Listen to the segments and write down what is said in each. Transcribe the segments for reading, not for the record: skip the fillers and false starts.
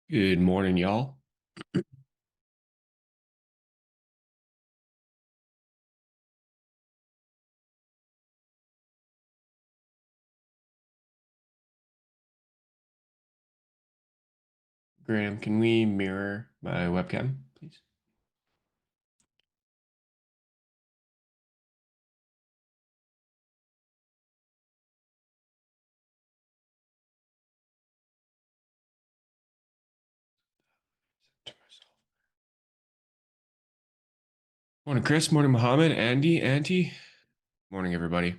Good morning, y'all. Graham, can we mirror my webcam, please? To myself. Morning, Chris. Morning, Mohammed. Andy, Auntie. Morning, everybody.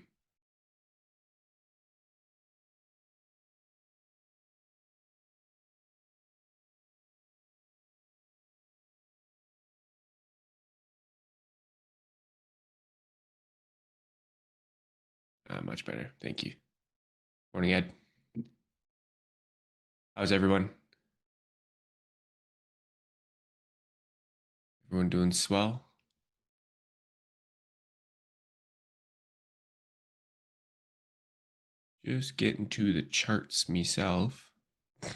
Much better. Thank you. Morning, Ed. How's everyone? Everyone doing swell? Just getting to the charts myself. How's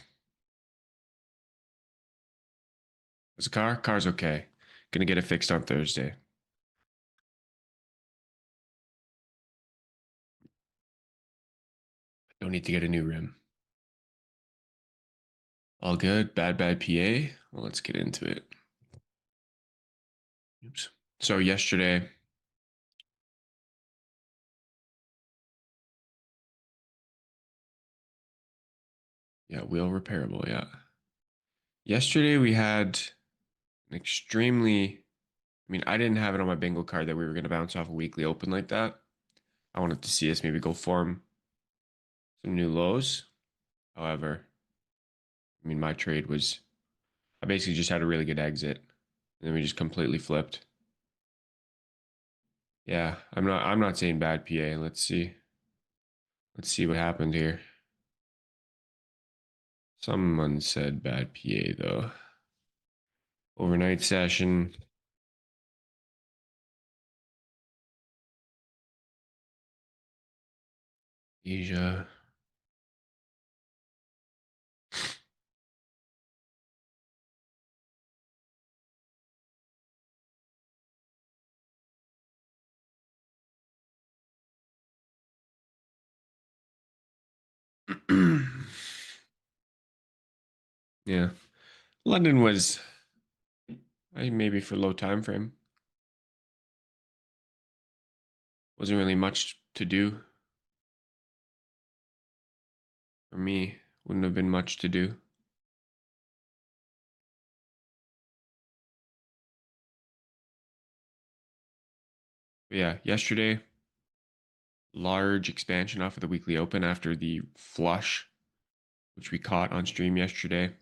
the car? Car's okay. Gonna get it fixed on Thursday. Don't need to get a new rim. All good. Bad PA. Well, let's get into it. Oops. So yesterday, yeah, wheel repairable. Yeah. Yesterday we had an extremely I didn't have it on my bingo card that we were going to bounce off a weekly open like that. I wanted to see us maybe go form some new lows. However, my trade was I basically just had a really good exit, and then we just completely flipped. Yeah, I'm not saying bad PA. Let's see. Let's see what happened here. Someone said bad PA though. Overnight session. Asia. Yeah. London was maybe for low time frame. Wasn't really much to do for me. Wouldn't have been much to do. But yeah, yesterday, large expansion off of the weekly open after the flush, which we caught on stream yesterday.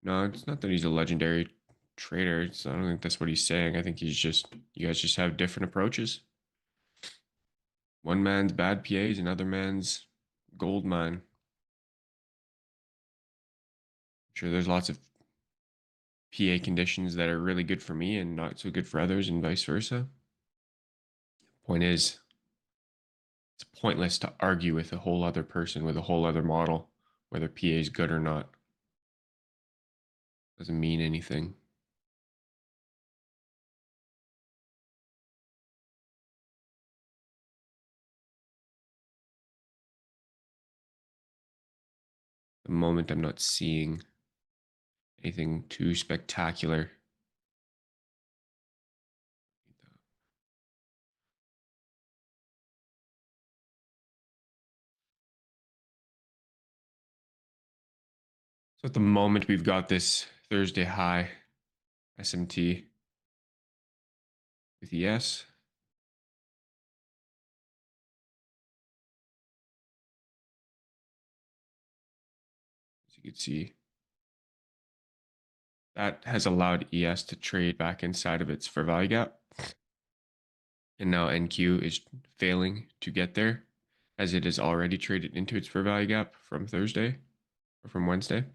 No, it's not that he's a legendary trader. I don't think that's what he's saying. I think you guys just have different approaches. One man's bad PAs, another man's gold mine. I'm sure there's lots of PA conditions that are really good for me and not so good for others, and vice versa. Point is, it's pointless to argue with a whole other person with a whole other model, whether PA is good or not. Doesn't mean anything. The moment I'm not seeing anything too spectacular. So at the moment, we've got this Thursday high SMT with ES. As you can see, that has allowed ES to trade back inside of its fair value gap. And now NQ is failing to get there, as it has already traded into its fair value gap from Thursday or from Wednesday.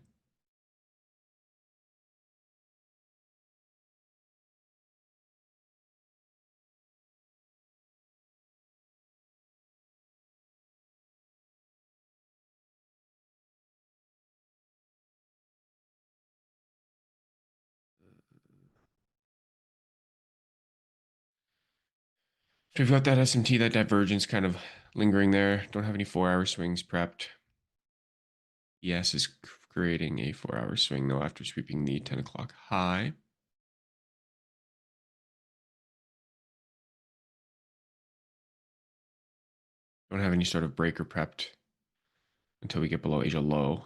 So we've got that SMT, that divergence kind of lingering there. Don't have any 4-hour swings prepped. ES is creating a 4-hour swing though after sweeping the 10 o'clock high. Don't have any sort of breaker prepped until we get below Asia low.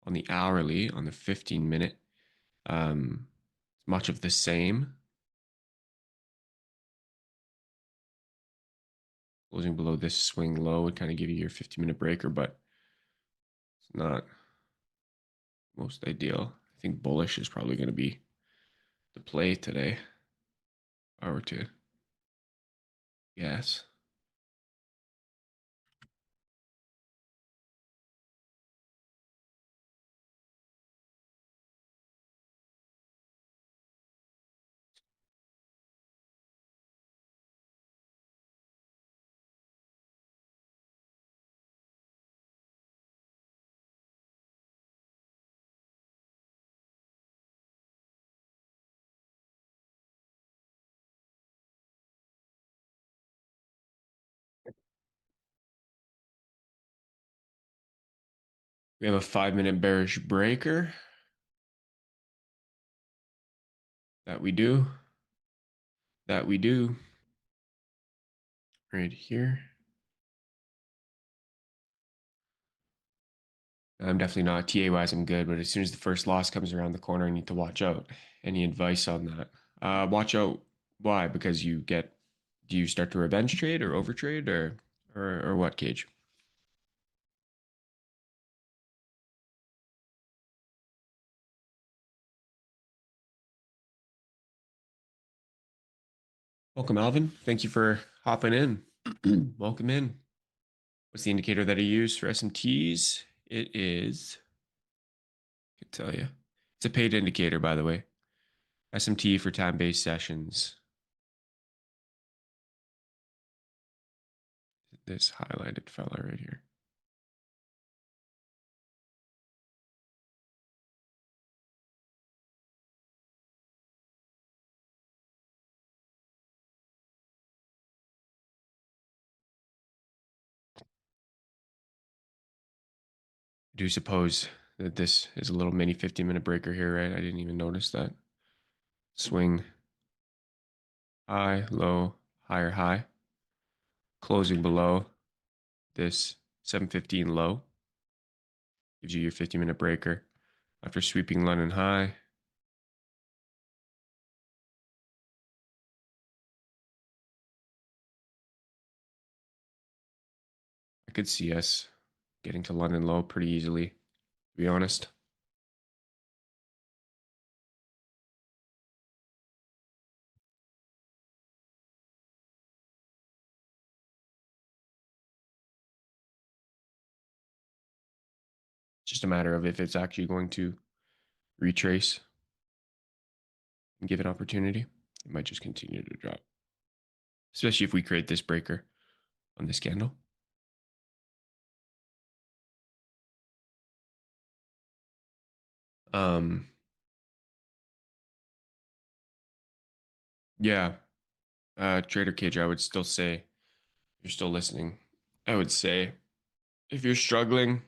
On the hourly, on the 15-minute, much of the same. Closing below this swing low would kind of give you your 50-minute breaker, but it's not most ideal. I think bullish is probably going to be the play today. If I were to guess. We have a 5-minute bearish breaker. That we do. That we do. Right here. I'm definitely not TA wise. I'm good, but as soon as the first loss comes around the corner, I need to watch out. Any advice on that? Watch out. Why? Because you get. Do you start to revenge trade or overtrade or what, Cage? Welcome, Alvin. Thank you for hopping in. Welcome in. What's the indicator that I use for SMTs? It is. I can tell you. It's a paid indicator, by the way. SMT for time-based sessions. This highlighted fella right here. I do suppose that this is a little mini 15-minute breaker here, right? I didn't even notice that. Swing high, low, higher high. Closing below this 715 low. Gives you your 50-minute breaker. After sweeping London high. I could see us getting to London low pretty easily, to be honest. Just a matter of if it's actually going to retrace and give an opportunity. It might just continue to drop, especially if we create this breaker on this candle. Yeah, Trader Cage, I would still say, you're still listening. I would say if you're struggling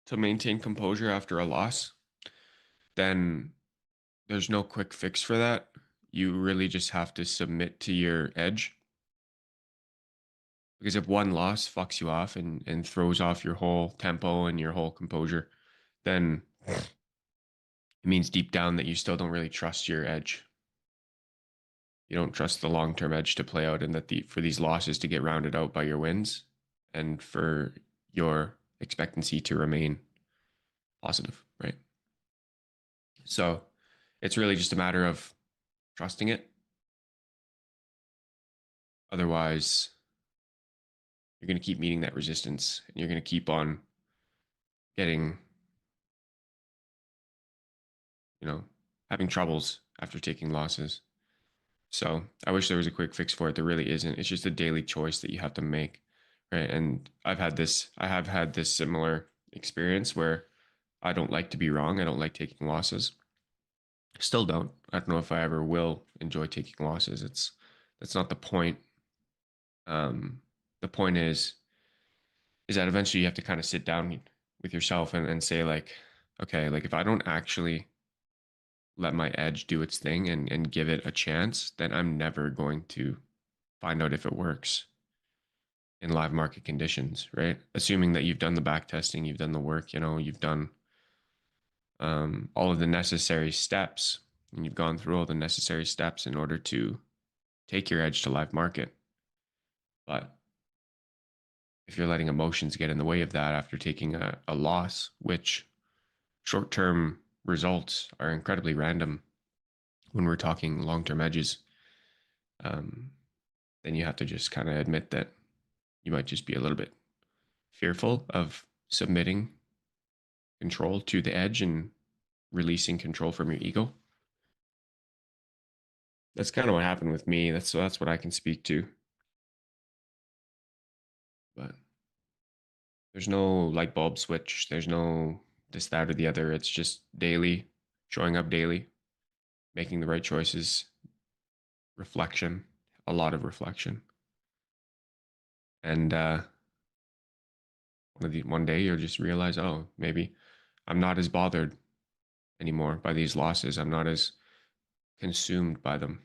to maintain composure after a loss, then there's no quick fix for that. You really just have to submit to your edge. Because if one loss fucks you off and throws off your whole tempo and your whole composure, then it means deep down that you still don't really trust your edge. You don't trust the long-term edge to play out, and that for these losses to get rounded out by your wins, and for your expectancy to remain positive, right? So it's really just a matter of trusting it. Otherwise, you're going to keep meeting that resistance, and you're going to keep on getting, having troubles after taking losses. So I wish there was a quick fix for it. There really isn't. It's just a daily choice that you have to make, right? And I have had this similar experience where I don't like to be wrong. I don't like taking losses. Still don't. I don't know if I ever will enjoy taking losses. That's not the point. Um, the point is that eventually you have to kind of sit down with yourself and say like, okay, like if I don't actually let my edge do its thing and give it a chance, then I'm never going to find out if it works in live market conditions, right? Assuming that you've done the back testing, you've done the work, you've done all of the necessary steps, and you've gone through all the necessary steps in order to take your edge to live market. But if you're letting emotions get in the way of that after taking a loss, which short term results are incredibly random when we're talking long term edges, um, then you have to just kind of admit that you might just be a little bit fearful of submitting control to the edge and releasing control from your ego. That's kind of what happened with me. That's what I can speak to. But there's no light bulb switch. There's no this, that, or the other. It's just daily, showing up daily, making the right choices, reflection, a lot of reflection. And one day you'll just realize, oh, maybe I'm not as bothered anymore by these losses. I'm not as consumed by them.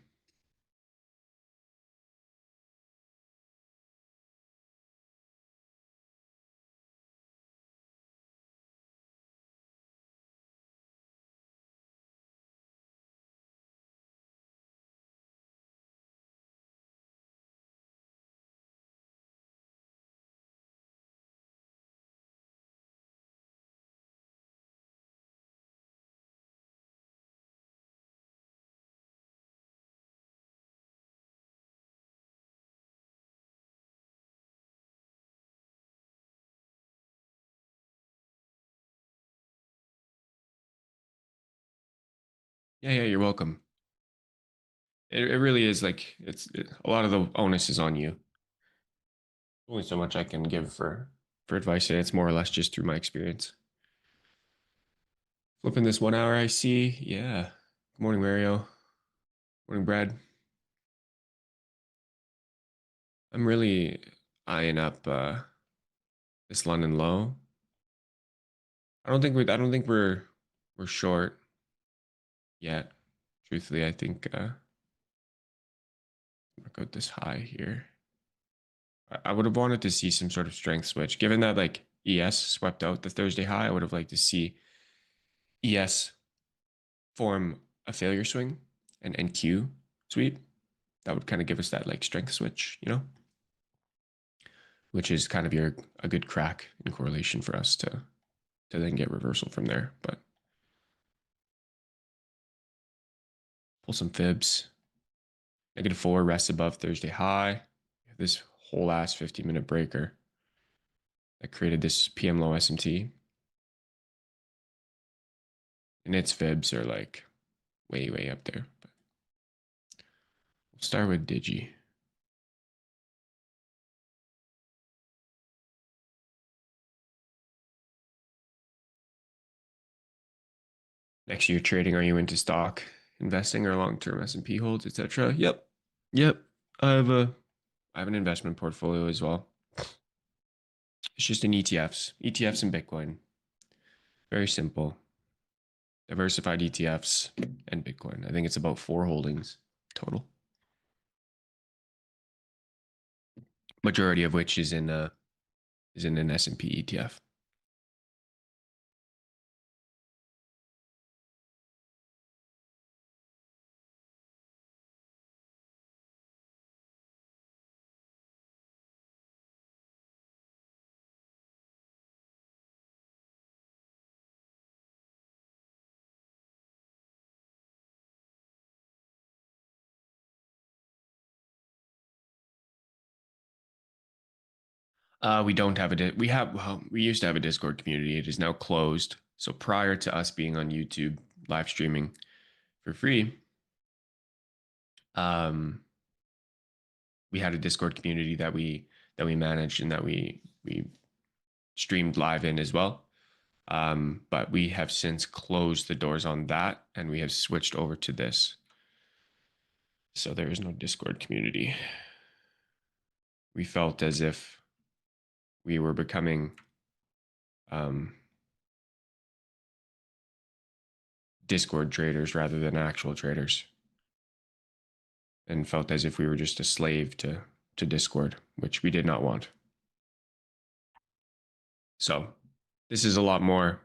Yeah, yeah, you're welcome. It really is like a lot of the onus is on you. Only so much I can give for advice, and it's more or less just through my experience. Flipping this 1 hour I see. Yeah. Good morning, Mario. Morning, Brad. I'm really eyeing up this London low. I don't think we're short yet. Truthfully, I think I'll go this high here. I would have wanted to see some sort of strength switch. Given that like ES swept out the Thursday high, I would have liked to see ES form a failure swing and Q sweep. That would kind of give us that like strength switch, which is kind of a good crack in correlation for us to then get reversal from there. But pull some fibs. -4 rests above Thursday high. This whole ass 50-minute breaker that created this PM low SMT. And its fibs are like way, way up there. But we'll start with Digi. Next year trading, are you into stock investing or long-term S&P holds, etc.? Yep. Yep. I have a I have an investment portfolio as well. It's just in ETFs and Bitcoin. Very simple. Diversified ETFs and Bitcoin. I think it's about 4 holdings total. Majority of which is in an S&P ETF. We don't have we used to have a Discord community. It is now closed. So prior to us being on YouTube live streaming for free, um, we had a Discord community that we managed and that we streamed live in as well. But we have since closed the doors on that and we have switched over to this. So there is no Discord community. we felt as if we were becoming um, Discord traders rather than actual traders, and felt as if we were just a slave to Discord, which we did not want. So this is a lot more.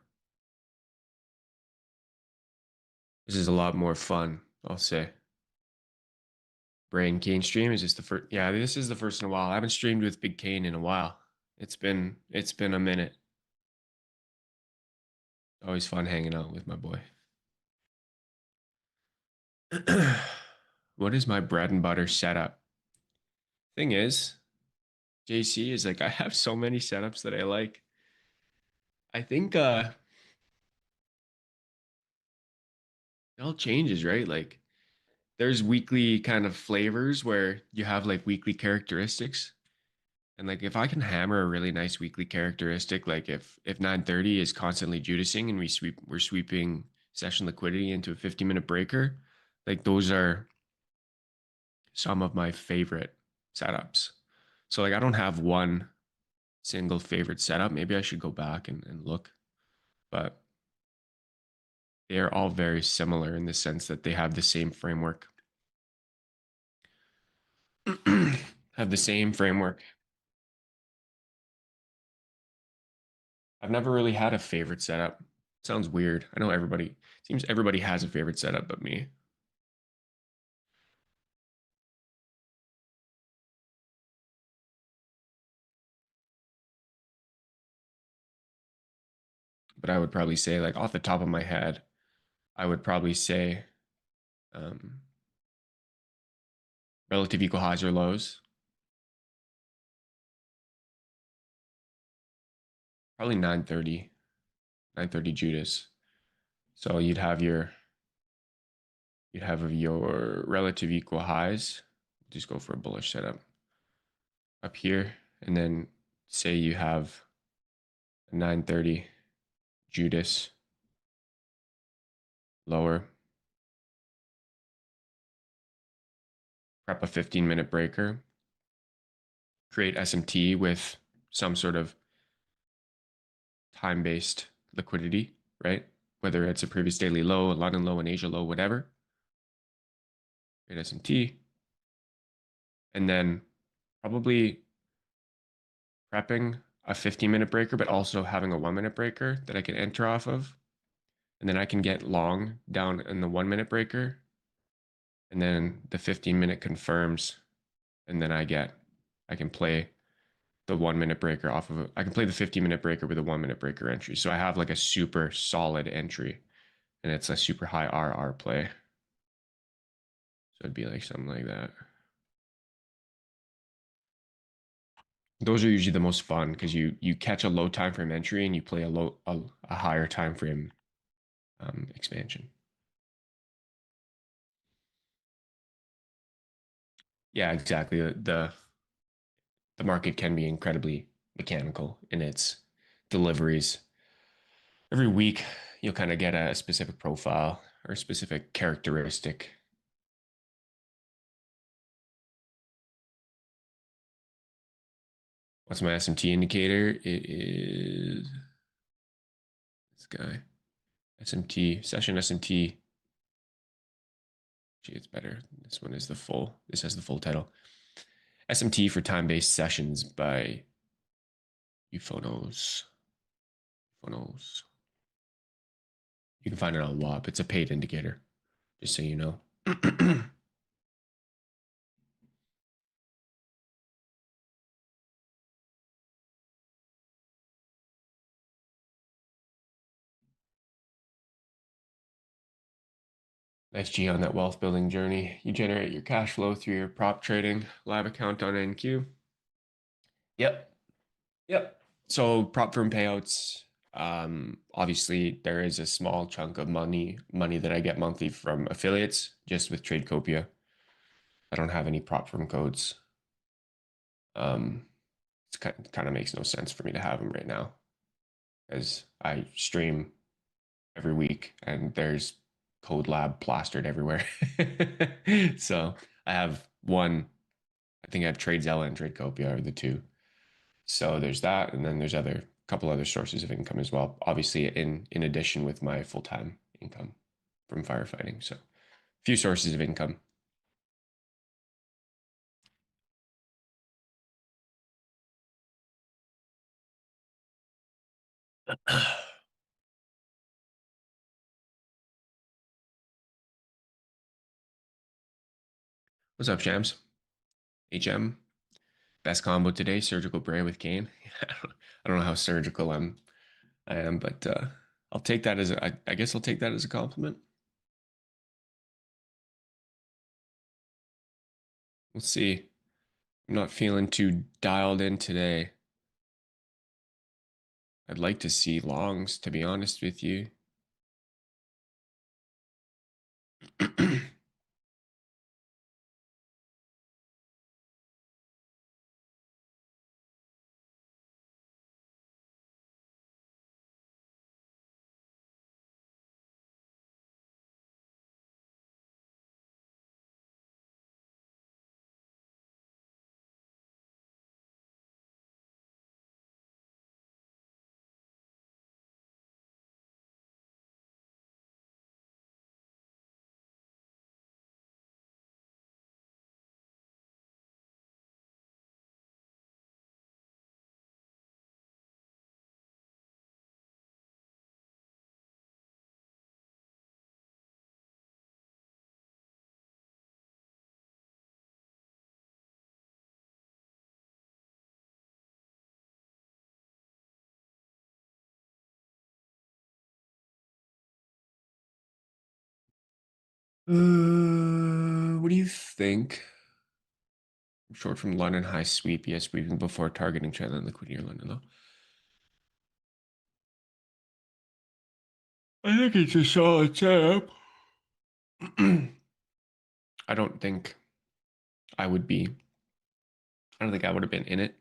This is a lot more fun, I'll say. Bray and Kane stream is just the first. Yeah, this is the first in a while. I haven't streamed with Big Kane in a while. It's been a minute. Always fun hanging out with my boy. What is my bread and butter setup? Thing is, JC is like I have so many setups that I like. I think it all changes, right? Like there's weekly kind of flavors where you have like weekly characteristics. And like if I can hammer a really nice weekly characteristic, like if 930 is constantly judicing and we're sweeping session liquidity into a 50-minute breaker, like those are some of my favorite setups. So like I don't have one single favorite setup. Maybe I should go back and look. But they're all very similar in the sense that they have the same framework. Have the same framework. I've never really had a favorite setup. Sounds weird. I know everybody seems everybody has a favorite setup but me. But I would probably say, like off the top of my head, I would probably say um, relative equal highs or lows. Probably 930, 930 Judas. So you'd have your relative equal highs. Just go for a bullish setup up here, and then say you have a 930 Judas lower. Prep a 15-minute breaker. Create SMT with some sort of time-based liquidity, right? Whether it's a previous daily low, a London low, an Asia low, whatever. Create SMT. And then probably prepping a 15-minute breaker, but also having a 1-minute breaker that I can enter off of. And then I can get long down in the 1-minute breaker. And then the 15-minute confirms. And then I can play the 1-minute breaker off of it. I can play the 15-minute breaker with a 1-minute breaker entry. So I have like a super solid entry, and it's a super high RR play. So it'd be like something like that. Those are usually the most fun because you catch a low time frame entry and you play a higher time frame expansion. Yeah, exactly. The market can be incredibly mechanical in its deliveries. Every week, you'll kind of get a specific profile or a specific characteristic. What's my SMT indicator? It is this guy. SMT, session SMT. Gee, it's better. This one is this has the full title. SMT for time-based sessions by Uphonos. Uphonos. You can find it on WAP. It's a paid indicator, just so you know. Nice G on that wealth building journey. You generate your cash flow through your prop trading live account on NQ. Yep. Yep. So prop firm payouts. Obviously there is a small chunk of money that I get monthly from affiliates just with Tradecopia. I don't have any prop firm codes. It kind of makes no sense for me to have them right now as I stream every week and there's code lab plastered everywhere. So I have one, I think I have TradeZella and TradeCopia are the two. So there's that, and then there's other couple other sources of income as well. Obviously, in addition with my full-time income from firefighting. So a few sources of income. What's up, Shams? HM. Best combo today, surgical Bray with Kane. I don't know how surgical I am, but I'll take that as I guess I'll take that as a compliment. We'll see. I'm not feeling too dialed in today. I'd like to see longs, to be honest with you. What do you think? Short from London high sweep, yes, sweeping before targeting trend and liquidity or London low. I think it's a solid setup. I don't think I would be. I don't think I would have been in it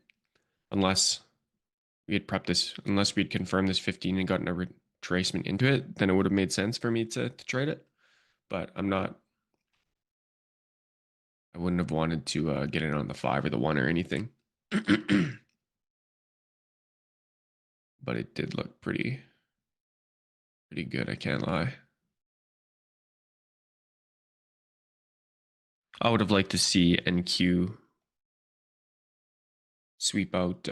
unless we had prepped this, unless we'd confirmed this 15 and gotten a retracement into it. Then it would have made sense for me to trade it. But I'm not. I wouldn't have wanted to get in on the 5 or the 1 or anything. But it did look pretty good. I can't lie. I would have liked to see NQ sweep out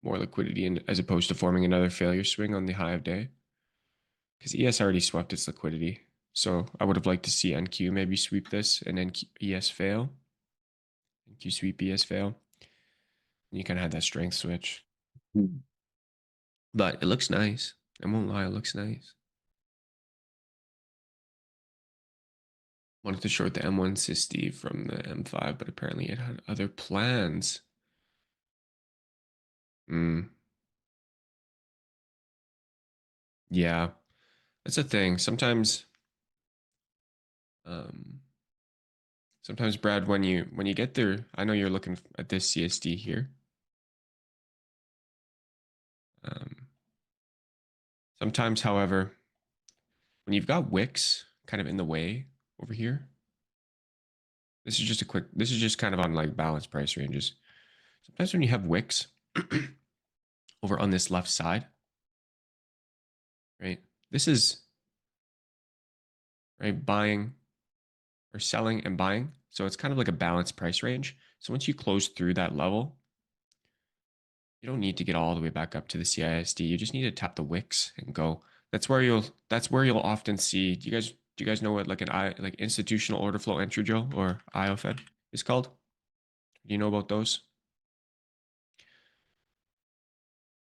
more liquidity as opposed to forming another failure swing on the high of day. Because ES already swept its liquidity. So I would have liked to see NQ maybe sweep this and then ES fail. NQ sweep ES fail. And you kind of had that strength switch. But it looks nice. I won't lie, it looks nice. Wanted to short the M1 Sisti from the M5, but apparently it had other plans. Yeah, that's a thing. Sometimes, um, sometimes Brad, when you get there, I know you're looking at this CSD here. Um, Sometimes, however, when you've got wicks kind of in the way over here, this is just kind of on like balance price ranges. Sometimes when you have wicks over on this left side, right? This is right buying or selling and buying. So it's kind of like a balanced price range. So once you close through that level, you don't need to get all the way back up to the CISD. You just need to tap the wicks and go. That's where you'll often see. Do you guys know what like like institutional order flow entry drill or IOFED is called? Do you know about those?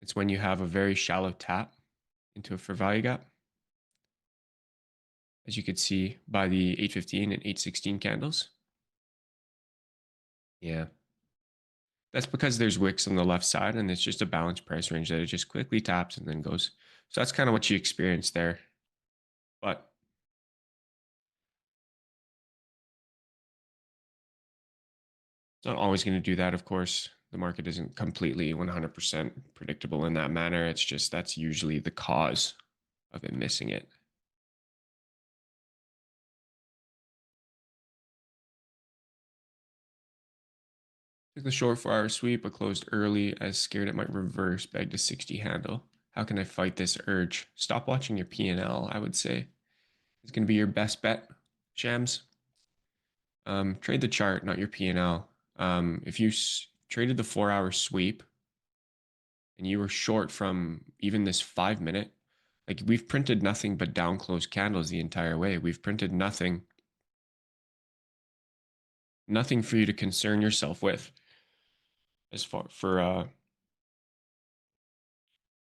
It's when you have a very shallow tap into a fair value gap, as you could see by the 815 and 816 candles. Yeah. That's because there's wicks on the left side and it's just a balanced price range that it just quickly taps and then goes. So that's kind of what you experience there. But it's not always going to do that, of course. The market isn't completely 100% predictable in that manner. It's just that's usually the cause of it missing it. Took the short 4 hour sweep, but closed early as scared it might reverse, bagged a 60 handle. How can I fight this urge? Stop watching your P&L, I would say. It's going to be your best bet, Shams. Trade the chart, not your P&L. If you traded the 4 hour sweep and you were short from even this 5 minute, like we've printed nothing but down close candles the entire way. We've printed nothing for you to concern yourself with as far for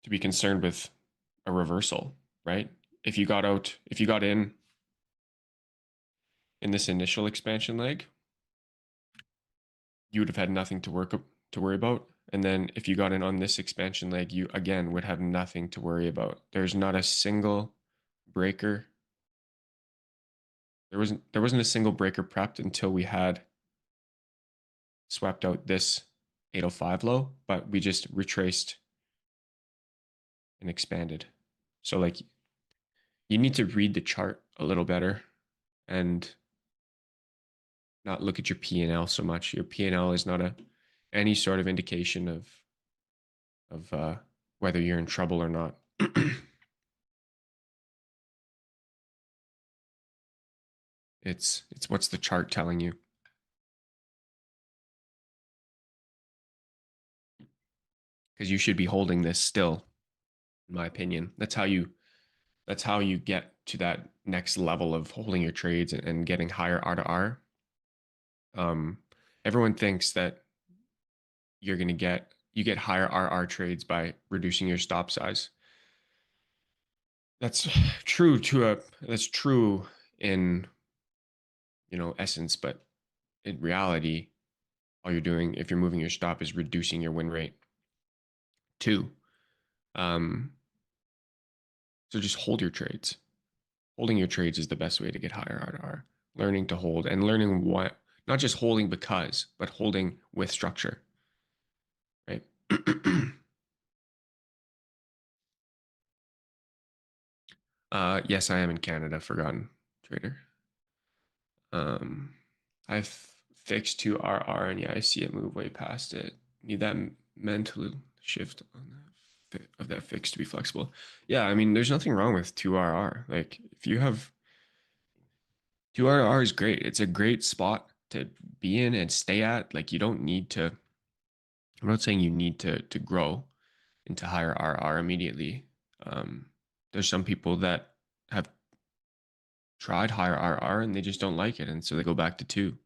to be concerned with a reversal, right? If you got in this initial expansion leg, you would have had nothing to worry about. And then if you got in on this expansion leg, you again would have nothing to worry about. There's not a single breaker. There wasn't a single breaker prepped until we had swept out this 805 low, but we just retraced and expanded. So like you need to read the chart a little better and not look at your P&L so much. Your P&L is not any sort of indication of whether you're in trouble or not. It's what's the chart telling you. Because you should be holding this still, in my opinion. That's how you get to that next level of holding your trades and getting higher R to R. Everyone thinks that you get higher RR trades by reducing your stop size. That's true in essence, but in reality, all you're doing if you're moving your stop is reducing your win rate too. So just hold your trades. Holding your trades is the best way to get higher R to R. Learning to hold and learning what, not just holding because, but holding with structure, right? Yes, I am in Canada. Forgotten trader. I've fixed 2RR and yeah, I see it move way past it. Need that mental shift on that fix to be flexible. Yeah, I mean, there's nothing wrong with 2RR. Like if you have 2RR is great. It's a great spot to be in and stay at. Like you don't need to. I'm not saying you need to grow into higher RR immediately. There's some people that have tried higher RR and they just don't like it, and so they go back to two.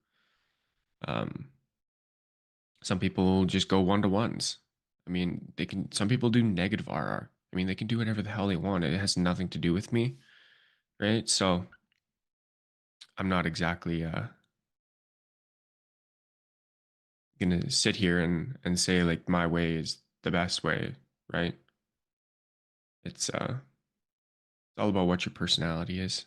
Um, some people just go one to ones. I mean, they can. Some people do negative RR. I mean, they can do whatever the hell they want. It has nothing to do with me, right? So I'm not exactly gonna sit here and say like my way is the best way, right? It's all about what your personality is.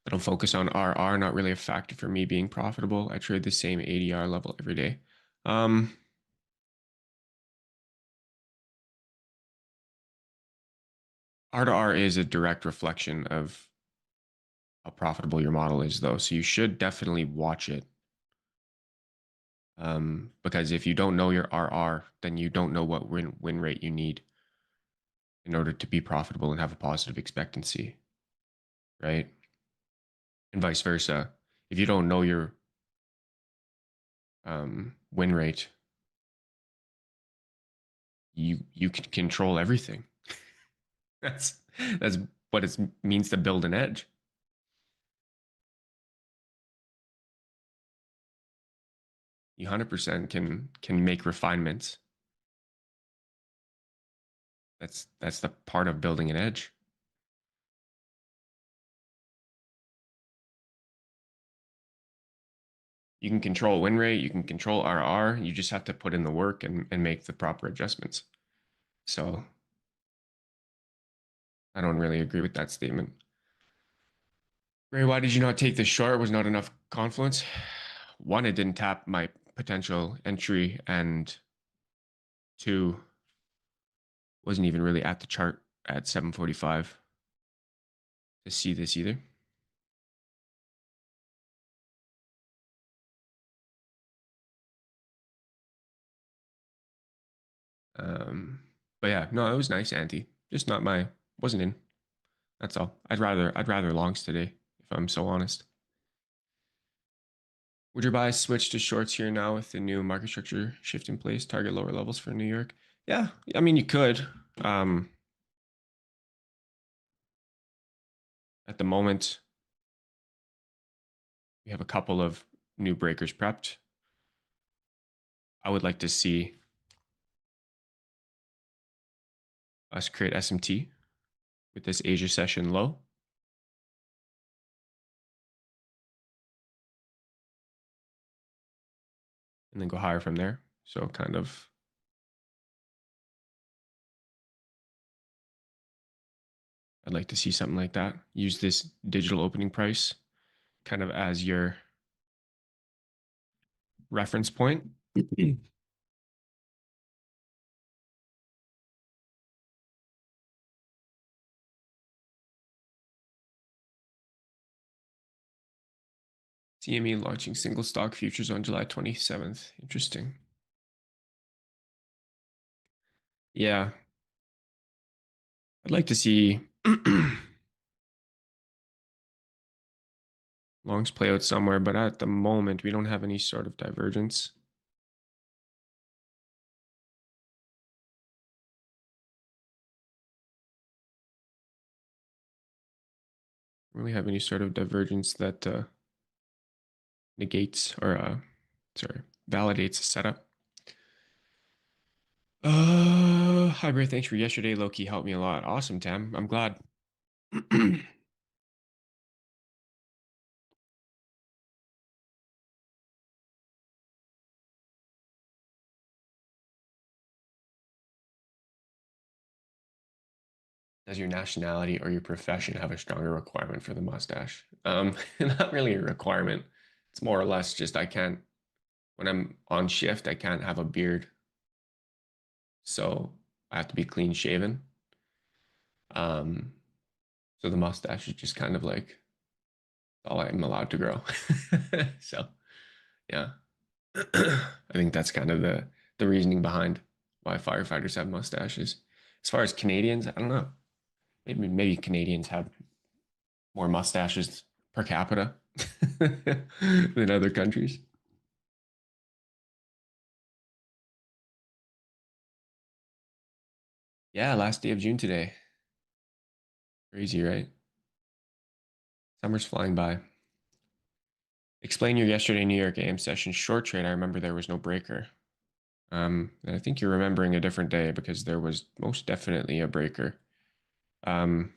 I don't focus on RR, not really a factor for me being profitable. I trade the same ADR level every day. R to R is a direct reflection of how profitable your model is, though. So you should definitely watch it. Because if you don't know your RR, then you don't know what win rate you need in order to be profitable and have a positive expectancy, right? And vice versa. If you don't know your win rate, you can control everything. that's that's what it means to build an edge. You 100% can make refinements. That's the part of building an edge. You can control win rate, you can control RR, you just have to put in the work and make the proper adjustments. So I don't really agree with that statement. Ray, why did you not take the short? Was not enough confluence? One, it didn't tap my potential entry, and two, Wasn't even really at the chart at 7:45 to see this either. But yeah, no, it was nice ante. Just not my wasn't in. That's all. I'd rather longs today, if I'm so honest. Would your bias switch to shorts here now with the new market structure shift in place, target lower levels for New York? Yeah, I mean you could. At the moment, we have a couple of new breakers prepped. I would like to see us create SMT with this Asia session low. And then go higher from there. So kind of I'd like to see something like that. Use this digital opening price kind of as your reference point. CME launching single stock futures on July 27th. Interesting. Yeah. I'd like to see longs play out somewhere, but at the moment, we don't have any sort of divergence. Really have any sort of divergence that negates or validates the setup. Hi Bray, thanks for yesterday. Low-key helped me a lot. Awesome, Tam. I'm glad. Does your nationality or your profession have a stronger requirement for the mustache? Not really a requirement. It's more or less just I can't, when I'm on shift, I can't have a beard. So I have to be clean shaven. Um, so the mustache is just kind of like all I'm allowed to grow. So yeah. I think that's kind of the reasoning behind why firefighters have mustaches. As far as Canadians, I don't know. Maybe Canadians have more mustaches per capita than other countries. Yeah, last day of June today. Crazy, right? Summer's flying by. Explain your yesterday New York AM session short trade. I remember there was no breaker. And I think you're remembering a different day because there was most definitely a breaker. Um,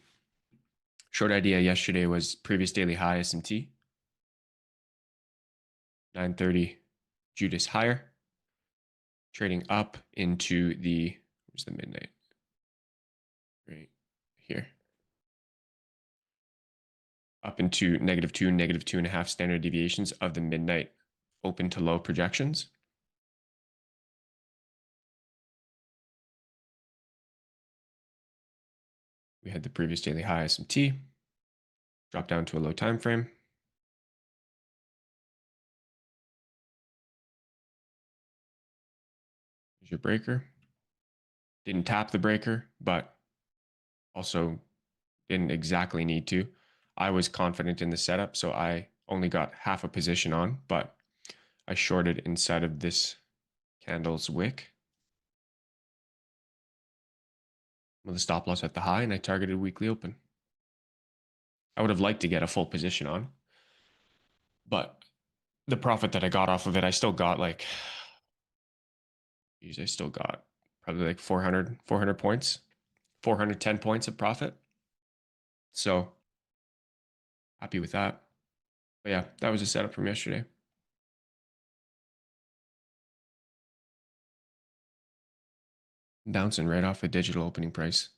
Short idea yesterday was previous daily high SMT, 9:30 Judas higher, trading up into where's the midnight? Right here. Up into -2, -2.5 standard deviations of the midnight open to low projections. We had the previous daily high SMT, drop down to a low time frame. Here's your breaker. Didn't tap the breaker, but also didn't exactly need to. I was confident in the setup, so I only got half a position on, but I shorted inside of this candle's wick with a stop loss at the high, and I targeted weekly open. I would have liked to get a full position on, but the profit that I got off of it, I still got like, I still got probably like 400 points, 410 points of profit. So happy with that. But yeah, that was a setup from yesterday. Bouncing right off a digital opening price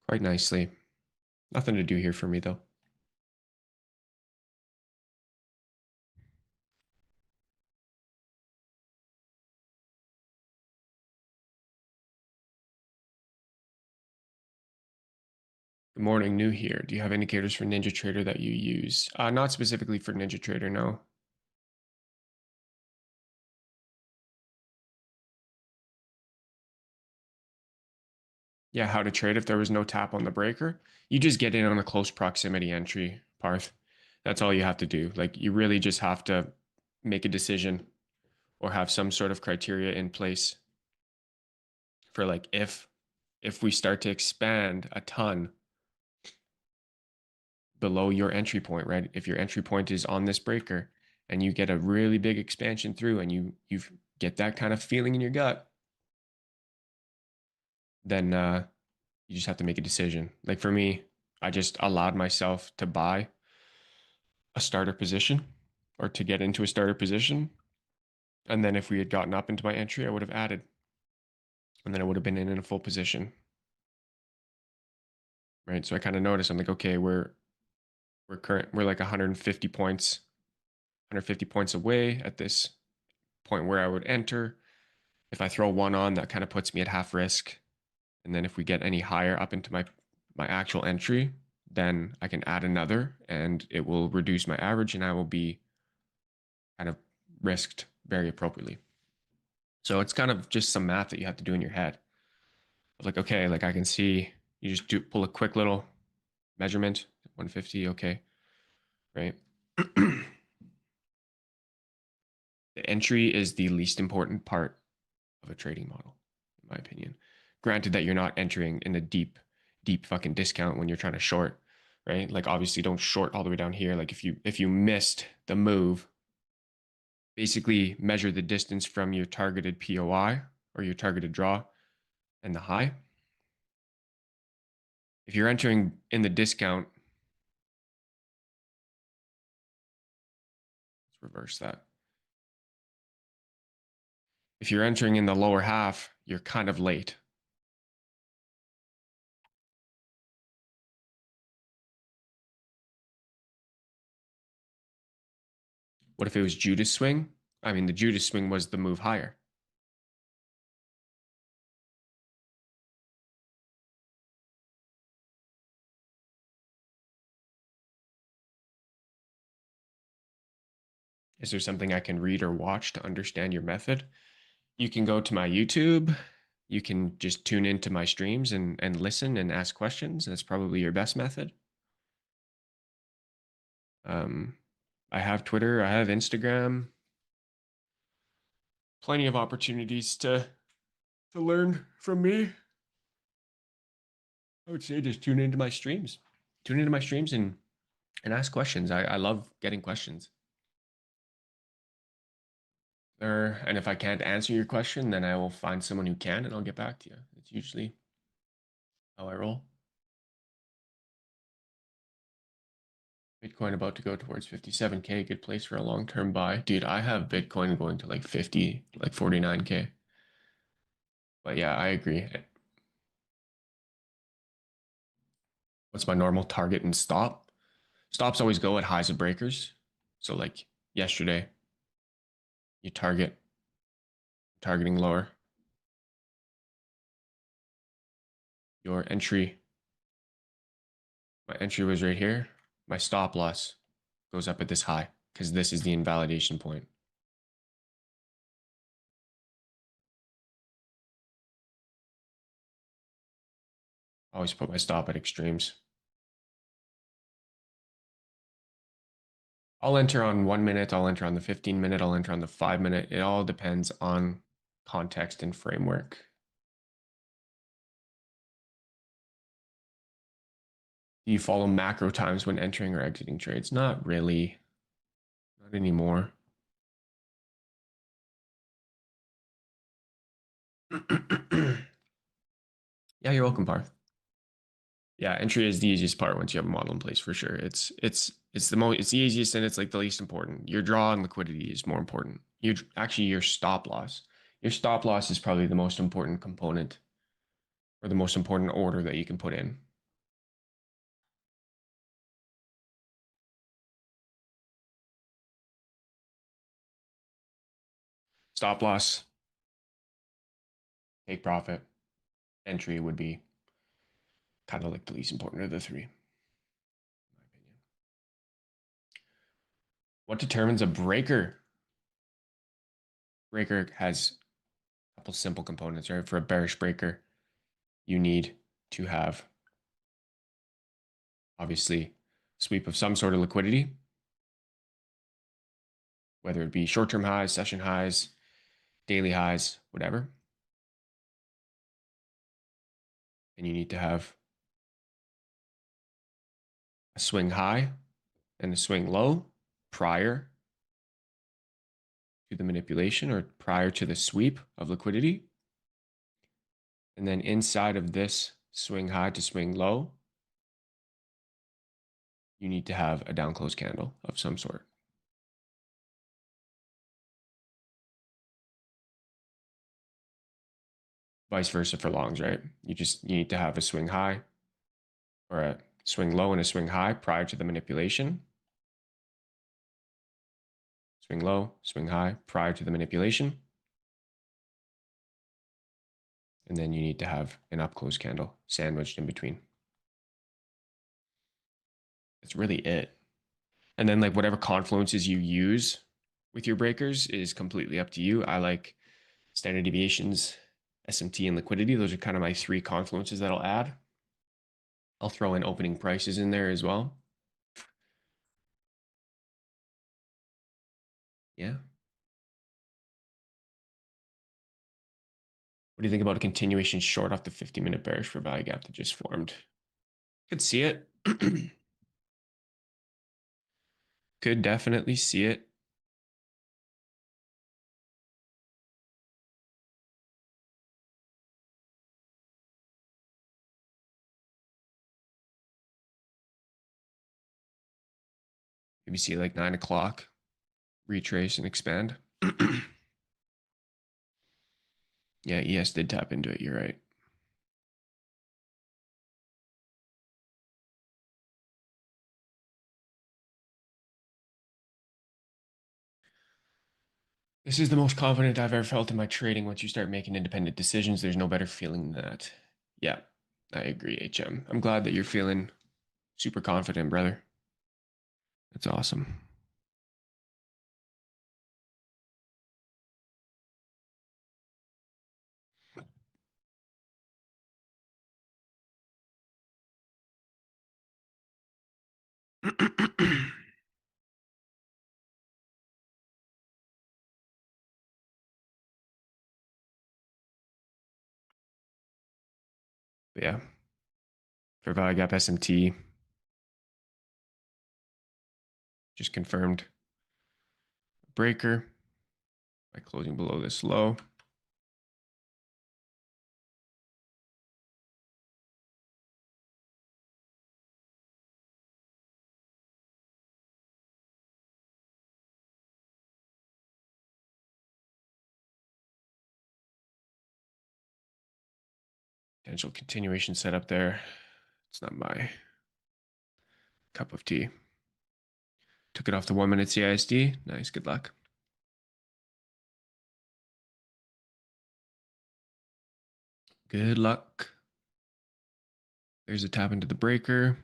quite nicely. Nothing to do here for me though. Good morning, new here. Do you have indicators for NinjaTrader that you use? Not specifically for NinjaTrader, no. Yeah, how to trade if there was no tap on the breaker. You just get in on a close proximity entry, Parth. That's all you have to do. Like you really just have to make a decision or have some sort of criteria in place for like if we start to expand a ton below your entry point, right? If your entry point is on this breaker and you get a really big expansion through and you get that kind of feeling in your gut, then you just have to make a decision. Like for me, I just allowed myself to buy a starter position or to get into a starter position. And then if we had gotten up into my entry, I would have added. And then I would have been in a full position. Right. So I kind of noticed I'm like, okay, we're like 150 points, 150 points away at this point where I would enter. If I throw one on, that kind of puts me at half risk. And then if we get any higher up into my actual entry, then I can add another and it will reduce my average and I will be kind of risked very appropriately. So it's kind of just some math that you have to do in your head. Like, okay, like I can see you just pull a quick little measurement, 150, okay, right? The entry is the least important part of a trading model, in my opinion. Granted that you're not entering in a deep fucking discount when you're trying to short, right? Like obviously don't short all the way down here. Like if you missed the move, basically measure the distance from your targeted POI or your targeted draw and the high. If you're entering in the discount, let's reverse that. If you're entering in the lower half, you're kind of late. What if it was Judas swing? I mean, the Judas swing was the move higher. Is there something I can read or watch to understand your method? You can go to my YouTube. You can just tune into my streams and listen and ask questions. That's probably your best method. Um, I have Twitter. I have Instagram. Plenty of opportunities to learn from me. I would say just tune into my streams. Tune into my streams and ask questions. I love getting questions. And if I can't answer your question, then I will find someone who can and I'll get back to you. It's usually how I roll. Bitcoin about to go towards 57K, good place for a long-term buy. Dude, I have Bitcoin going to like 50, like 49K. But yeah, I agree. What's my normal target and stop? Stops always go at highs of breakers. So like yesterday, you targeting lower. Your entry, my entry was right here. My stop loss goes up at this high because this is the invalidation point. I always put my stop at extremes. I'll enter on 1 minute, I'll enter on the 15 minute, I'll enter on the 5 minute. It all depends on context and framework. Do you follow macro times when entering or exiting trades? Not really. Not anymore. Yeah, you're welcome, Parth. Yeah, entry is the easiest part once you have a model in place for sure. It's the easiest and it's like the least important. Your draw and liquidity is more important. You actually your stop loss. Your stop loss is probably the most important component or the most important order that you can put in. Stop loss, take profit. Entry would be Kind of like the least important of the three, in my opinion. What determines a breaker? Breaker has a couple simple components, right? For a bearish breaker, you need to have, obviously, sweep of some sort of liquidity, whether it be short-term highs, session highs, daily highs, whatever. And you need to have a swing high and a swing low prior to the manipulation or prior to the sweep of liquidity. And then inside of this swing high to swing low, you need to have a down close candle of some sort. Vice versa for longs, right? You need to have a swing high or a swing low and a swing high prior to the manipulation. Swing low, swing high prior to the manipulation. And then you need to have an up close candle sandwiched in between. That's really it. And then like whatever confluences you use with your breakers is completely up to you. I like standard deviations, SMT, and liquidity. Those are kind of my three confluences that I'll add. I'll throw in opening prices in there as well. Yeah. What do you think about a continuation short off the 50-minute bearish for value gap that just formed? Could see it. Could definitely see it. Maybe see like 9 o'clock, retrace and expand. Yeah, ES did tap into it. You're right. This is the most confident I've ever felt in my trading. Once you start making independent decisions, there's no better feeling than that. Yeah, I agree, HM. I'm glad that you're feeling super confident, brother. That's awesome. But yeah, for value gap SMT, just confirmed breaker by closing below this low. Potential continuation setup there. It's not my cup of tea. Took it off the 1 minute CISD. Nice, good luck. Good luck. There's a tap into the breaker.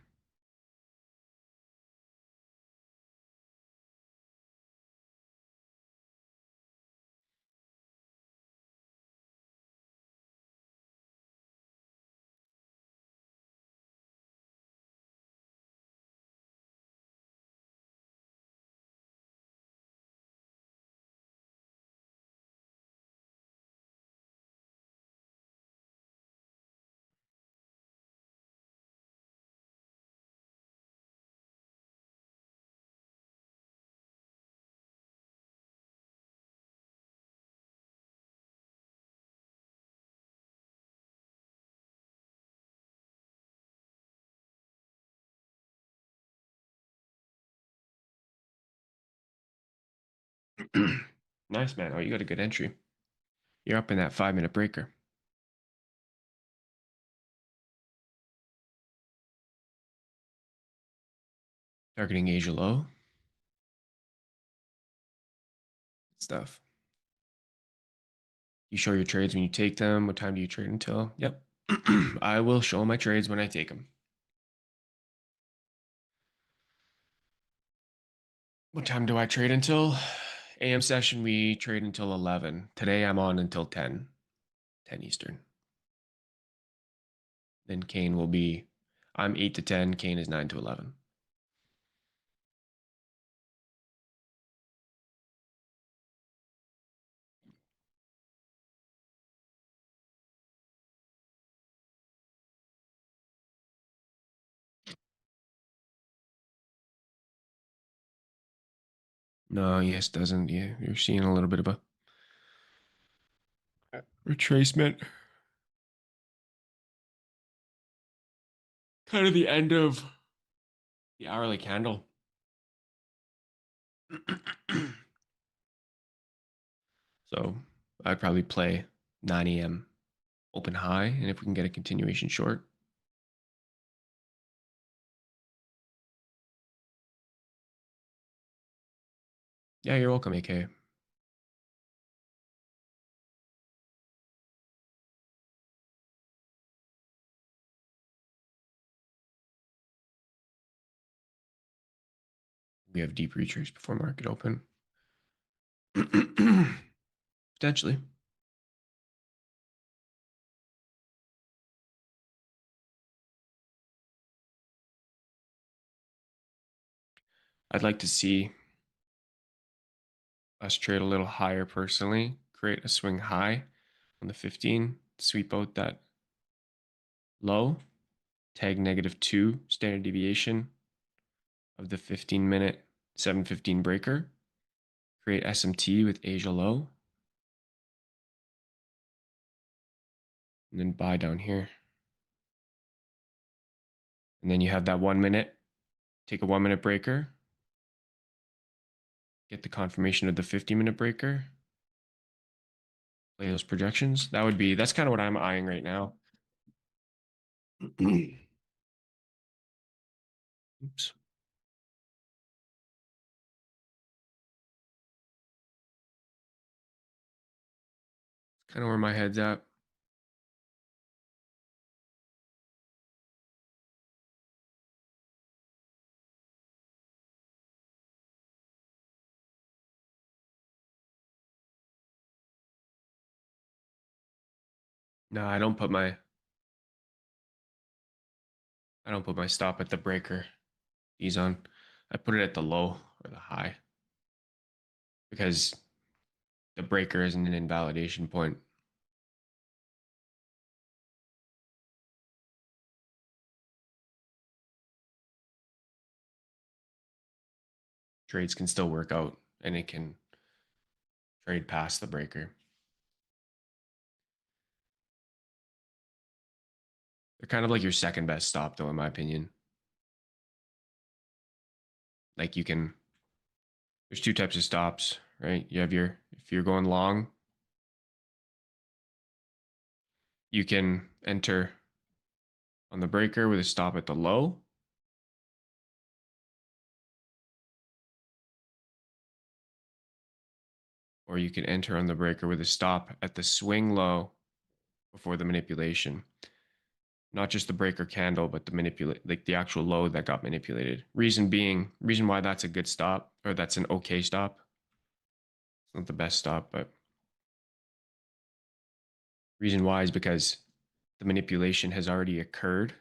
Nice, man. Oh, you got a good entry. You're up in that 5 minute breaker. Targeting Asia low. Stuff. You show your trades when you take them. What time do you trade until? Yep. I will show my trades when I take them. What time do I trade until? AM session, we trade until 11. Today I'm on until 10, 10 Eastern. Then Kane will be, I'm 8 to 10, Kane is 9 to 11. No, yes, doesn't. Yeah, you're seeing a little bit of a retracement. Kind of the end of the hourly candle. So I'd probably play 9 a.m. open high, and if we can get a continuation short. Yeah, you're welcome, AK. We have deep reachers before market open. Potentially. I'd like to see us trade a little higher personally, create a swing high on the 15, sweep out that low, tag -2 standard deviation of the 15-minute 715 breaker, create SMT with Asia low, and then buy down here. And then you have that 1 minute, take a 1 minute breaker, get the confirmation of the 50-minute breaker, play those projections. That's kind of what I'm eyeing right now. Oops. Kind of where my head's at. No, I don't put my stop at the breaker. He's on. I put it at the low or the high because the breaker isn't an invalidation point. Trades can still work out and it can trade past the breaker. They're kind of like your second best stop, though, in my opinion. Like there's two types of stops, right? If you're going long, you can enter on the breaker with a stop at the low. Or you can enter on the breaker with a stop at the swing low before the manipulation. Not just the breaker candle, but the actual low that got manipulated. Reason why that's a good stop, or that's an okay stop. It's not the best stop, but reason why is because the manipulation has already occurred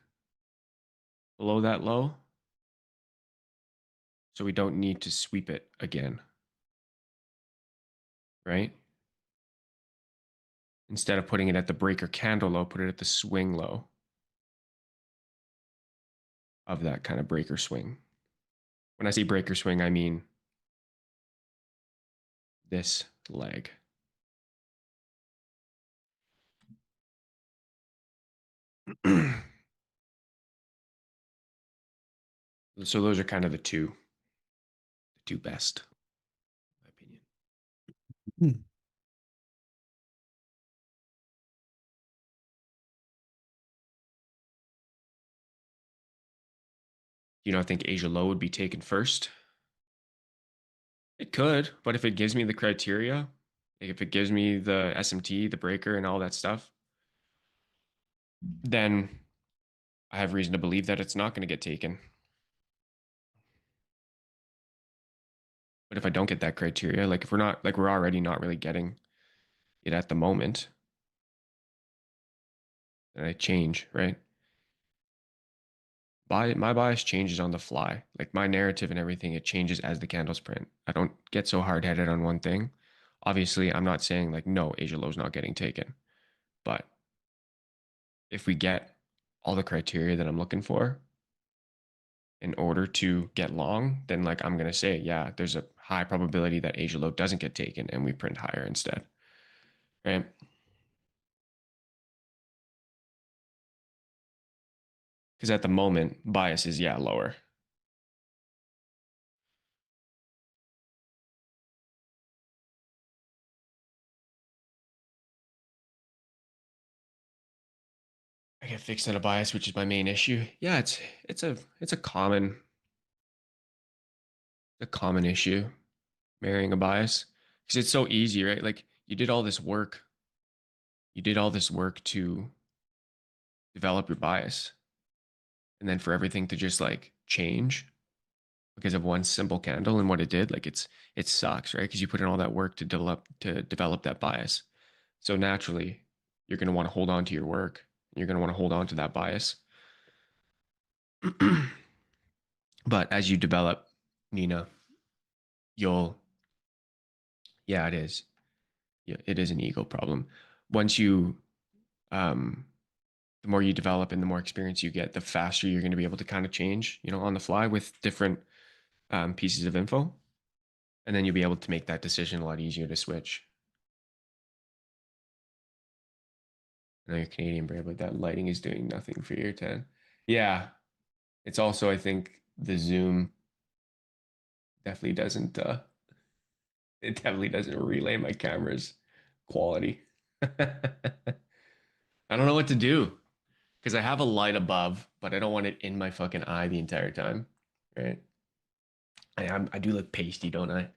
below that low. So we don't need to sweep it again, right? Instead of putting it at the breaker candle low, put it at the swing low of that kind of breaker swing. When I say breaker swing, I mean this leg. So those are kind of the two best, in my opinion. You don't think Asia low would be taken first? It could, but if it gives me the criteria, if it gives me the SMT, the breaker, and all that stuff, then I have reason to believe that it's not going to get taken. But if I don't get that criteria, like if we're not, like we're already not really getting it at the moment, then I change, right? My bias changes on the fly. Like my narrative and everything, it changes as the candles print. I don't get so hard headed on one thing. Obviously, I'm not saying like no, Asia Low's not getting taken. But if we get all the criteria that I'm looking for in order to get long, then like I'm gonna say, yeah, there's a high probability that Asia Low doesn't get taken and we print higher instead. Right. Because at the moment, bias is yeah, lower. I get fixed on a bias, which is my main issue. Yeah, it's a common issue, marrying a bias. Because it's so easy, right? Like you did all this work to develop your bias. And then for everything to just like change because of one simple candle and what it did, like it sucks, right? Because you put in all that work to develop that bias. So naturally, you're gonna want to hold on to your work. You're gonna want to hold on to that bias. But as you develop, Nina, you'll yeah, it is. Yeah, it is an ego problem. Once you um the more you develop and the more experience you get, the faster you're going to be able to kind of change, on the fly with different pieces of info. And then you'll be able to make that decision a lot easier to switch. I know you're Canadian, Bray, but that lighting is doing nothing for your 10. Yeah. It's also, I think, the Zoom definitely doesn't it definitely doesn't relay my camera's quality. I don't know what to do because I have a light above, but I don't want it in my fucking eye the entire time. Right. I do look pasty, don't I?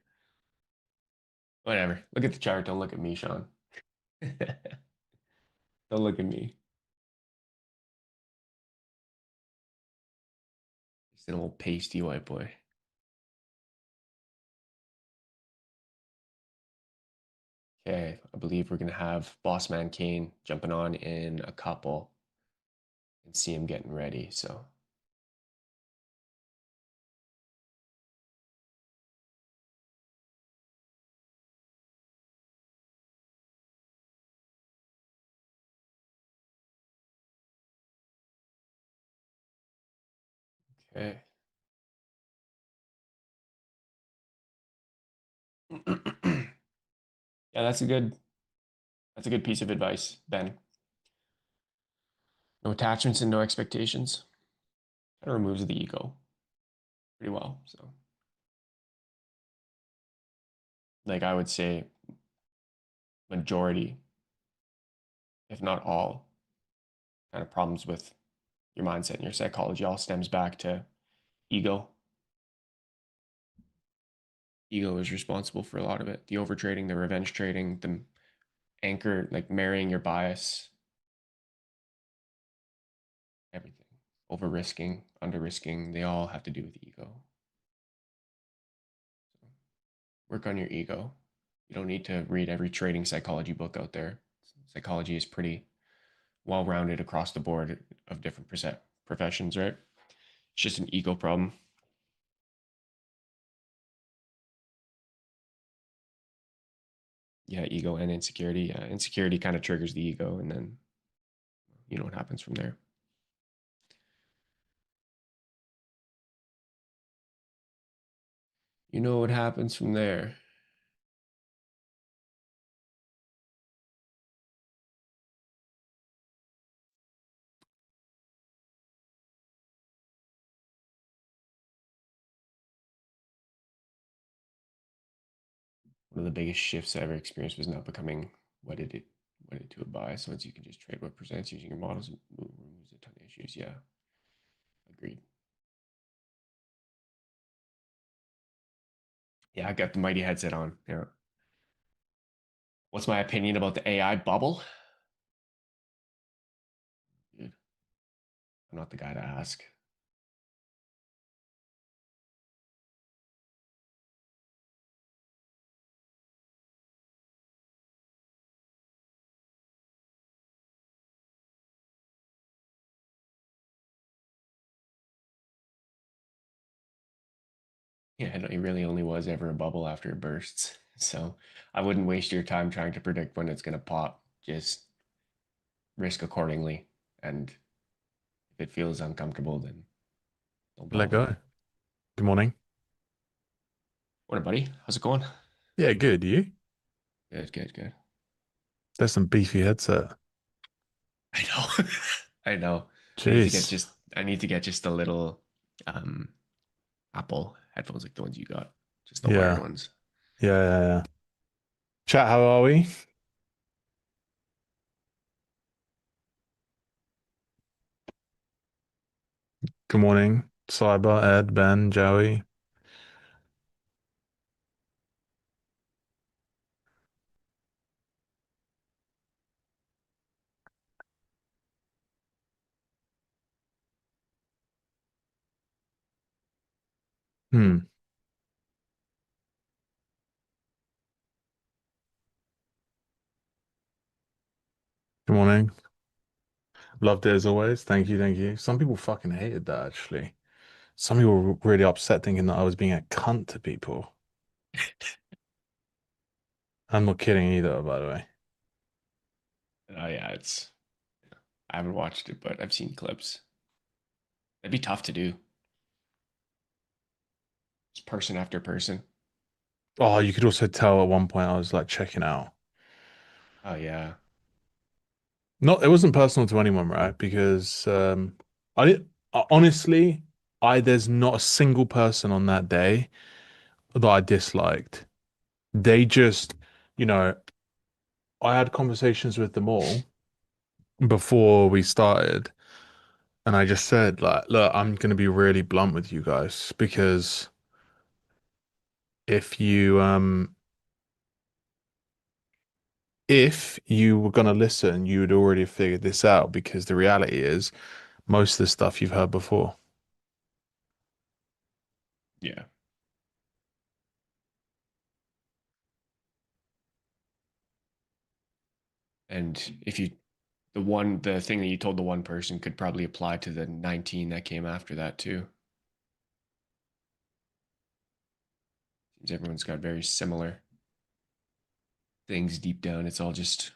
Whatever. Look at the chart. Don't look at me, Sean. Don't look at me. Just an old pasty white boy. Okay, I believe we're gonna have Boss Man Kane jumping on in a couple and see him getting ready. So okay. Yeah, that's a good piece of advice, Ben. No attachments and no expectations. Kind of removes the ego pretty well. So like I would say majority, if not all, kind of problems with your mindset and your psychology all stems back to ego. Ego is responsible for a lot of it. The overtrading, the revenge trading, the anchor, like marrying your bias, everything. Over risking, under risking, they all have to do with ego. So work on your ego. You don't need to read every trading psychology book out there. Psychology is pretty well rounded across the board of different professions, right? It's just an ego problem. Yeah, ego and insecurity. Yeah, insecurity kind of triggers the ego, and then you know what happens from there. You know what happens from there. One of the biggest shifts I ever experienced was not becoming wedded to a bias. Once you can just trade what presents using your models, it removes a ton of issues. Yeah, agreed. Yeah, I got the mighty headset on. Yeah. What's my opinion about the AI bubble? I'm not the guy to ask. Yeah, and it really only was ever a bubble after it bursts. So I wouldn't waste your time trying to predict when it's going to pop. Just risk accordingly. And if it feels uncomfortable, then don't Let bother. go. Good morning. What up, buddy? How's it going? Yeah, good. You? Good, good, good. There's some beefy headset. I know. I know. I need to get Jeez. just I need to get just a little um Apple headphones like the ones you got. Just the wired Yeah. ones. Yeah. Chat, how are we? Good morning. Cyber, Ed, Ben, Joey. Hmm. Good morning. Loved it as always. Thank you, thank you. Some people fucking hated that actually. Some people were really upset thinking that I was being a cunt to people. I'm not kidding either, by the way. Oh yeah, it's I haven't watched it, but I've seen clips. It'd be tough to do. Just person after person. Oh, you could also tell at one point I was like checking out. Oh yeah. Not, it wasn't personal to anyone, right? Because I did honestly, there's not a single person on that day that I disliked. They just, you know, I had conversations with them all before we started, and I just said, like, look, I'm gonna be really blunt with you guys because if you if you were gonna listen, you would already have figured this out because the reality is most of the stuff you've heard before. Yeah. And if you the thing that you told the one person could probably apply to the 19 that came after that too. Seems everyone's got very similar things deep down. It's all just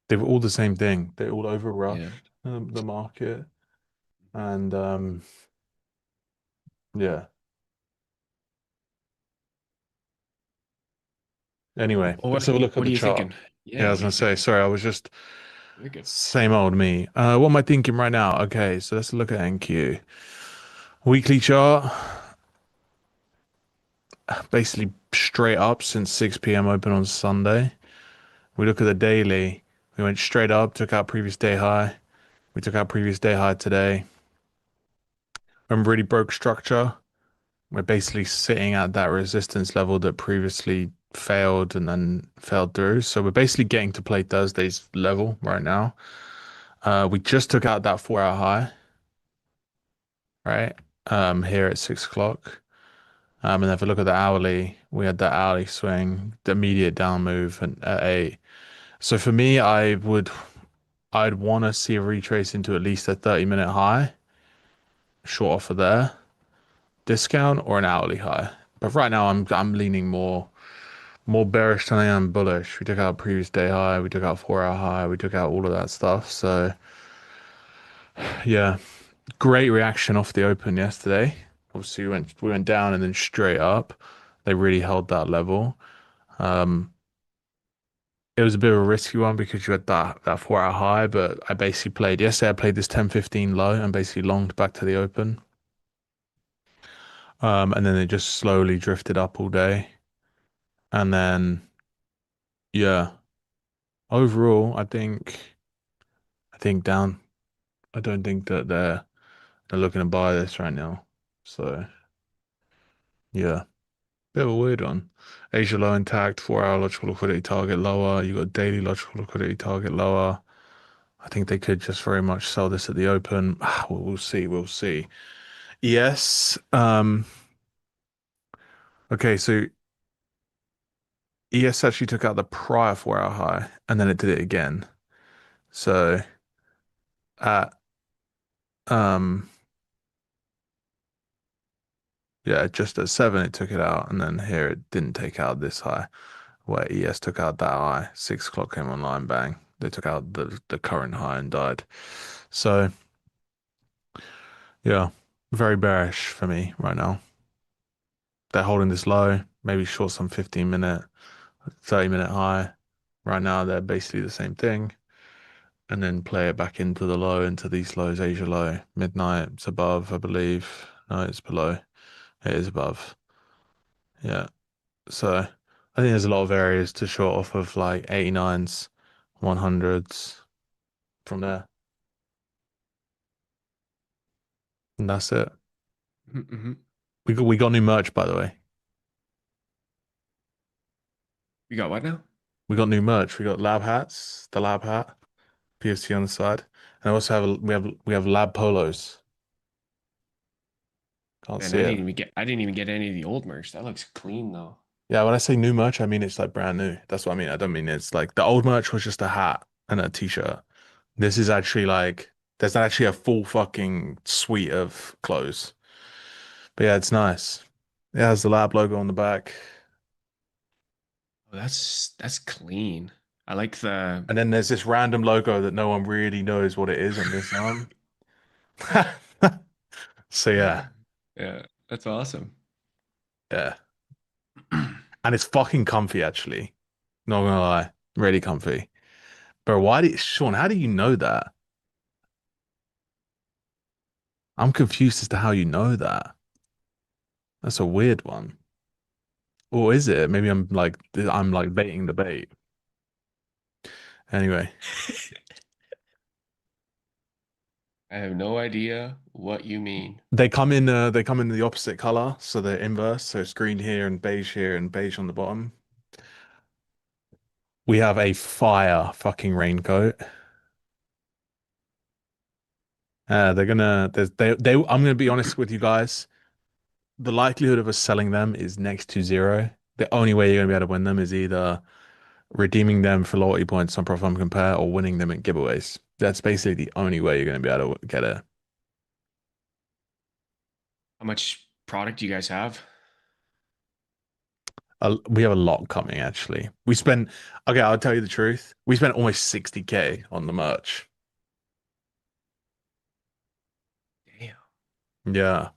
They were all the same thing. They all yeah. overrushed the market, and yeah. Anyway, Well, let's have a look at what the are you chart. thinking? Yeah, I Yeah, was what are gonna you say, thinking? sorry, I was just You're good. same old me. What am I thinking right now? Okay, so let's look at NQ. Weekly chart, basically straight up since 6 p.m. open on Sunday. We look at the daily. We went straight up, took out previous day high. We took out previous day high today. And really broke structure. We're basically sitting at that resistance level that previously failed and then failed through. So we're basically getting to play Thursday's level right now. We just took out that 4 hour high, right? Here at 6 o'clock. And if I look at the hourly, we had that hourly swing, the immediate down move at 8. So for me, I'd want to see a retrace into at least a 30-minute high, short offer there, discount or an hourly high. But right now I'm leaning more bearish than I am bullish. We took out previous day high, we took out 4 hour high, we took out all of that stuff. So yeah, great reaction off the open yesterday. Obviously we went down and then straight up. They really held that level. Um, it was a bit of a risky one because you had that 4 hour high, but I basically played yesterday. I played this 10-15 low and basically longed back to the open. And then it just slowly drifted up all day. And then yeah, overall, I think down. I don't think that they're looking to buy this right now. So yeah, bit of a weird one. Asia low intact, 4 hour logical liquidity target lower. You got daily logical liquidity target lower. I think they could just very much sell this at the open. We'll see. We'll see. Yes. Okay. So ES actually took out the prior 4 hour high and then it did it again. So at um yeah, just at 7 it took it out, and then here it didn't take out this high. Where ES took out that high, 6 o'clock came online, bang. They took out the current high and died. So yeah, very bearish for me right now. They're holding this low, maybe short some 15-minute, 30-minute high. Right now they're basically the same thing. And then play it back into the low, into these lows, Asia low. Midnight, it's above, I believe. No, it's below. It is above. Yeah. So I think there's a lot of areas to short off of like 89s, 100s from there. And that's it. Mm-hmm. We got new merch, by the way. You got what now? We got new merch. We got lab hats, the lab hat, PFC on the side. And I also we have lab polos. Can't Man, see it. I didn't even get any of the old merch. That looks clean though. Yeah, when I say new merch, I mean it's like brand new. That's what I mean. I don't mean it's like the old merch was just a hat and a t-shirt. This is actually like there's actually a full fucking suite of clothes. But yeah, it's nice. It has the lab logo on the back. Oh, that's clean. I like the And then there's this random logo that no one really knows what it is on this arm. So yeah, yeah, that's awesome. yeah. And it's fucking comfy actually. Not gonna lie. Really comfy. Bro, Sean, how do you know that? I'm confused as to how you know that. That's a weird one. Or is it? Maybe I'm like baiting the bait. Anyway, I have no idea what you mean. they come in the opposite color, so they're inverse. So it's green here and beige on the bottom. We have a fire fucking raincoat. They're gonna I'm gonna be honest with you guys. The likelihood of us selling them is next to zero. The only way you're gonna be able to win them is either redeeming them for loyalty points on Profile Compare or winning them at giveaways. That's basically the only way you're gonna be able to get it. How much product do you guys have? We have a lot coming actually. Okay, I'll tell you the truth. We spent almost 60K on the merch. Damn. Yeah.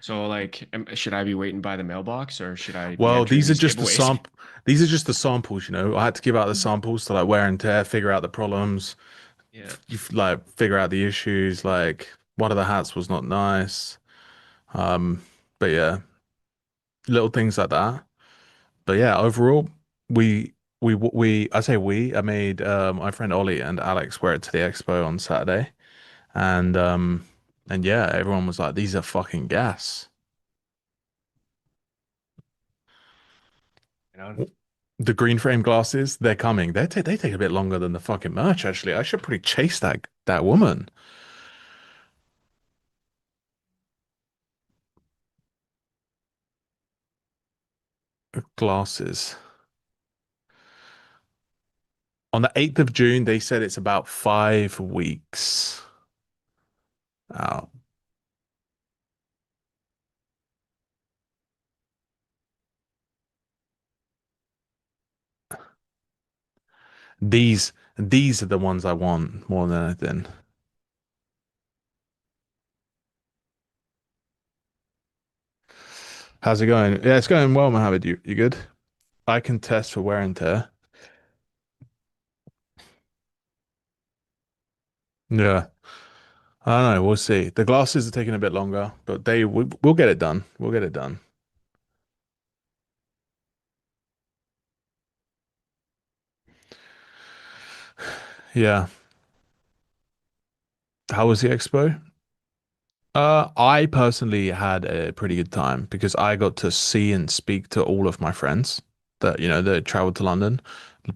So like, should I be waiting by the mailbox or should I be Well, entering these giveaways? these are just the samples, you know. I had to give out the samples to like wear and tear, figure out the problems, Yeah. like figure out the issues, like one of the hats was not nice. Um, but yeah, little things like that. But yeah, overall, I say I made my friend Ollie and Alex wear it to the expo on Saturday. And yeah, everyone was like, these are fucking gas. You know? The green frame glasses, they're coming. They take a bit longer than the fucking merch, actually. I should probably chase that woman. Glasses. On the 8th of June, they said it's about 5 weeks out. These are the ones I want more than anything. How's it going? Yeah, it's going well, Mohammed. You good? I can test for wear and tear. Yeah. I don't know. We'll see. The glasses are taking a bit longer, but we'll get it done. We'll get it done. Yeah. How was the expo? I personally had a pretty good time because I got to see and speak to all of my friends that traveled to London.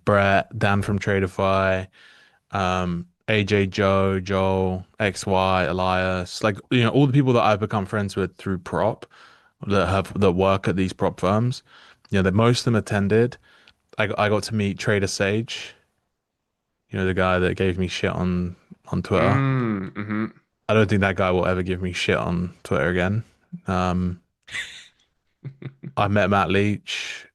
Brett, Dan from Tradeify, AJ, Joel, XY, Elias, like all the people that I've become friends with through prop that work at these prop firms. That most of them attended. I got to meet Trader Sage, the guy that gave me shit on Twitter. Mm-hmm. I don't think that guy will ever give me shit on Twitter again. Um, I met Matt Leach.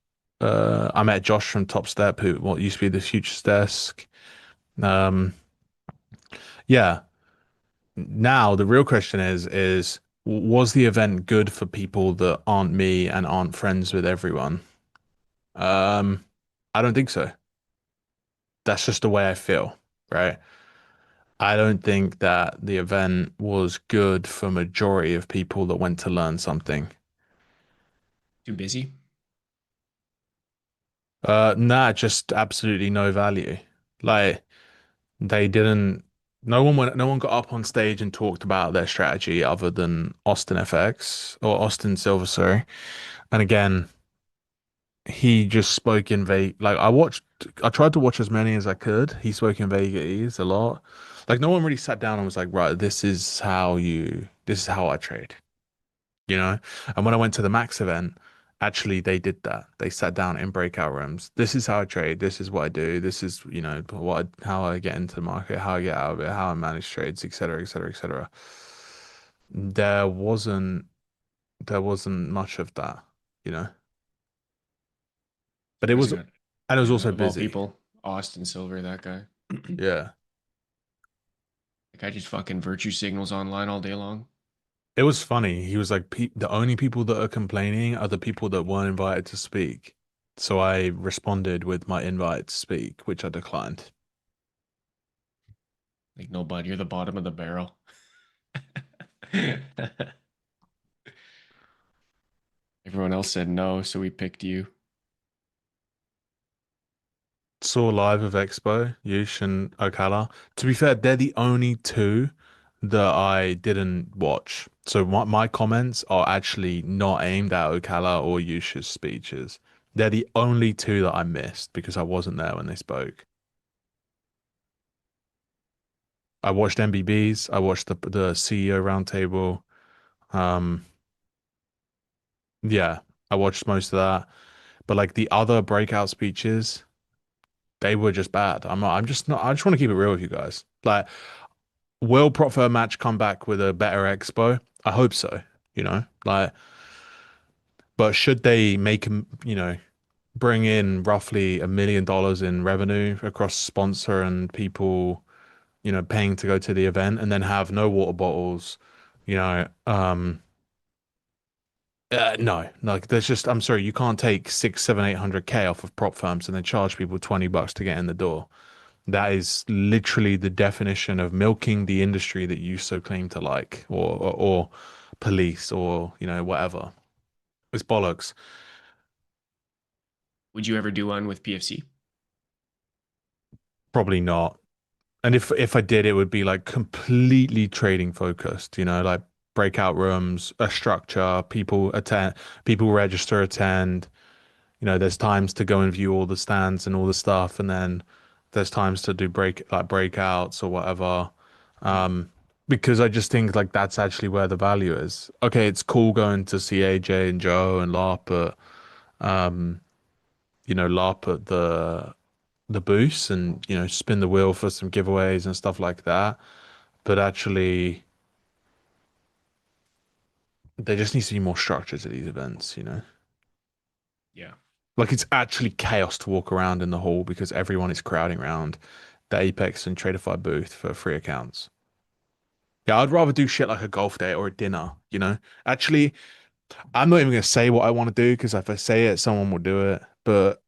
I met Josh from Top Step, who what used to be the Futures Desk. Um, yeah. Now the real question is was the event good for people that aren't me and aren't friends with everyone? Um, I don't think so. That's just the way I feel, right? I don't think that the event was good for majority of people that went to learn something. Too busy. Nah, just absolutely no value. Like they didn't. No one got up on stage and talked about their strategy other than Austin FX or Austin Silver, sorry. And again, he just spoke in vague. Like I tried to watch as many as I could. He spoke in vagaries a lot. Like no one really sat down and was like, right, this is how I trade, you know? And when I went to the Max event, actually they did that. They sat down in breakout rooms. This is how I trade. This is what I do. This is, how I get into the market, how I get out of it, how I manage trades, etc., etc., etc. There wasn't there wasn't much of that, you know. But it Surprised was, you got, and it was yeah, also of all busy. people, Austin Silver, that guy. The Yeah. guy just fucking virtue signals online all day long. It was funny. He was like, the only people that are complaining are the people that weren't invited to speak. So I responded with my invite to speak, which I declined. Like, no, bud, you're the bottom of the barrel. Everyone else said no, so we picked you. Saw live of Expo, Yush and Ocala. To be fair, they're the only two that I didn't watch. So my comments are actually not aimed at Ocala or Yush's speeches. They're the only two that I missed because I wasn't there when they spoke. I watched MBBs. I watched the CEO roundtable. Um, yeah, I watched most of that. But like the other breakout speeches, they were just bad. I'm just not. I just want to keep it real with you guys. Like, will Prop Fair match come back with a better expo? I hope so. Like, but should they make bring in roughly $1 million in revenue across sponsor and people, paying to go to the event, and then have no water bottles, you know, no, like there's just, I'm sorry, you can't take six, seven, 800K off of prop firms and then charge people $20 to get in the door. That is literally the definition of milking the industry that you so claim to like, or police, or whatever. It's bollocks. Would you ever do one with PFC? Probably not. And if I did, it would be like completely trading focused, like breakout rooms, a structure, people register, attend. There's times to go and view all the stands and all the stuff, and then there's times to do breakouts or whatever. Mhm. Um, because I just think like that's actually where the value is. Okay, it's cool going to see AJ and Joe and LARP at the booths and spin the wheel for some giveaways and stuff like that. But actually, there just needs to be more structure to these events. Yeah. Like it's actually chaos to walk around in the hall because everyone is crowding around the Apex and Tradeify booth for free accounts. Yeah, I'd rather do shit like a golf day or a dinner. Actually, I'm not even gonna say what I want to do because if I say it, someone will do it. But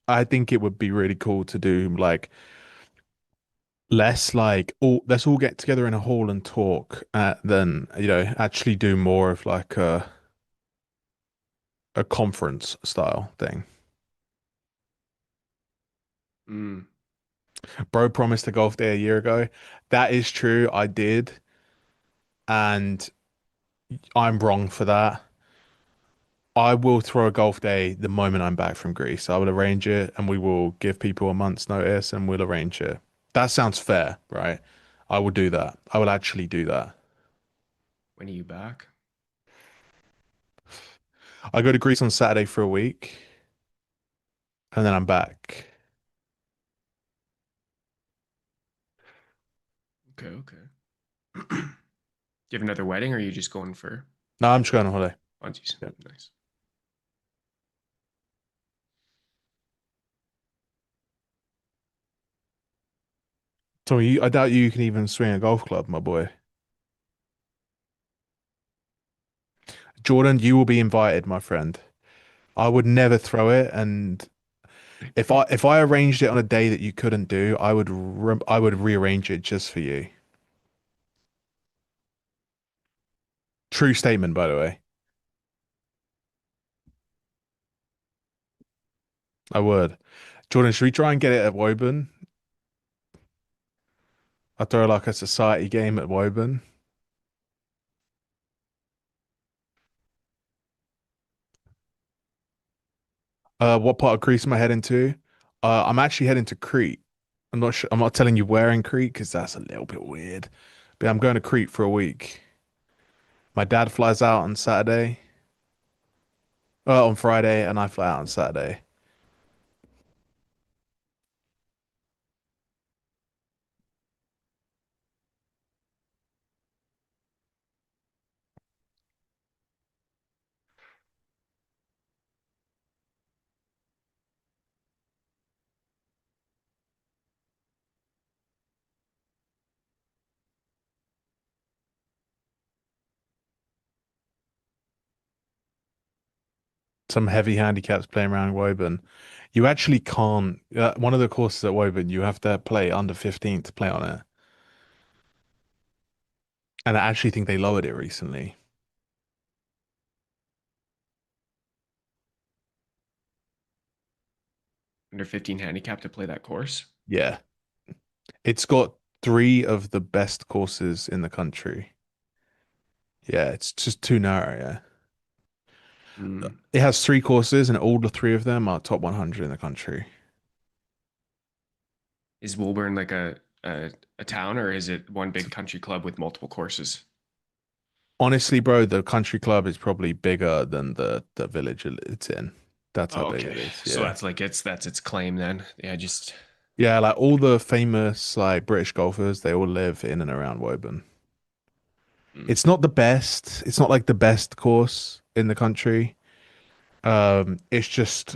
I think it would be really cool to do like less like all let's all get together in a hall and talk than actually do more of like a conference style thing. Mm. Bro promised a golf day a year ago. That is true. I did, and I'm wrong for that. I will throw a golf day the moment I'm back from Greece. I will arrange it and we will give people a month's notice and we'll arrange it. That sounds fair, right? I will do that. I will actually do that. When are you back? I go to Greece on Saturday for a week and then I'm back. Okay, okay. Do you have another wedding or are you just going for No, I'm just going on holiday. funsies? Yeah. Nice. So I doubt you can even swing a golf club, my boy. Jordan, you will be invited, my friend. I would never throw it, and if I arranged it on a day that you couldn't do, I would rearrange it just for you. True statement, by the way. I would. Jordan, should we try and get it at Woburn? I throw like a society game at Woburn. What part of Greece am I heading to? I'm actually heading to Crete. I'm not sure. I'm not telling you where in Crete because that's a little bit weird. But I'm going to Crete for a week. My dad flies out on Saturday, on Friday, and I fly out on Saturday. Some heavy handicaps playing around Woburn. You actually can't. One of the courses at Woburn, you have to play under 15 to play on it. And I actually think they lowered it recently. Under 15 handicap to play that course? Yeah. It's got three of the best courses in the country. Yeah, it's just too narrow, yeah. Hmm. It has three courses, and all the three of them are top 100 in the country. Is Woburn like a town or is it one big country club with multiple courses? Honestly, bro, the country club is probably bigger than the village it's in. That's how Oh, big okay. it is. So Yeah. that's its claim then. Yeah, just Yeah, like all the famous like British golfers, they all live in and around Woburn. mm. It's not the best. It's not like the best course in the country. It's just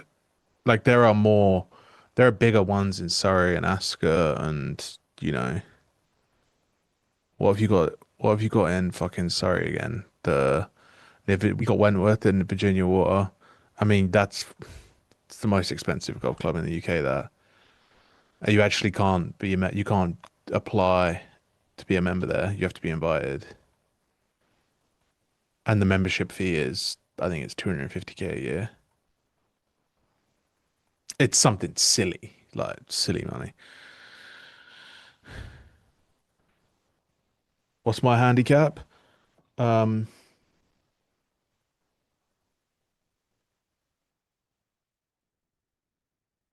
like there are bigger ones in Surrey and Ascot, and you know, what have you got? What have you got in fucking Surrey again? We got Wentworth in Virginia Water. I mean, that's it's the most expensive golf club in the UK. That you actually can't you can't apply to be a member there. You have to be invited, and the membership fee is I think it's 250K a year. It's something silly, like silly money. What's my handicap? Um,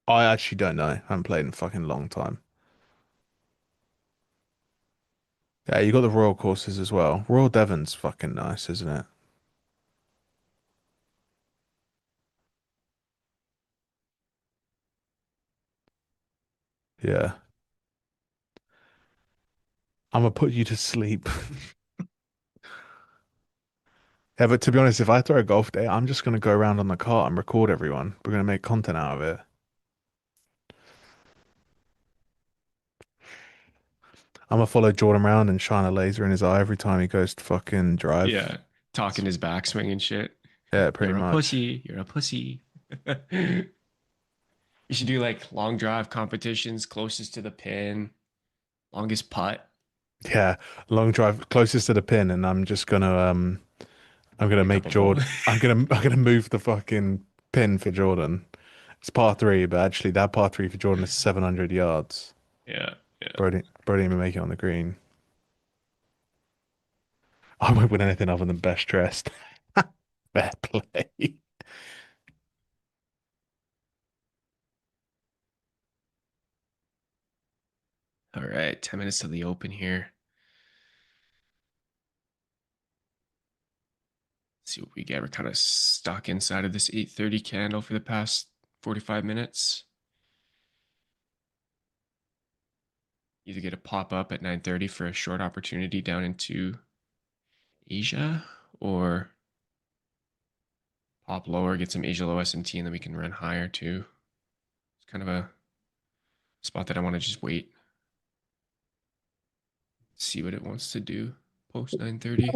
I actually don't know. I haven't played in a fucking long time. Yeah, you got the Royal courses as well. Royal Devon's fucking nice, isn't it? Yeah. I'm gonna put you to sleep. Yeah, but to be honest, if I throw a golf day, I'm just gonna go around on the cart and record everyone. We're gonna make content out of it. I'm gonna follow Jordan around and shine a laser in his eye every time he goes to fucking drive. Yeah, talking his backswing and shit. Yeah, pretty You're a much. pussy. You're a pussy. You should do like long drive competitions, closest to the pin, longest putt. Yeah, long drive closest to the pin, and I'm gonna Pick up make a ball. Jordan. I'm gonna move the fucking pin for Jordan. It's par three, but actually that par three for Jordan is 700 yards. Yeah, yeah. Bro didn't even make it on the green. I won't win anything other than best dressed. Fair play. All right, 10 minutes to the open here. See what we get. We're kind of stuck inside of this 8:30 candle for the past 45 minutes. Either get a pop up at 9:30 for a short opportunity down into Asia, or pop lower, get some Asia low SMT, and then we can run higher too. It's kind of a spot that I want to just wait, see what it wants to do post 9:30.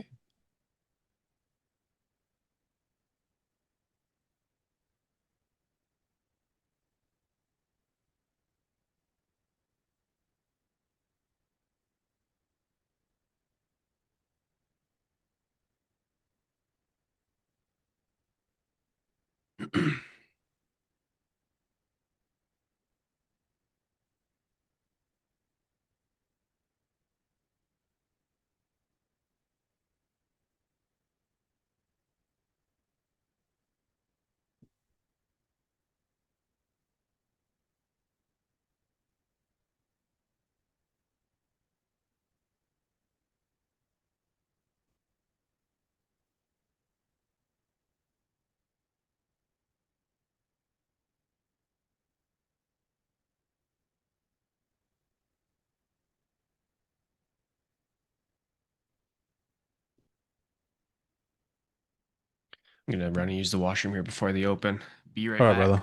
I'm gonna run and use the washroom here before the open. Be right All right, back. brother.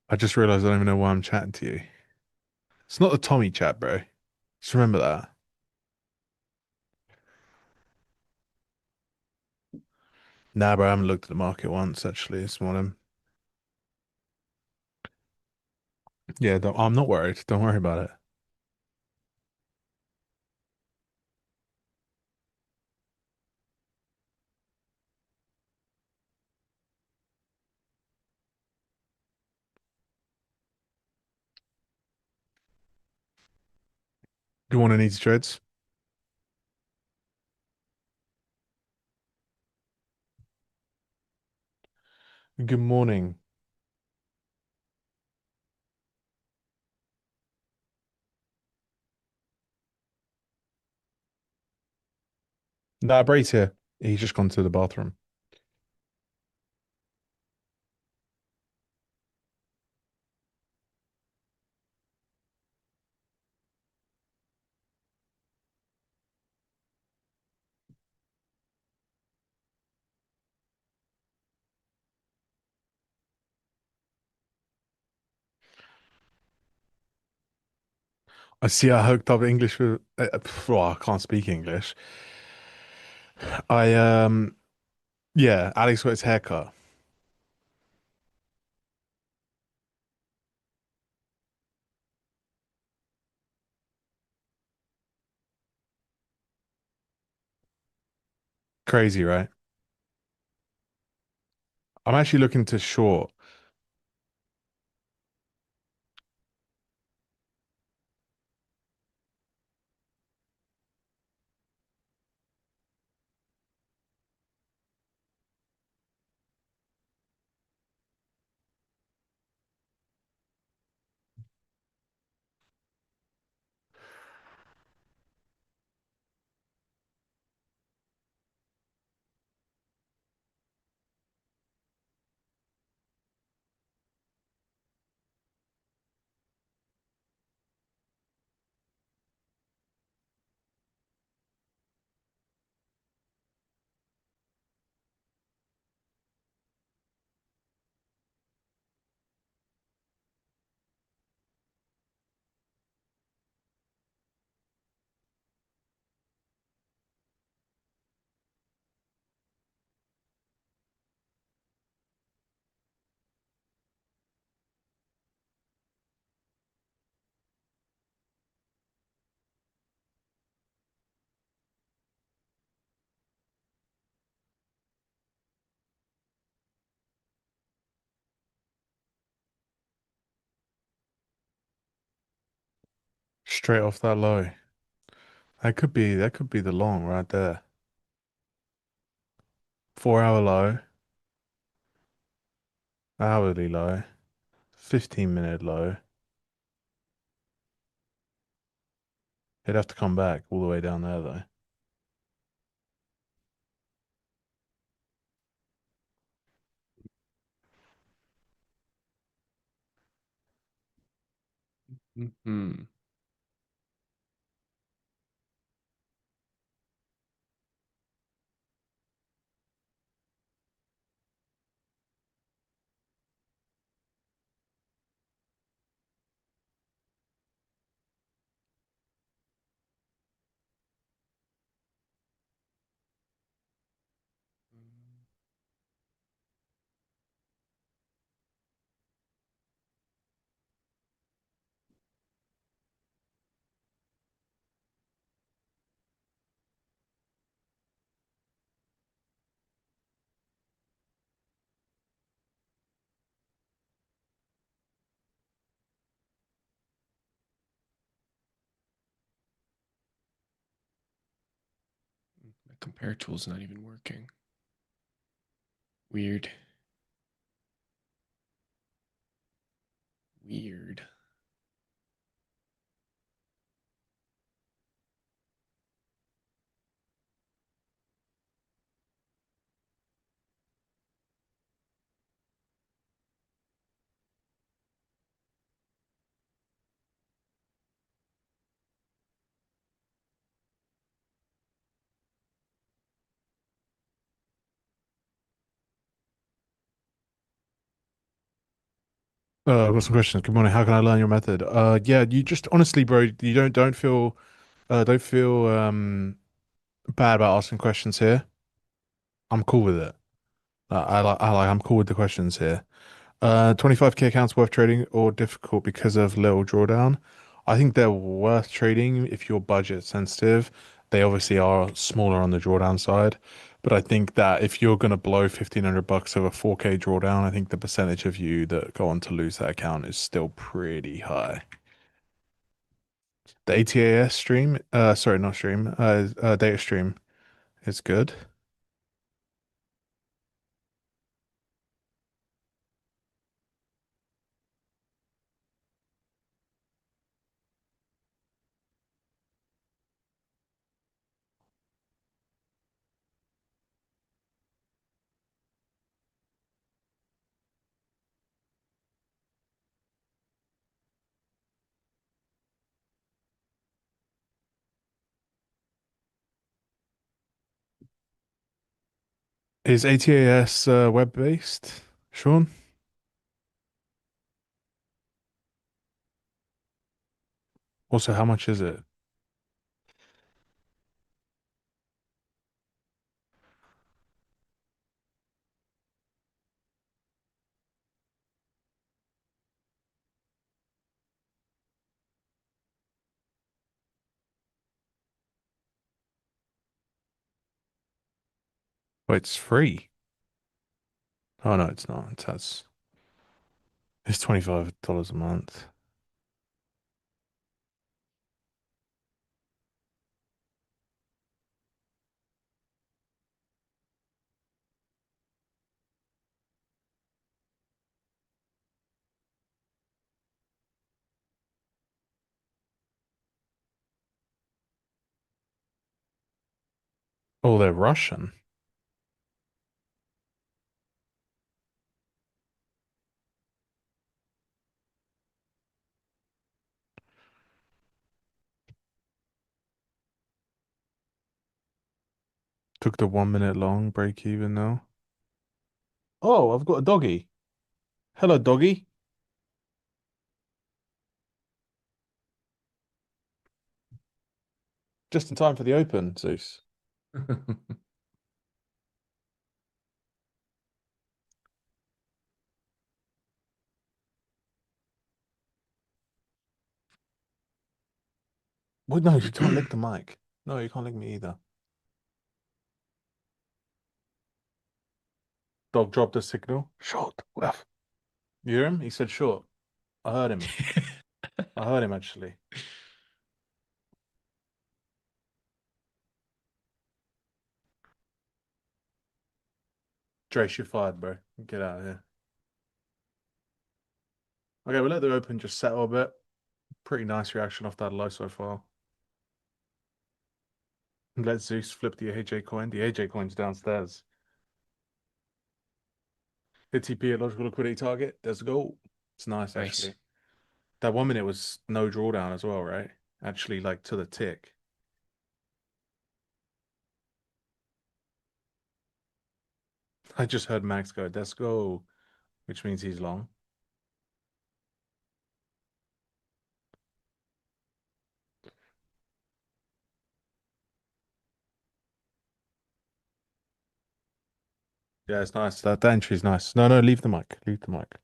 I just realized I don't even know why I'm chatting to you. It's not the Tommy chat, bro. Just remember that. Nah, bro, I haven't looked at the market once actually this morning. Yeah, I'm not worried. Don't worry about it. Do you want any trades? Good morning. Nah, Bray's here. He's just gone to the bathroom. I see I hooked up English with. Well, I can't speak English. I yeah, Alex got his haircut. Crazy, right? I'm actually looking to short. Straight off that low. That could be the long right there. 4 hour low, hourly low, 15-minute low. He'd have to come back all the way down there though. Hmm. My compare tool's not even working. Weird. Weird. I've got some questions. Good morning. How can I learn your method? Yeah, you just honestly, bro, you don't feel bad about asking questions here. I'm cool with it. I'm cool with the questions here. 25k accounts worth trading or difficult because of little drawdown? I think they're worth trading if you're budget sensitive. They obviously are smaller on the drawdown side, but I think that if you're gonna blow 1500 bucks over 4k drawdown, I think the percentage of you that go on to lose that account is still pretty high. The ATAS stream, sorry, not stream, data stream is good. Is ATAS web-based, Sean? Also, how much is it? Wait, it's free. Oh no, it's not. It's $25 a month. Oh, they're Russian. Took the 1 minute long break even now. Oh, I've got a doggy. Hello, doggy. Just in time for the open, Zeus. Well, no, you can't lick the mic. No, you can't lick me either. Dog dropped a signal. Short, left. You hear him? He said short. I heard him. I heard him actually. Drace, you're fired, bro. Get out of here. Okay, we'll let the open just settle a bit. Pretty nice reaction off that low so far. Let Zeus flip the AJ coin. The AJ coin's downstairs. Hit TP at logical liquidity target. There's a goal. It's nice, Nice. actually. That 1 minute was no drawdown as well, right? Actually, like to the tick. I just heard Max go, let's go, which means he's long. Yeah, it's nice. That entry's nice. No, no, leave the mic. Leave the mic.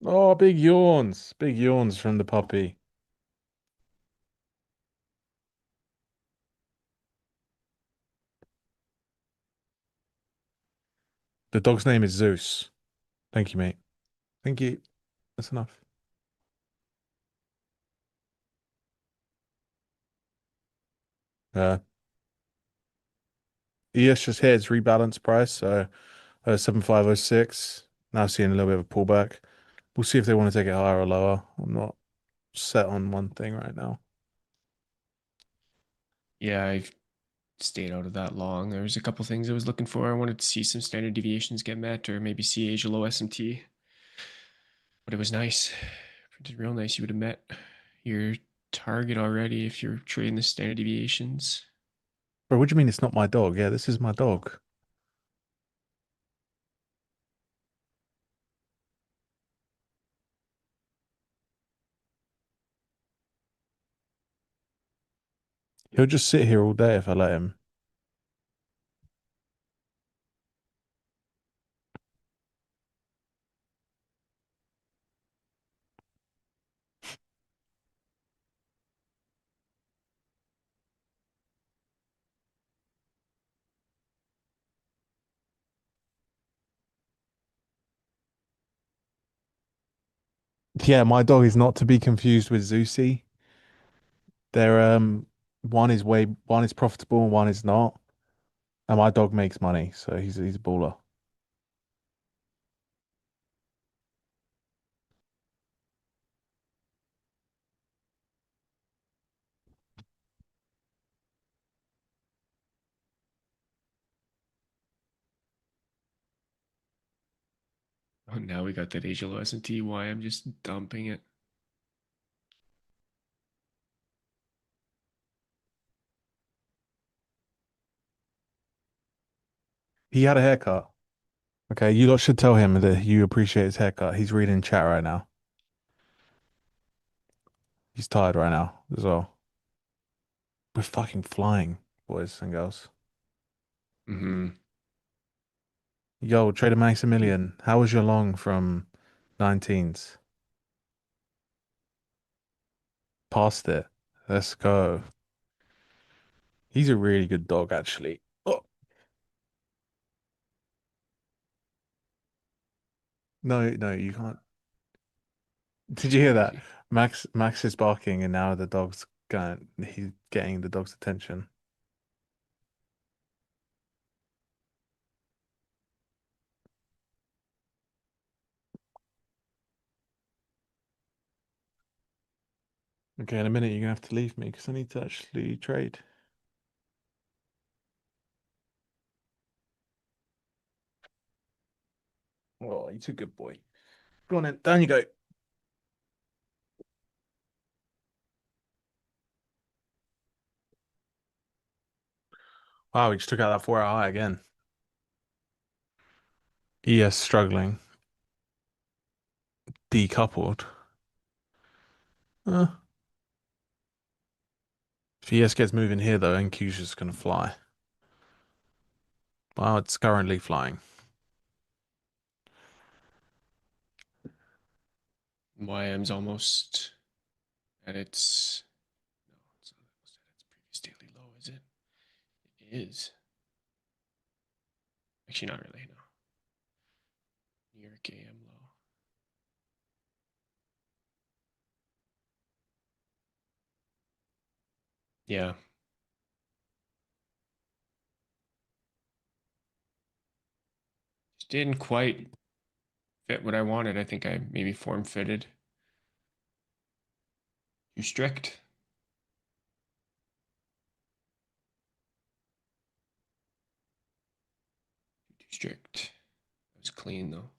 Oh, big yawns. Big yawns from the puppy. The dog's name is Zeus. Thank you, mate. Thank you. That's enough. Uh, ES just hit its rebalance price, so 7506. Now seeing a little bit of a pullback. We'll see if they want to take it higher or lower. I'm not set on one thing right now. Yeah, I've stayed out of that long. There was a couple things I was looking for. I wanted to see some standard deviations get met, or maybe see Asia low SMT. But it was nice. Printed real nice. You would have met your target already if you're trading the standard deviations. Bro, what do you mean it's not my dog? Yeah, this is my dog. He'll just sit here all day if I let him. Yeah, my dog is not to be confused with Zeusy. They're one is profitable and one is not. And my dog makes money, so he's a baller. Oh, now we got that Asia low SMT. Why I'm just dumping it. He had a haircut. Okay, you lot should tell him that you appreciate his haircut. He's reading chat right now. He's tired right now as well. We're fucking flying, boys and girls. Mm-hmm. Yo, Trader Maximilian, how was your long from 19s? Past it. Let's go. He's a really good dog, actually. Oh, no, no, you can't. Did you hear that? Crazy. Max is barking, and now the dog's going. He's getting the dog's attention. Okay, in a minute you're gonna have to leave me because I need to actually trade. Oh, you're too good boy. Go on then, down you go. Wow, we just took out that 4 hour high again. ES struggling. Decoupled. Uh, if ES gets moving here though, NQ's just gonna fly. Well, it's currently flying. YM's almost at its no, it's not almost at its previous daily low, is it? It is. Actually not really, no. New York AM low. Yeah. Just didn't quite fit what I wanted. I think I maybe form fitted Too strict. Too strict. That was clean though.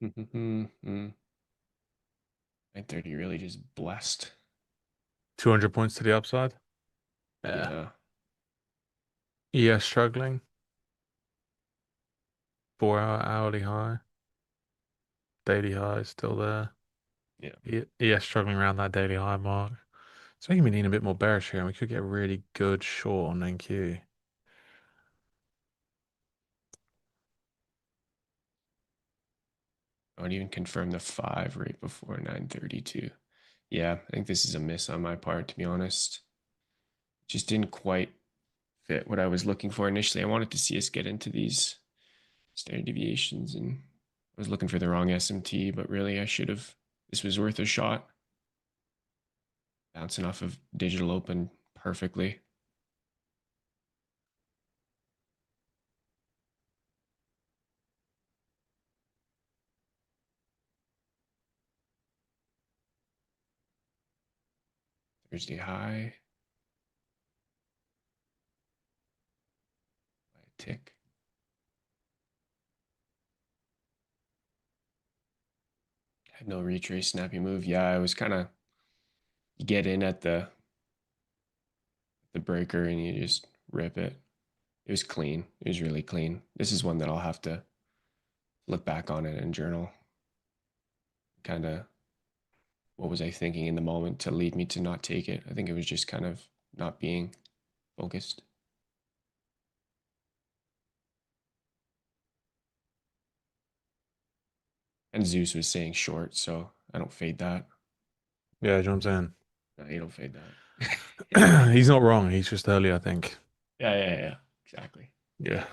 Mm. 930 really just blessed. 200 points to the upside. Yeah. Yeah. ES struggling. 4 hour hourly high. Daily high is still there. Yeah. ES struggling around that daily high mark. It's making me need a bit more bearish here, and we could get a really good short on NQ. I would even confirm the 5 right before 932. Yeah, I think this is a miss on my part, to be honest. Just didn't quite fit what I was looking for initially. I wanted to see us get into these standard deviations, and I was looking for the wrong SMT, but really I should have. This was worth a shot. Bouncing off of digital open perfectly. Thursday high. By a tick. Had no retrace, snappy move. Yeah, I was kind of get in at the breaker and you just rip it. It was clean. It was really clean. This is one that I'll have to look back on it and journal. Kind of what was I thinking in the moment to lead me to not take it. I think it was just kind of not being focused. And Zeus was saying short, so I don't fade that. Yeah, you know what I'm No, you don't fade that. saying? He's not wrong. He's just early, I think. Yeah. Exactly. Yeah.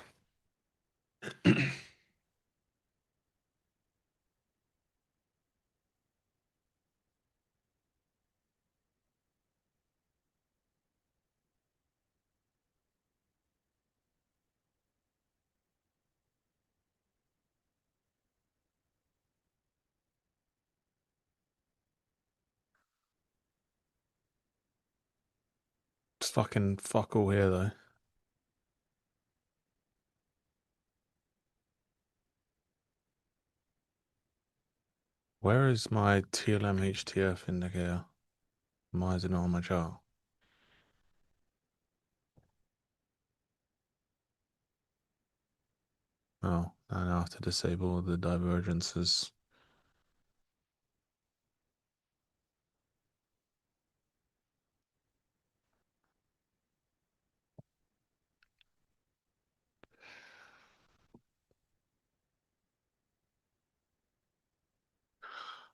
It's fucking fuck all here, though. Where is my TLM HTF indicator? Why is it not on my chart? Oh, I now have to disable the divergences.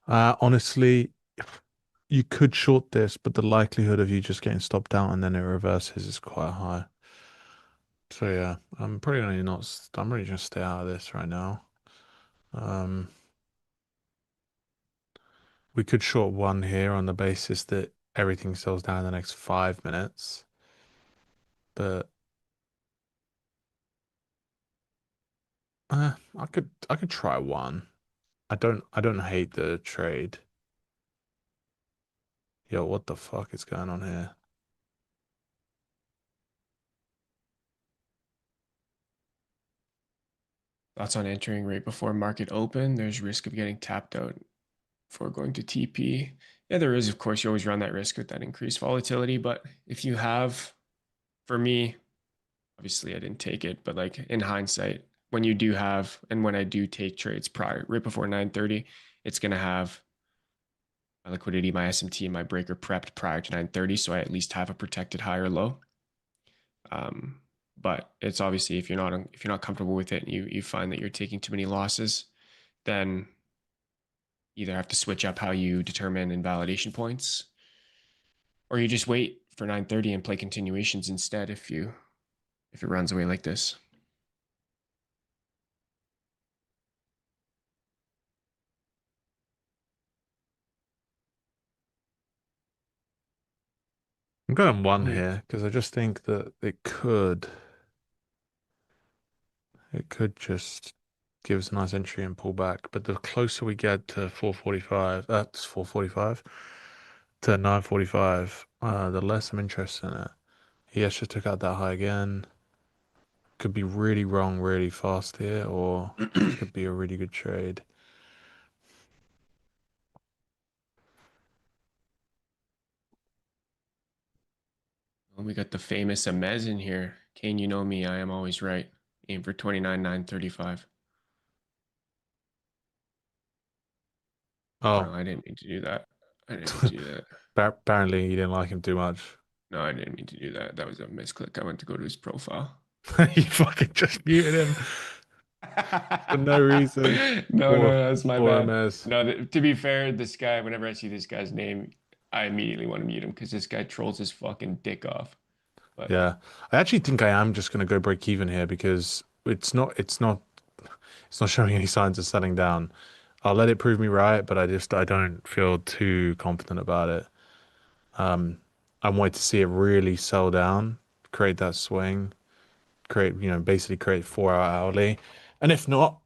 Honestly, you could short this, but the likelihood of you just getting stopped out and then it reverses is quite high. So yeah, I'm probably gonna not. I'm really just stay out of this right now. Um, we could short one here on the basis that everything sells down in the next 5 minutes, but I could try one. I don't hate the trade. Yo, what the fuck is going on here? Thoughts on entering right before market open? There's risk of getting tapped out before going to TP. Yeah, there is, of course. You always run that risk with that increased volatility. But if you have, for me, obviously I didn't take it, but like in hindsight, when you do have, and when I do take trades prior, right before 9:30, it's going to have my liquidity, my SMT, and my breaker prepped prior to 9:30. So I at least have a protected higher low. Um, but it's obviously if you're not comfortable with it and you find that you're taking too many losses, then either have to switch up how you determine invalidation points, or you just wait for 9:30 and play continuations instead if it runs away like this. I'm going one Oh, here because I just think that it could just give us a nice entry and pull back. But the closer we get to 445, it's 445 to 945, the less I'm interested in it. He actually took out that high again. Could be really wrong really fast here, or could be a really good trade. we got the famous Amez in here. Kane, you know me, I am always right. Aim for 29,935. Oh no, Oh, I didn't mean to do that. I didn't mean to do that. apparently you didn't like him too much. No, I didn't mean to do that. That was a misclick. I went to go to his profile. You fucking just muted him for no reason. Poor, No, that's my poor bad. MS. No, to be fair, this guy, whenever I see this guy's name, I immediately want to mute him because this guy trolls his fucking dick off. But Yeah, I actually think I am just gonna go break even here because it's not showing any signs of settling down. I'll let it prove me right, but I don't feel too confident about it. I'm waiting to see it really sell down, create that swing, basically create 4 hour hourly. And if not,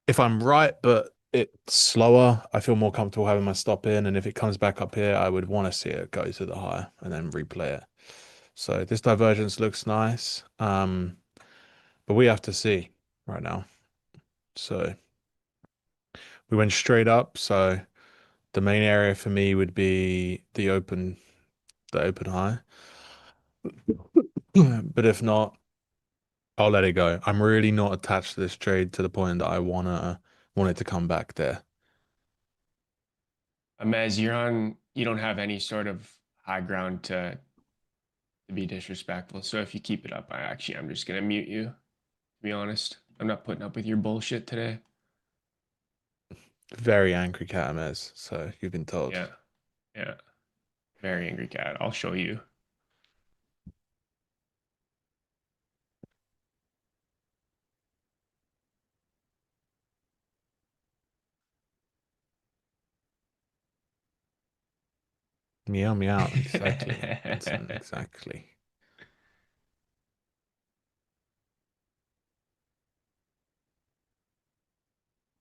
if I'm right, but it's slower, I feel more comfortable having my stop in. And if it comes back up here, I would want to see it go to the high and then replay it. So this divergence looks nice. But we have to see right now. So we went straight up. So the main area for me would be the open high. But if not, I'll let it go. I'm really not attached to this trade to the point that I want it to come back there. Amez, you don't have any sort of high ground to be disrespectful. So if you keep it up, I'm just gonna mute you, to be honest. I'm not putting up with your bullshit today. Very angry cat Catamez, so you've been told. Yeah, yeah. Very angry cat. I'll show you. Meow meow. Exactly, Benson. Exactly.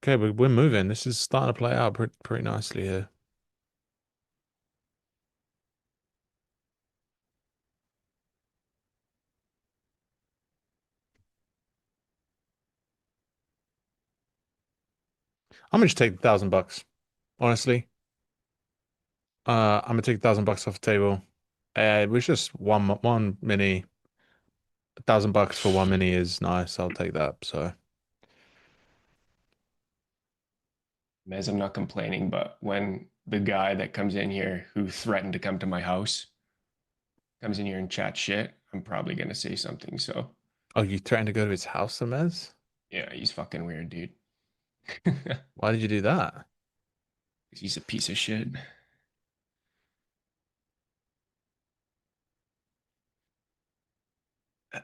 Okay, we're moving. This is starting to play out pretty nicely here. I'm gonna just take $1,000. Honestly, I'm gonna take $1,000 off the table. It was just one mini. $1,000 for one mini is nice. I'll take that. So Mez, I'm not complaining, but when the guy that comes in here who threatened to come to my house comes in here and chat shit, I'm probably gonna say something. So oh, you threatened to go to his house, Amez? yeah, he's fucking weird, dude. Why did you do that? He's a piece of shit. Yeah,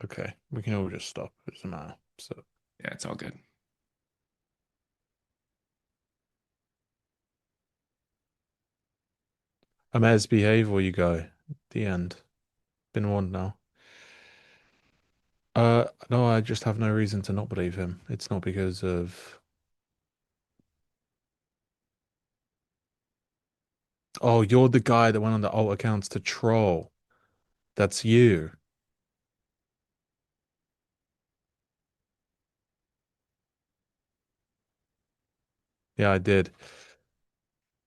Okay, we can all just stop. It doesn't matter. So it's all good. Amez, behave or you go. The end. Been warned now. No, I just have no reason to not believe him. It's not because of. Oh, you're the guy that went on the alt accounts to troll. That's you. Yeah, I did.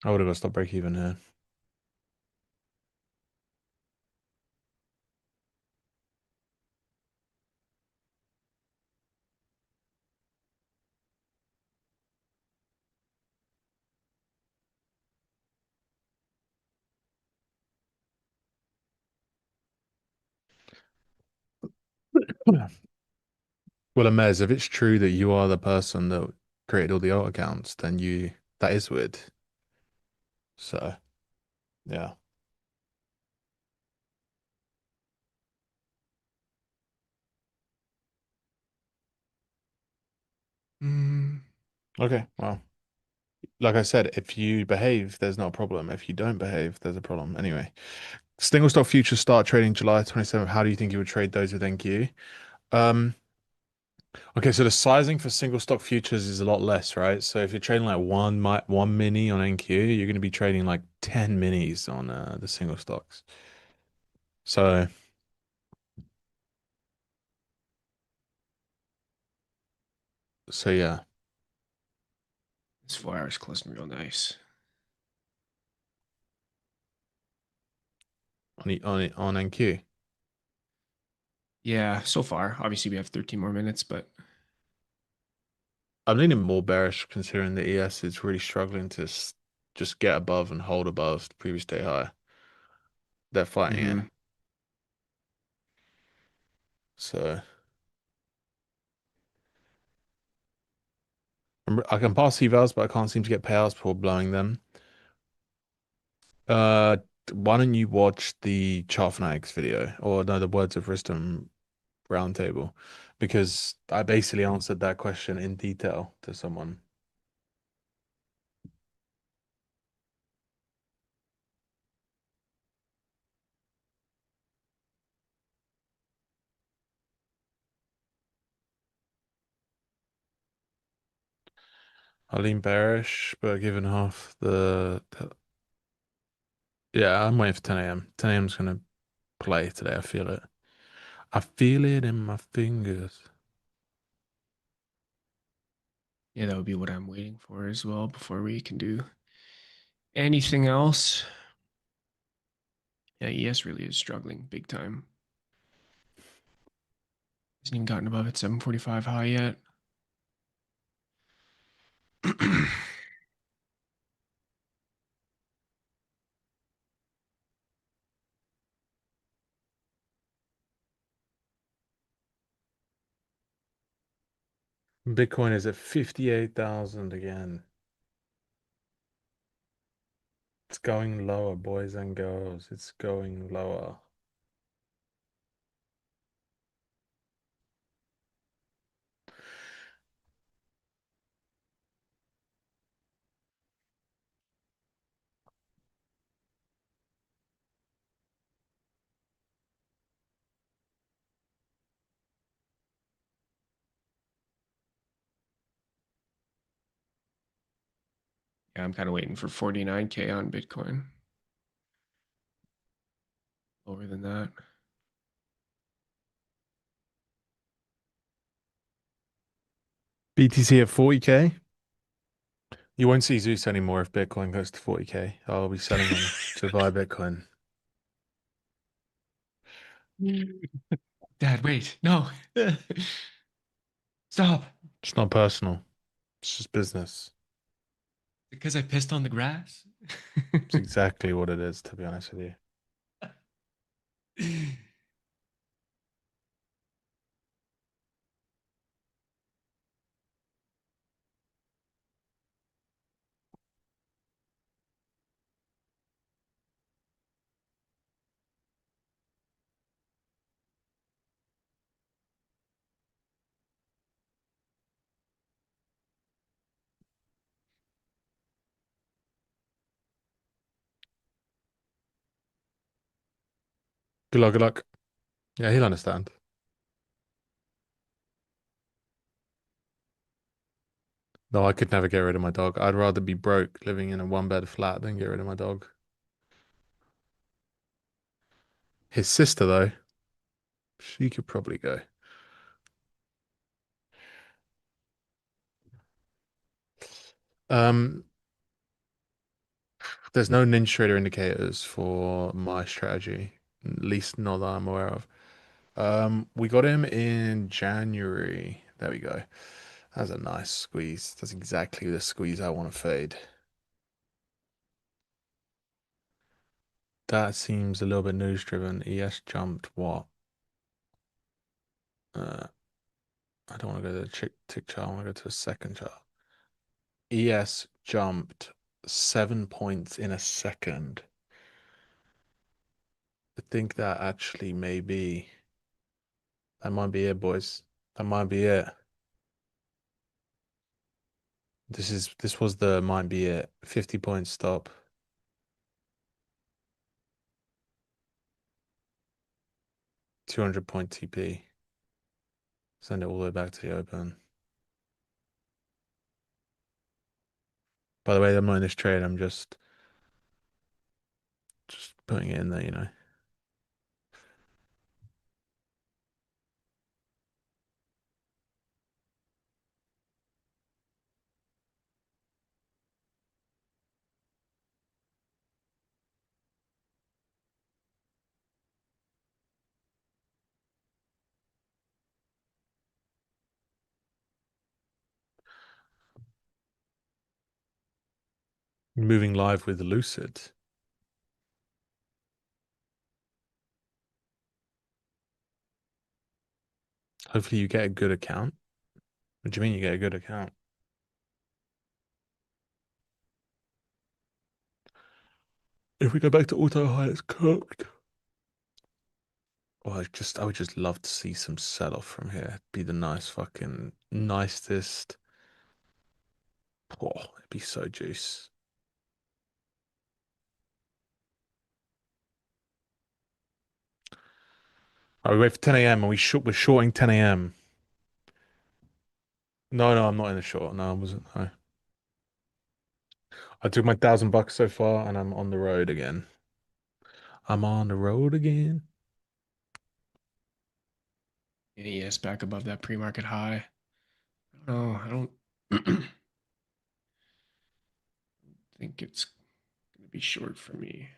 I would have got stop break even here. Well, Amez, if it's true that you are the person that created all the alt accounts, then that is weird. So, yeah. Mm, Okay, well, like I said, if you behave, there's not a problem. If you don't behave, there's a problem. Anyway, single stock futures start trading July 27th. How do you think you would trade those with NQ? Um, okay, so the sizing for single stock futures is a lot less, right? So if you're trading like one mini on NQ, you're going to be trading like 10 minis on the single stocks. So yeah, this 4 hours closing real nice. on NQ. Yeah, so far. Obviously, we have 13 more minutes, but I'm leaning more bearish considering the ES is really struggling to just get above and hold above the previous day high. They're fighting it. mhm. So I can pass evals, but I can't seem to get payouts before blowing them. Uh, why don't you watch the Chart Fanatics video or no, the Words of Wisdom roundtable? Because I basically answered that question in detail to someone. I lean bearish, but given half yeah, I'm waiting for 10 a.m. 10 a.m. is gonna play today. I feel it. I feel it in my fingers. Yeah, that would be what I'm waiting for as well before we can do anything else. Yeah, ES really is struggling big time. Hasn't even gotten above its 745 high yet. Bitcoin is at 58,000 again. It's going lower, boys and girls. It's going lower. Yeah, I'm kind of waiting for 49K on Bitcoin. Lower than that. BTC at 40K. You won't see Zeus anymore if Bitcoin goes to 40K. I'll be selling him to buy Bitcoin. Dad, wait. No. Stop. It's not personal. It's just business. Because I pissed on the grass? It's exactly what it is, to be honest with you. Good luck, good luck. Yeah, he'll understand. No, I could never get rid of my dog. I'd rather be broke living in a one-bed flat than get rid of my dog. His sister, though, she could probably go. Um, there's no ninja trader indicators for my strategy, at least not that I'm aware of. We got him in January. There we go. That's a nice squeeze. That's exactly the squeeze I want to fade. That seems a little bit news driven. ES jumped what? Uh, I don't want to go to the tick chart. I want to go to a second chart. ES jumped 7 points in a second. I think that actually may be, that might be it, boys. That might be it. This was the might be it. 50 point stop. 200 point TP. Send it all the way back to the open. By the way, I'm not in this trade. I'm just putting it in there, you know. Moving live with Lucid. Hopefully you get a good account. What do you mean you get a good account? If we go back to auto high, it's cooked. Oh, I would just love to see some sell off from here. Be the nice fucking nicest. Oh, it'd be so juice. Oh, we wait for 10 a.m. and we're shorting 10 a.m. No, no, I'm not in the short. No, I wasn't. No. I took my $1,000 so far and I'm on the road again. I'm on the road again. ES back above that pre-market high. I don't know. I don't think it's gonna be short for me.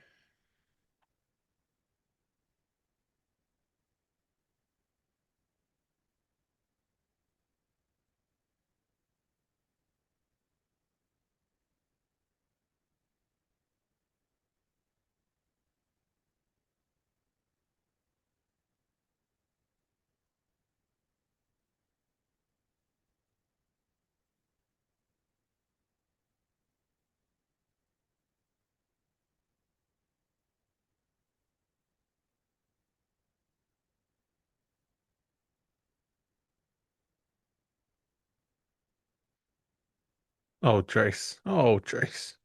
Oh, Trace. Oh, Trace.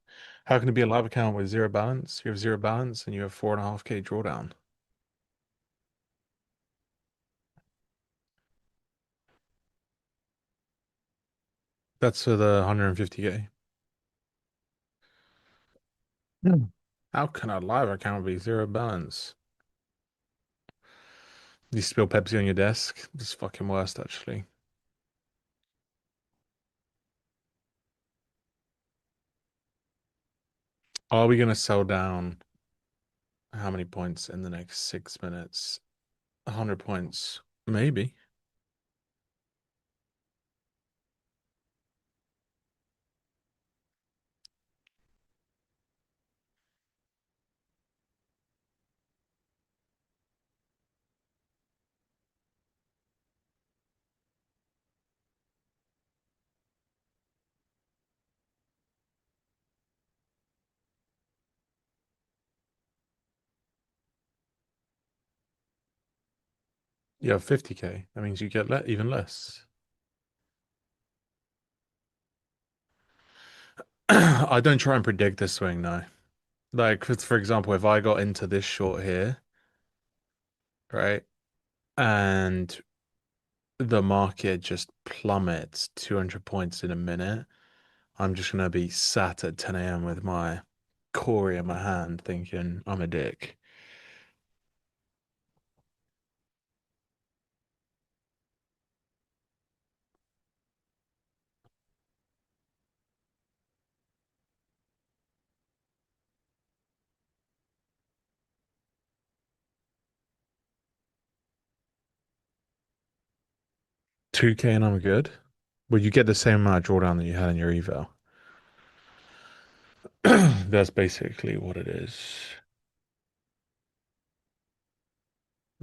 How can it be a live account with zero balance? You have zero balance and you have 4.5K drawdown. That's for the 150K. Hmm. How can a live account be zero balance? You spill Pepsi on your desk. It's fucking worst, actually. Are we gonna sell down how many points in the next 6 minutes? 100 points. Maybe. You have 50K. That means you get even less. I don't try and predict this swing, no. Like, for example, if I got into this short here, right, and the market just plummets 200 points in a minute, I'm just gonna be sat at 10 a.m. with my Corey in my hand thinking I'm a dick. 2K and I'm good. Well, you get the same amount of drawdown that you had in your eval. That's basically what it is.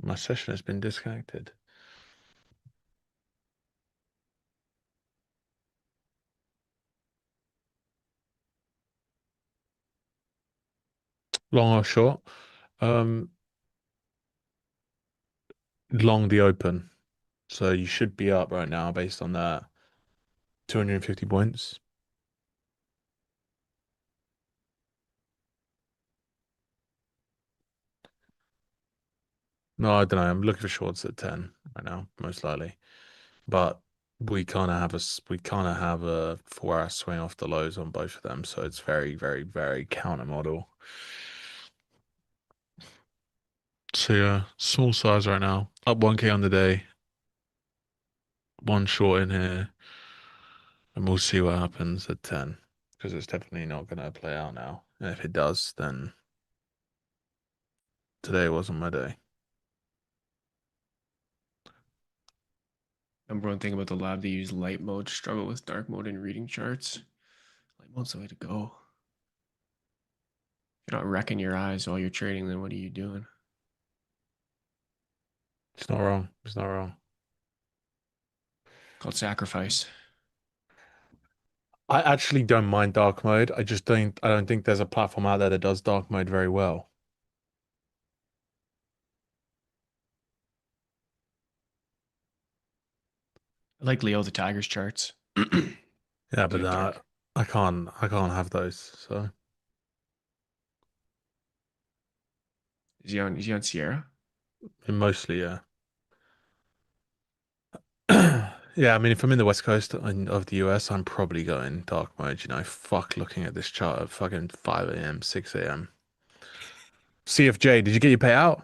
My session has been disconnected. Long or short? Um, long the open. So you should be up right now based on that. 250 points. No, I don't know. I'm looking for shorts at 10 right now, most likely. But we kind of have a 4 hour swing off the lows on both of them, so it's very, very, very counter model. So yeah, small size right now. Up 1K on the day. One short in here. And we'll see what happens at 10. Because it's definitely not going to play out now. And if it does, then today wasn't my day. Number one thing about the lab, they use light mode, struggle with dark mode in reading charts. Light mode's the way to go. If you're not wrecking your eyes while you're trading, then what are you doing? It's not wrong. It's not wrong. Called sacrifice. I actually don't mind dark mode. I don't think there's a platform out there that does dark mode very well. I like Leo the Tiger's charts. Yeah, but Good dark. I can't have those. So Is he on Sierra? mostly, yeah. Yeah, I mean, if I'm in the West Coast of the US, I'm probably going dark mode. Fuck looking at this chart at fucking 5 a.m., 6 a.m. CFJ, did you get your payout?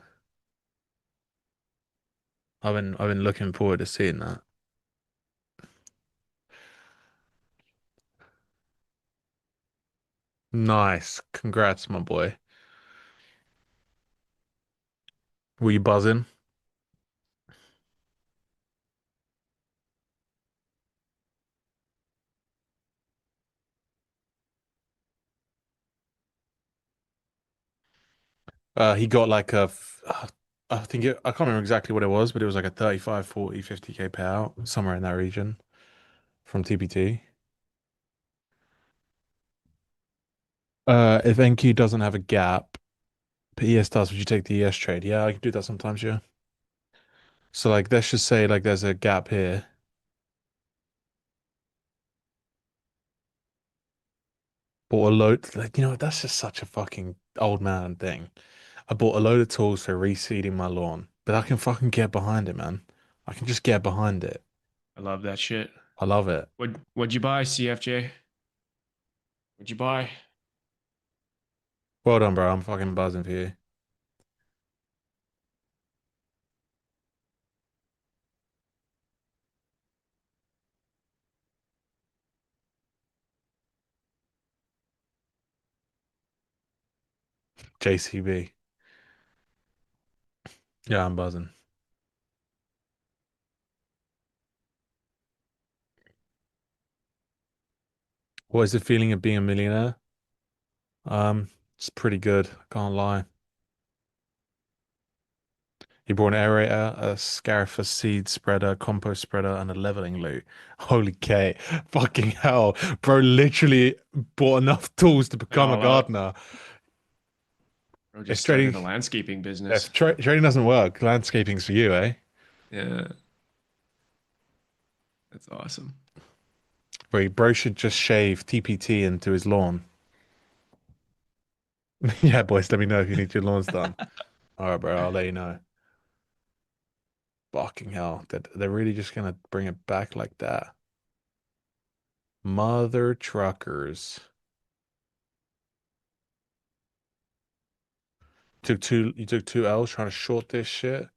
I've been looking forward to seeing that. Nice. Congrats, my boy. Were you buzzing? He got like I can't remember exactly what it was, but it was like a 35, 40, 50K payout, somewhere in that region from TPT. If NQ doesn't have a gap, but ES does, would you take the ES trade? Yeah, I can do that sometimes, yeah. So like let's just say like there's a gap here. Bought a load like that's just such a fucking old man thing. I bought a load of tools for reseeding my lawn, but I can fucking get behind it, man. I can just get behind it. I love that shit. I love it. What'd you buy, CFJ? What'd you buy? Well done, bro. I'm fucking buzzing for you. JCB. Yeah, I'm buzzing. What is the feeling of being a millionaire? It's pretty good. I can't lie. He brought an aerator, a scarifer seed spreader, compost spreader, and a leveling loot. Holy K. Fucking hell. Bro literally bought enough tools to Went become a all out. gardener. Bro If just trading started a landscaping business. if trading doesn't work, landscaping's for you, eh? Yeah, that's awesome. Bro should just shave TPT into his lawn. Yeah, boys, let me know if you need your lawns done. All right, bro, I'll let you know. Fucking hell. They're really just gonna bring it back like that. Mother truckers. You took two L's trying to short this shit.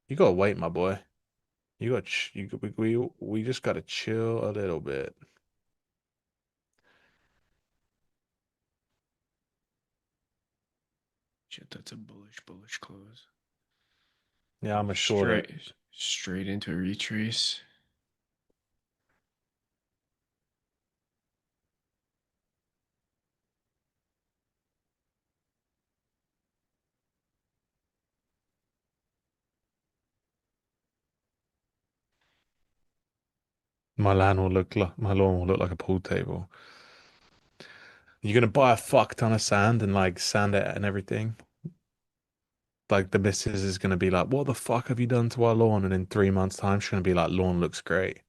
You gotta wait, my boy. You got we just gotta chill a little bit. Shit, that's a bullish close. Yeah, I'm a shorter. Straight into a retrace. My lawn will look like a pool table. You're gonna buy a fuck ton of sand and like sand it and everything. Like the missus is gonna be like, "What the fuck have you done to our lawn?" And in 3 months' time, she's gonna be like, "Lawn looks great."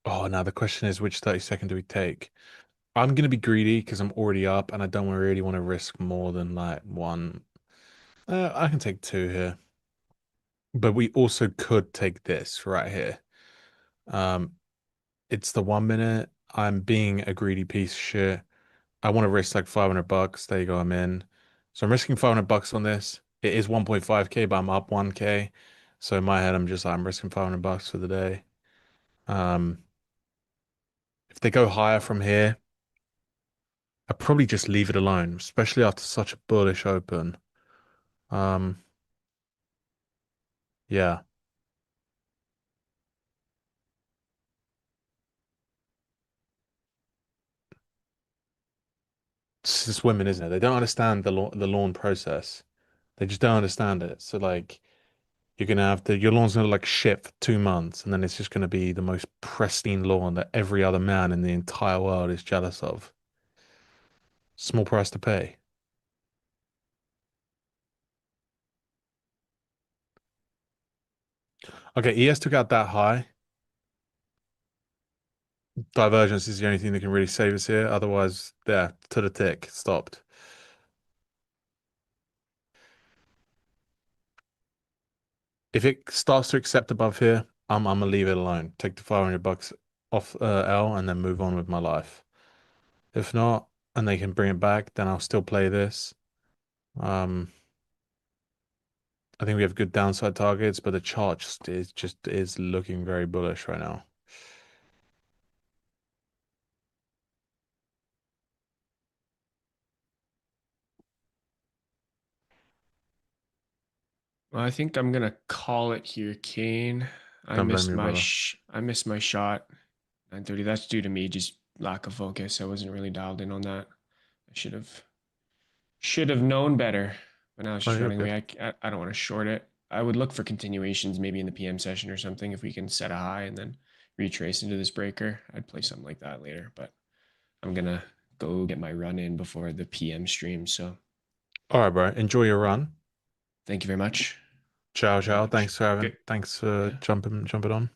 Oh, now the question is, which 30-second do we take? I'm gonna be greedy because I'm already up, and I don't really want to risk more than like one. I can take two here, but we also could take this right here. Um, it's the 1 minute. I'm being a greedy piece of shit. I want to risk like 500 bucks. There you go. I'm in. So I'm risking 500 bucks on this. It is 1.5K, but I'm up 1K. So in my head, I'm just like, I'm risking 500 bucks for the day. Um, if they go higher from here, I'd probably just leave it alone, especially after such a bullish open. Um, yeah, it's just women, isn't it? They don't understand the lawn process. They just don't understand it. So like, you're gonna have your lawn's gonna look like shit for 2 months, and then it's just gonna be the most pristine lawn that every other man in the entire world is jealous of. Small price to pay. Okay, ES took out that high. Divergence is the only thing that can really save us here. Otherwise, yeah, to the tick, stopped. If it starts to accept above here, I'm gonna leave it alone. Take the 500 bucks off L and then move on with my life. If not, and they can bring it back, then I'll still play this. Um, I think we have good downside targets, but the chart just is looking very bullish right now. Well, I think I'm gonna call it here, Kane. Don't blame me, brother. I missed my shot. 9:30. That's due to me just lack of focus. I wasn't really dialed in on that. I should have known better. But now it's Oh, just you're running good. away. I don't want to short it. I would look for continuations maybe in the PM session or something if we can set a high and then retrace into this breaker. I'd play something like that later. But I'm gonna go get my run in before the PM stream. So All right, bro. Enjoy your run. thank you very much. Ciao, Very ciao. much. Good. Thanks for Yeah. Of jumping on.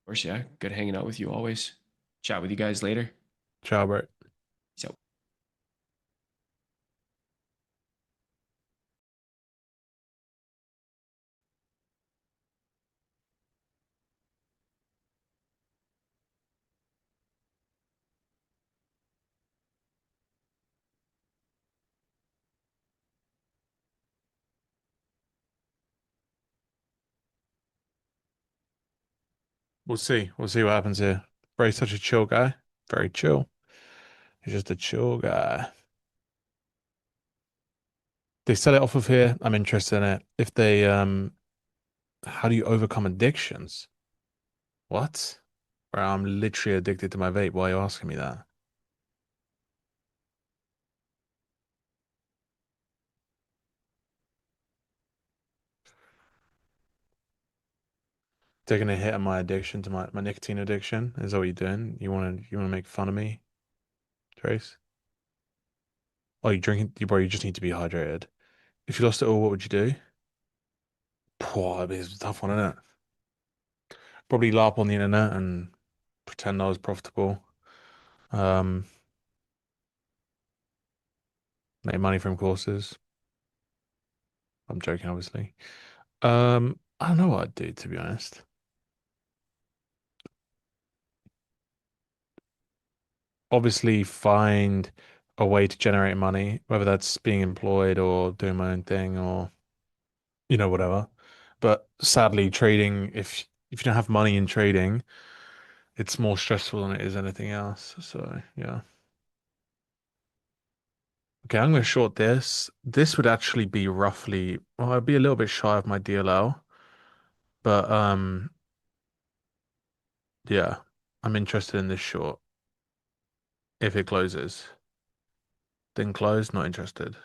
course, yeah. Good hanging out with you always. Chat with you guys later. Ciao, bro. So We'll see. We'll see what happens here. Bray's such a chill guy. Very chill. He's just a chill guy. They sell it off of here. I'm interested in it. If they how do you overcome addictions? What? Bro, I'm literally addicted to my vape. Why are you asking me that? Taking a hit on my addiction to my nicotine addiction. Is that what you're doing? You wanna make fun of me, Trace? Oh, you drinking? You bro, you just need to be hydrated. If you lost it all, what would you do? Poor, it's a tough one, isn't it? Probably LARP on the internet and pretend I was profitable. Um, Make money from courses. I'm joking, obviously. I don't know what I'd do, to be honest. Obviously, find a way to generate money, whether that's being employed or doing my own thing or, whatever. But sadly, trading, if you don't have money in trading, it's more stressful than it is anything else. So, yeah. Okay, I'm going to short this. This would actually be roughly, well, I'd be a little bit shy of my DLL, but yeah, I'm interested in this short. If it closes, then close, not interested.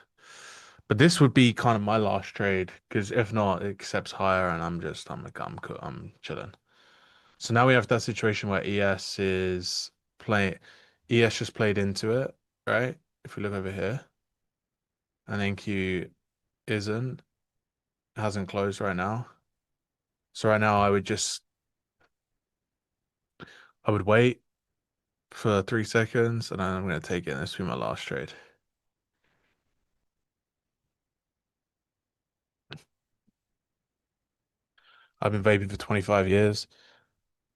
But this would be kind of my last trade because if not, it accepts higher, and I'm chilling. So now we have that situation where ES just played into it, right? If we look over here, and NQ isn't, hasn't closed right now. So right now I would wait for 3 seconds, and then I'm gonna take it. And this will be my last trade. I've been vaping for 25 years.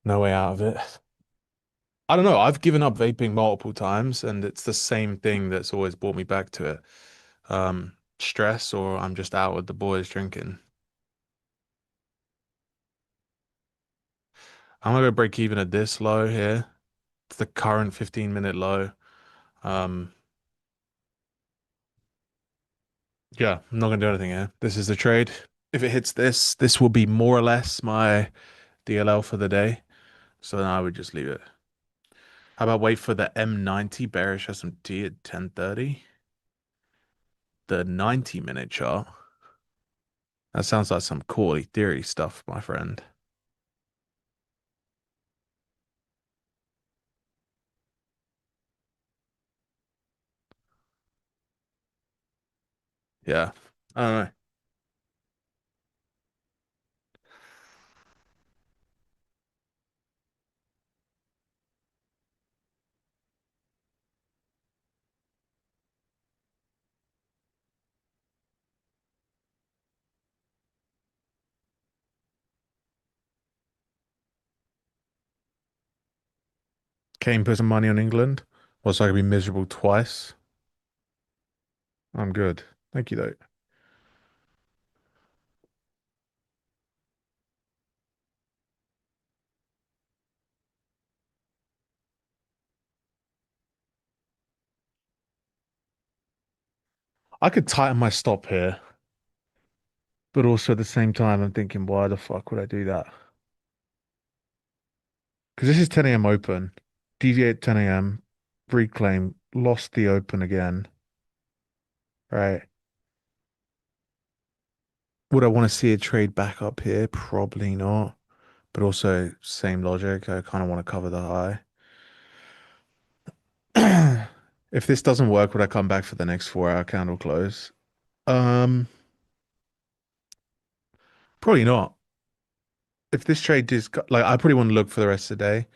No way out of it. I don't know. I've given up vaping multiple times, and it's the same thing that's always brought me back to it. Stress, or I'm just out with the boys drinking. I'm gonna go break even at this low here. It's the current 15-minute low. Um, yeah, I'm not gonna do anything here. This is the trade. If it hits this, this will be more or less my DLL for the day. So then I would just leave it. How about wait for the M90 bearish SMT at 10:30? The 90-minute chart. That sounds like some cool theory stuff, my friend. Yeah. I don't know. Kane put some money on England. Also, I could be miserable twice. I'm good. Thank you, though. I could tighten my stop here, but also at the same time, I'm thinking, why the fuck would I do that? Because this is 10 a.m. open. Deviate 10 a.m. Reclaim. Lost the open again. Right. Would I want to see it trade back up here? Probably not. But also, same logic. I kind of want to cover the high. If this doesn't work, would I come back for the next 4 hour candle close? Um, Probably not. If this trade is like, I probably want to look for the rest of the day.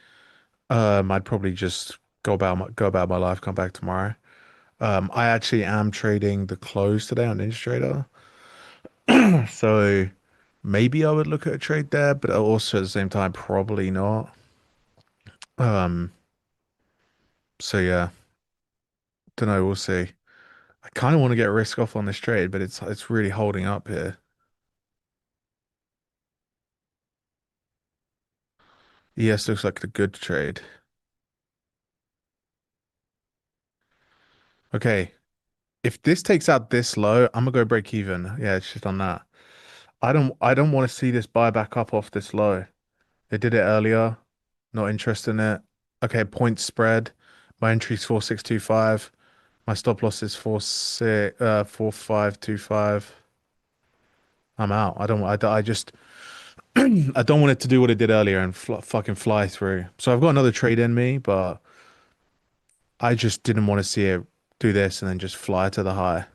I'd probably just go about my life, come back tomorrow. I actually am trading the close today on Trader, so maybe I would look at a trade there, but also at the same time, probably not. Um, so yeah, don't know. We'll see. I kind of want to get risk off on this trade, but it's really holding up here. ES looks like a good trade. Okay, if this takes out this low, I'm gonna go break even. Yeah, it's just on that. I don't want to see this buy back up off this low. They did it earlier. Not interested in it. Okay, point spread. My entry's 4625. My stop loss is 4525. I'm out. I just I don't want it to do what it did earlier and fucking fly through. So I've got another trade in me, but I just didn't want to see it do this and then just fly to the high.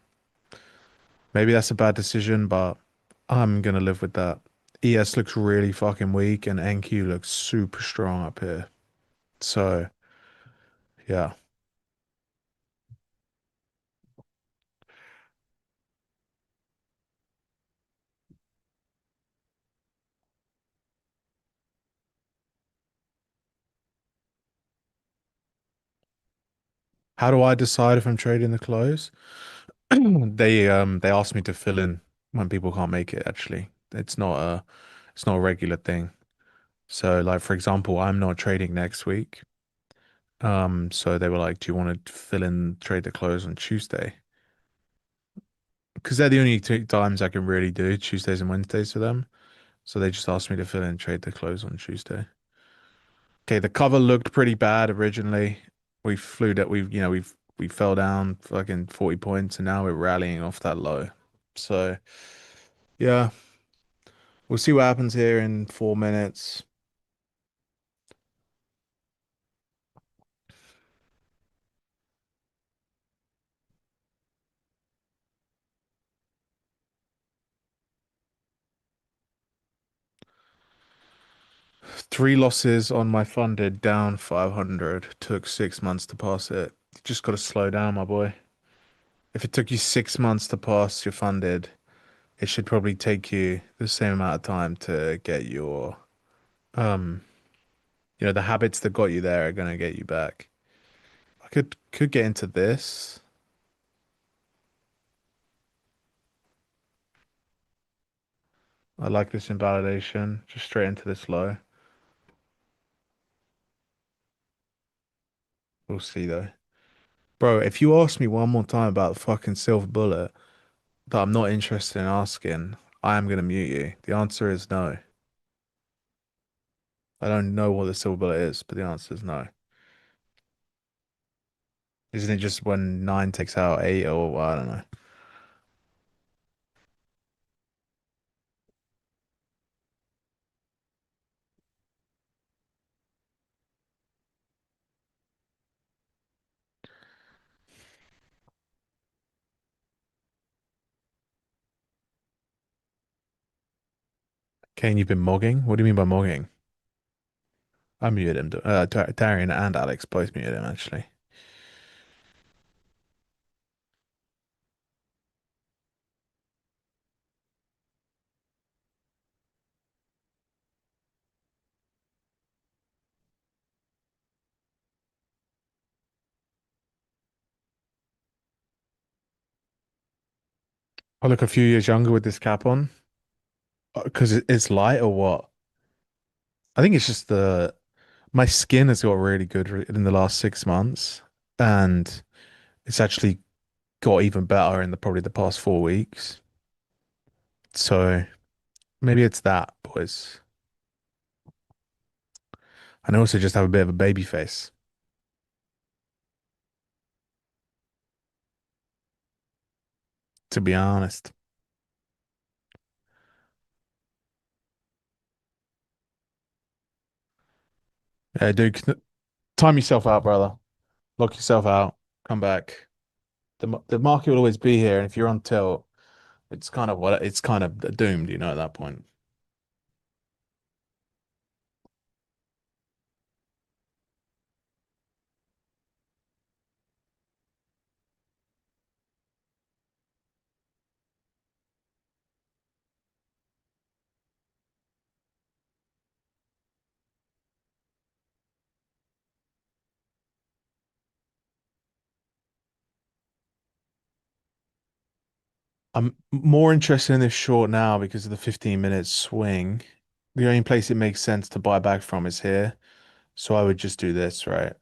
Maybe that's a bad decision, but I'm gonna live with that. ES looks really fucking weak and NQ looks super strong up here. So yeah. How do I decide if I'm trading the close? They asked me to fill in when people can't make it, actually. It's not a regular thing. So like for example, I'm not trading next week. So they were like, "Do you want to fill in trade the close on Tuesday?" Because they're the only two times I can really do Tuesdays and Wednesdays for them. So they just asked me to fill in trade the close on Tuesday. Okay, the cover looked pretty bad originally. We flew that we fell down fucking 40 points and now we're rallying off that low. So yeah, we'll see what happens here in 4 minutes. Three losses on my funded, down 500. Took 6 months to pass it. You just got to slow down, my boy. If it took you 6 months to pass your funded, it should probably take you the same amount of time to get your um the habits that got you there are gonna get you back. I could get into this. I like this invalidation. Just straight into this low. We'll see though. Bro, if you ask me one more time about the fucking silver bullet that I'm not interested in asking, I am gonna mute you. The answer is no. I don't know what the silver bullet is, but the answer is no. Isn't it just when nine takes out eight or I don't know. Kane, you've been mogging? What do you mean by mogging? I muted him. Darian and Alex both muted him actually. I look a few years younger with this cap on. Because it's light or what? I think it's just the my skin has got really good in the last 6 months, and it's actually got even better in the probably the past 4 weeks. So maybe it's that, boys. And I also just have a bit of a baby face, to be honest. Yeah, dude, time yourself out, brother. Lock yourself out. Come back. The market will always be here, and if you're on tilt, it's kind of doomed, at that point. I'm more interested in this short now because of the 15-minute swing. The only place it makes sense to buy back from is here. So I would just do this, right?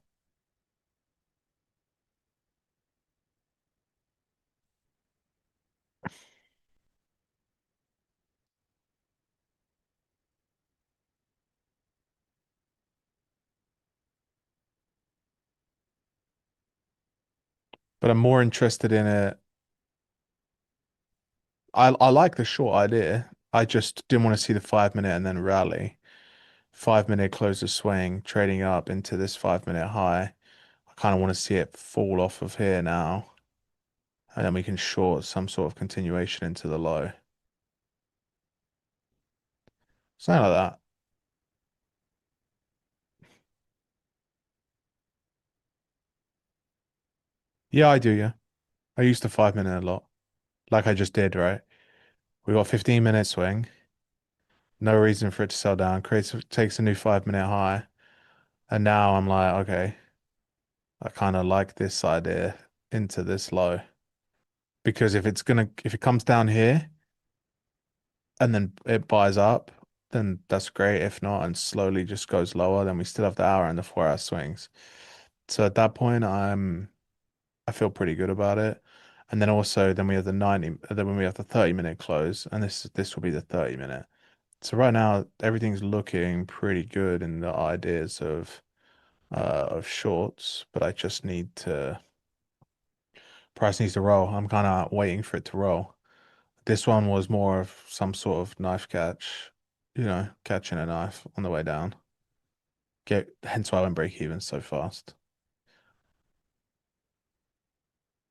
But I'm more interested in it. I like the short idea. I just didn't want to see the 5 minute and then rally. 5 minute close the swing, trading up into this 5 minute high. I kind of want to see it fall off of here now. And then we can short some sort of continuation into the low. Something like that. Yeah, I do, yeah. I use the 5 minute a lot. Like I just did, right? We got 15-minute swing. No reason for it to sell down. Takes a new 5 minute high. And now I'm like, okay, I kind of like this idea into this low. Because if it comes down here and then it buys up, then that's great. If not, and slowly just goes lower, then we still have the hour and the 4 hour swings. So at that point, I feel pretty good about it. And then also then we have the 90, then when we have the 30-minute close, and this will be the 30 minute. So right now everything's looking pretty good in the ideas of of shorts, but I just need to price needs to roll. I'm kind of waiting for it to roll. This one was more of some sort of knife catch, catching a knife on the way down. Hence why I went break even so fast.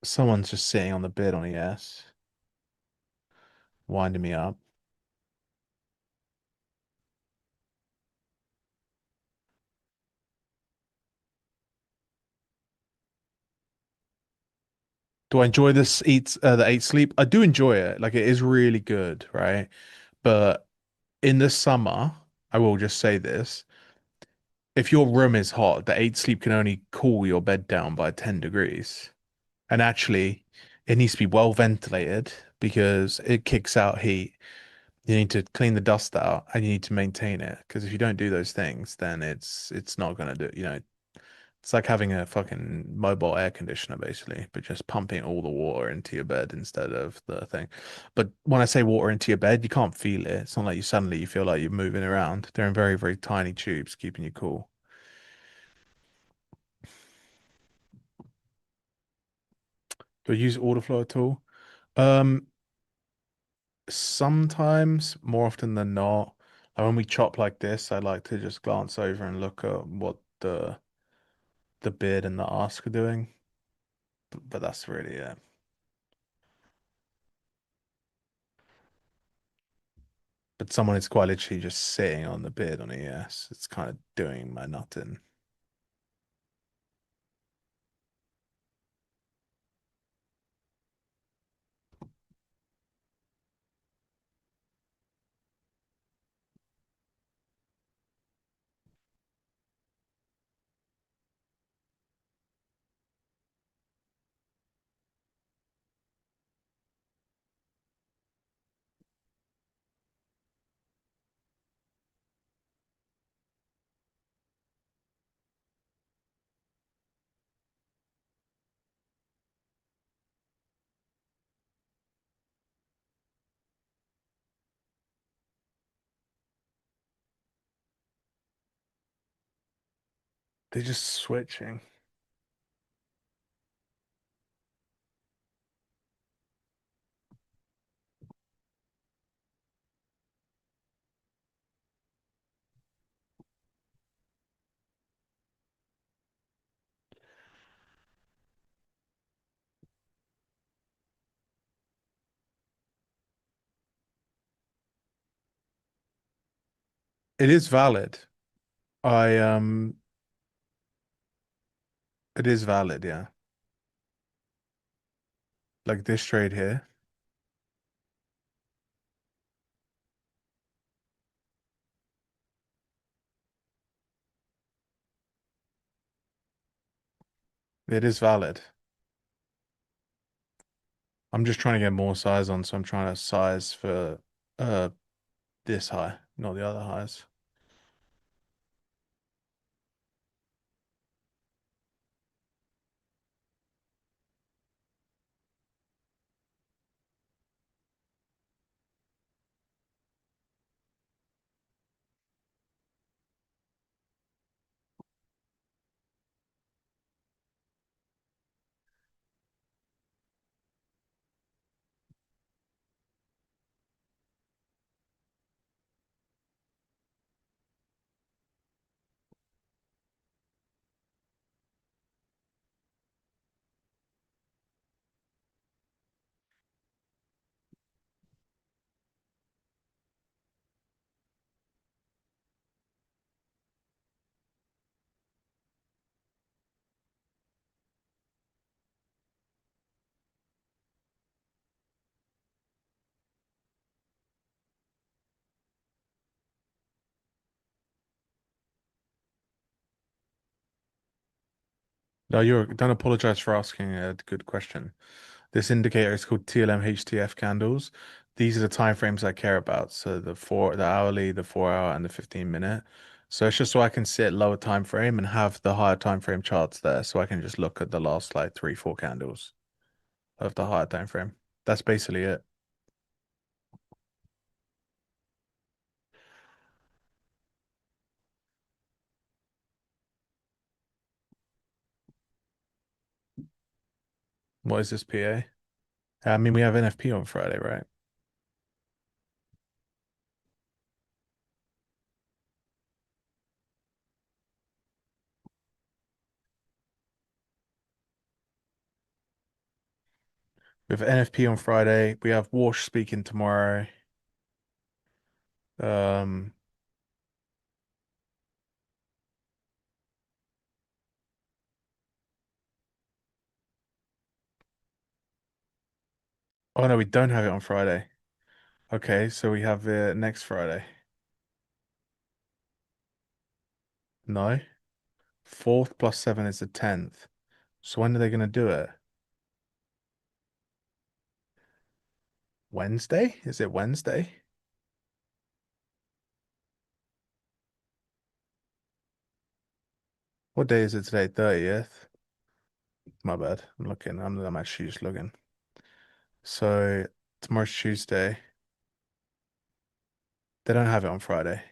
Someone's just sitting on the bid on ES, winding me up. Do I enjoy the eight sleep? I do enjoy it. Like it is really good, right? But in the summer, I will just say this. If your room is hot, the eight sleep can only cool your bed down by 10 degrees. And actually, it needs to be well ventilated because it kicks out heat. You need to clean the dust out and you need to maintain it. Because if you don't do those things, then it's not gonna do, it's like having a fucking mobile air conditioner basically, but just pumping all the water into your bed instead of the thing. But when I say water into your bed, you can't feel it. It's not like you feel like you're moving around. They're in very, very tiny tubes keeping you cool. Do I use order flow at all? Um, Sometimes, more often than not. Like when we chop like this, I like to just glance over and look at what the bid and the ask are doing. But that's really it. But someone is quite literally just sitting on the bid on ES. It's kind of doing my nothing. They're just switching. It is valid. I it is valid, yeah. Like this trade here. It is valid. I'm just trying to get more size on, so I'm trying to size for uh this high, not the other highs. No, you're don't apologize for asking a good question. This indicator is called TLM HTF candles. These are the time frames I care about. So the hourly, the 4 hour, and the 15 minute. So it's just so I can sit lower time frame and have the higher time frame charts there, so I can just look at the last like three, four candles of the higher time frame. That's basically it. What is this PA? I mean, we have NFP on Friday, right? We have NFP on Friday. We have Wash speaking tomorrow. Um, oh no, we don't have it on Friday. Okay, so we have it next Friday. No, 4th plus 7 is the 10th. So when are they going to do it? Wednesday? Is it Wednesday? What day is it today? 30th? My bad. I'm looking. I'm actually just looking. So tomorrow's Tuesday. They don't have it on Friday.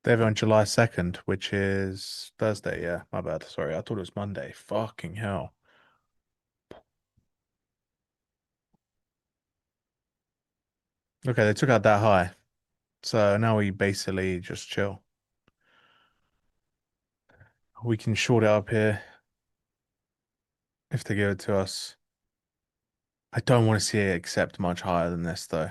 They have it on July 2nd, which is Thursday. Yeah, my bad. Sorry, I thought it was Monday. Fucking hell. Okay, they took out that high. So now we basically just chill. We can short it up here if they give it to us. I don't want to see it accept much higher than this, though.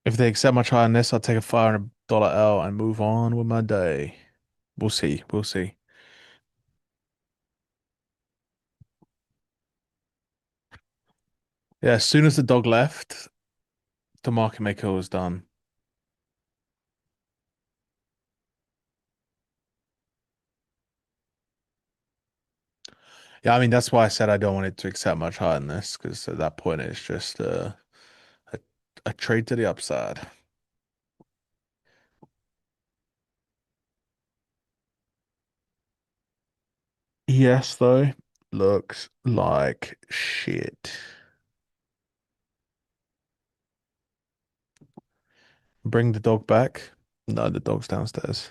If they accept much higher than this, I'll take a $500 L and move on with my day. We'll see. We'll see. Yeah, as soon as the dog left, the market maker was done. Yeah, I mean that's why I said I don't want it to accept much higher than this, because at that point it's just a, a trade to the upside. Yes, though, looks like shit. Bring the dog back. No, the dog's downstairs.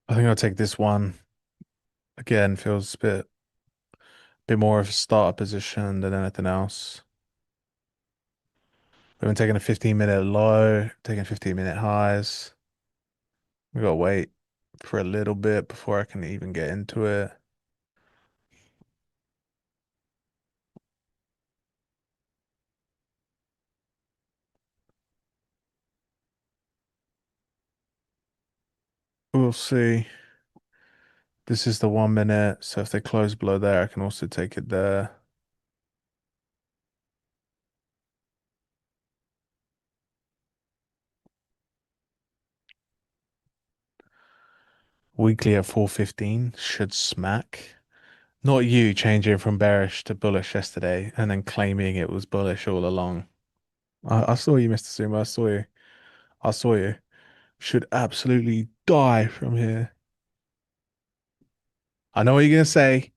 I think I'll take this one. Again, feels a bit more of a starter position than anything else. We've been taking a 15-minute low, taking 15-minute highs. We gotta wait for a little bit before I can even get into it. We'll see. This is the 1 minute, so if they close below there, I can also take it there. Weekly at 4:15 should smack. Not you changing from bearish to bullish yesterday and then claiming it was bullish all along. I saw you, Mr. Sumo. I saw you. I saw you. Should absolutely die from here. I know what you're gonna say.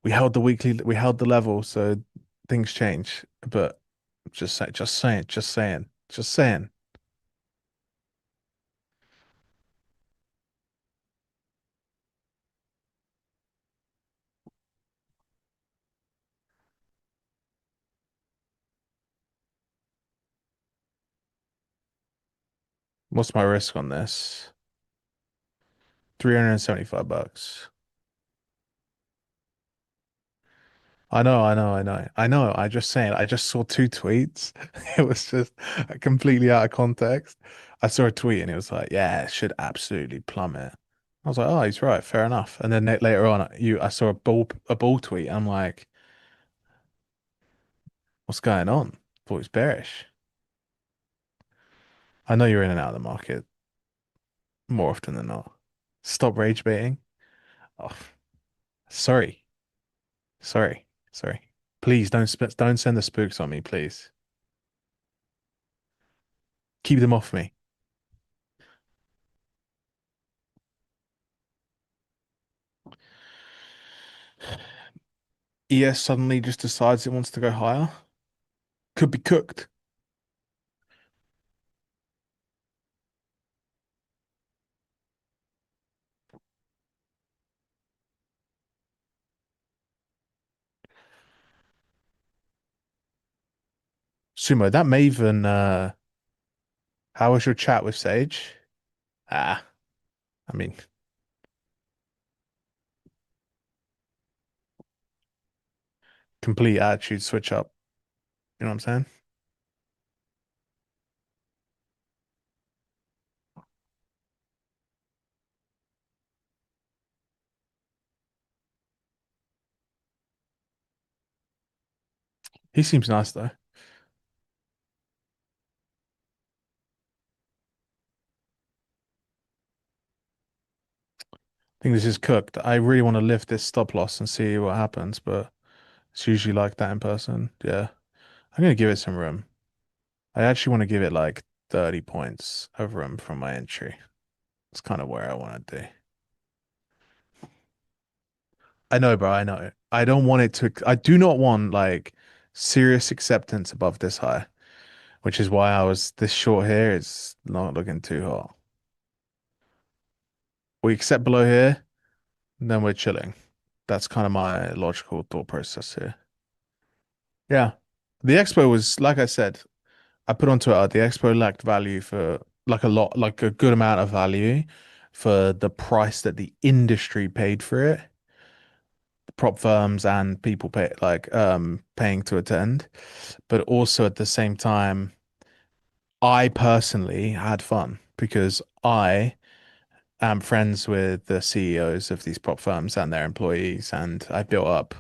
We held the level, so things change. But just saying. What's my risk on this? 375 bucks. I know. I just saying, I just saw two tweets. It was just completely out of context. I saw a tweet and it was like, yeah, it should absolutely plummet. I was like, oh, he's right, fair enough. And then later on, I saw a bull tweet. I'm like, what's going on? Thought it was bearish. I know you're in and out of the market more often than not. Stop rage baiting. Oh, sorry, sorry. Please don't send the spooks on me, please. Keep them off me. ES suddenly just decides it wants to go higher. Could be cooked. Sumo, that Maven, how was your chat with Sage? Ah, I mean, complete attitude switch up. You know what I'm saying? He seems nice though. I think this is cooked. I really want to lift this stop loss and see what happens, but it's usually like that in person. Yeah. I'm gonna give it some room. I actually want to give it like 30 points of room from my entry. It's kind of where I want to do. I know, bro. I know. I don't want it to. I do not want like serious acceptance above this high, which is why I was this short here. It's not looking too hot. We accept below here, then we're chilling. That's kind of my logical thought process here. Yeah. The expo was, like I said, I put on Twitter, the expo lacked value for like a lot, like a good amount of value for the price that the industry paid for it. Prop firms and people paying to attend. But also at the same time, I personally had fun because I am friends with the CEOs of these prop firms and their employees, and I built up,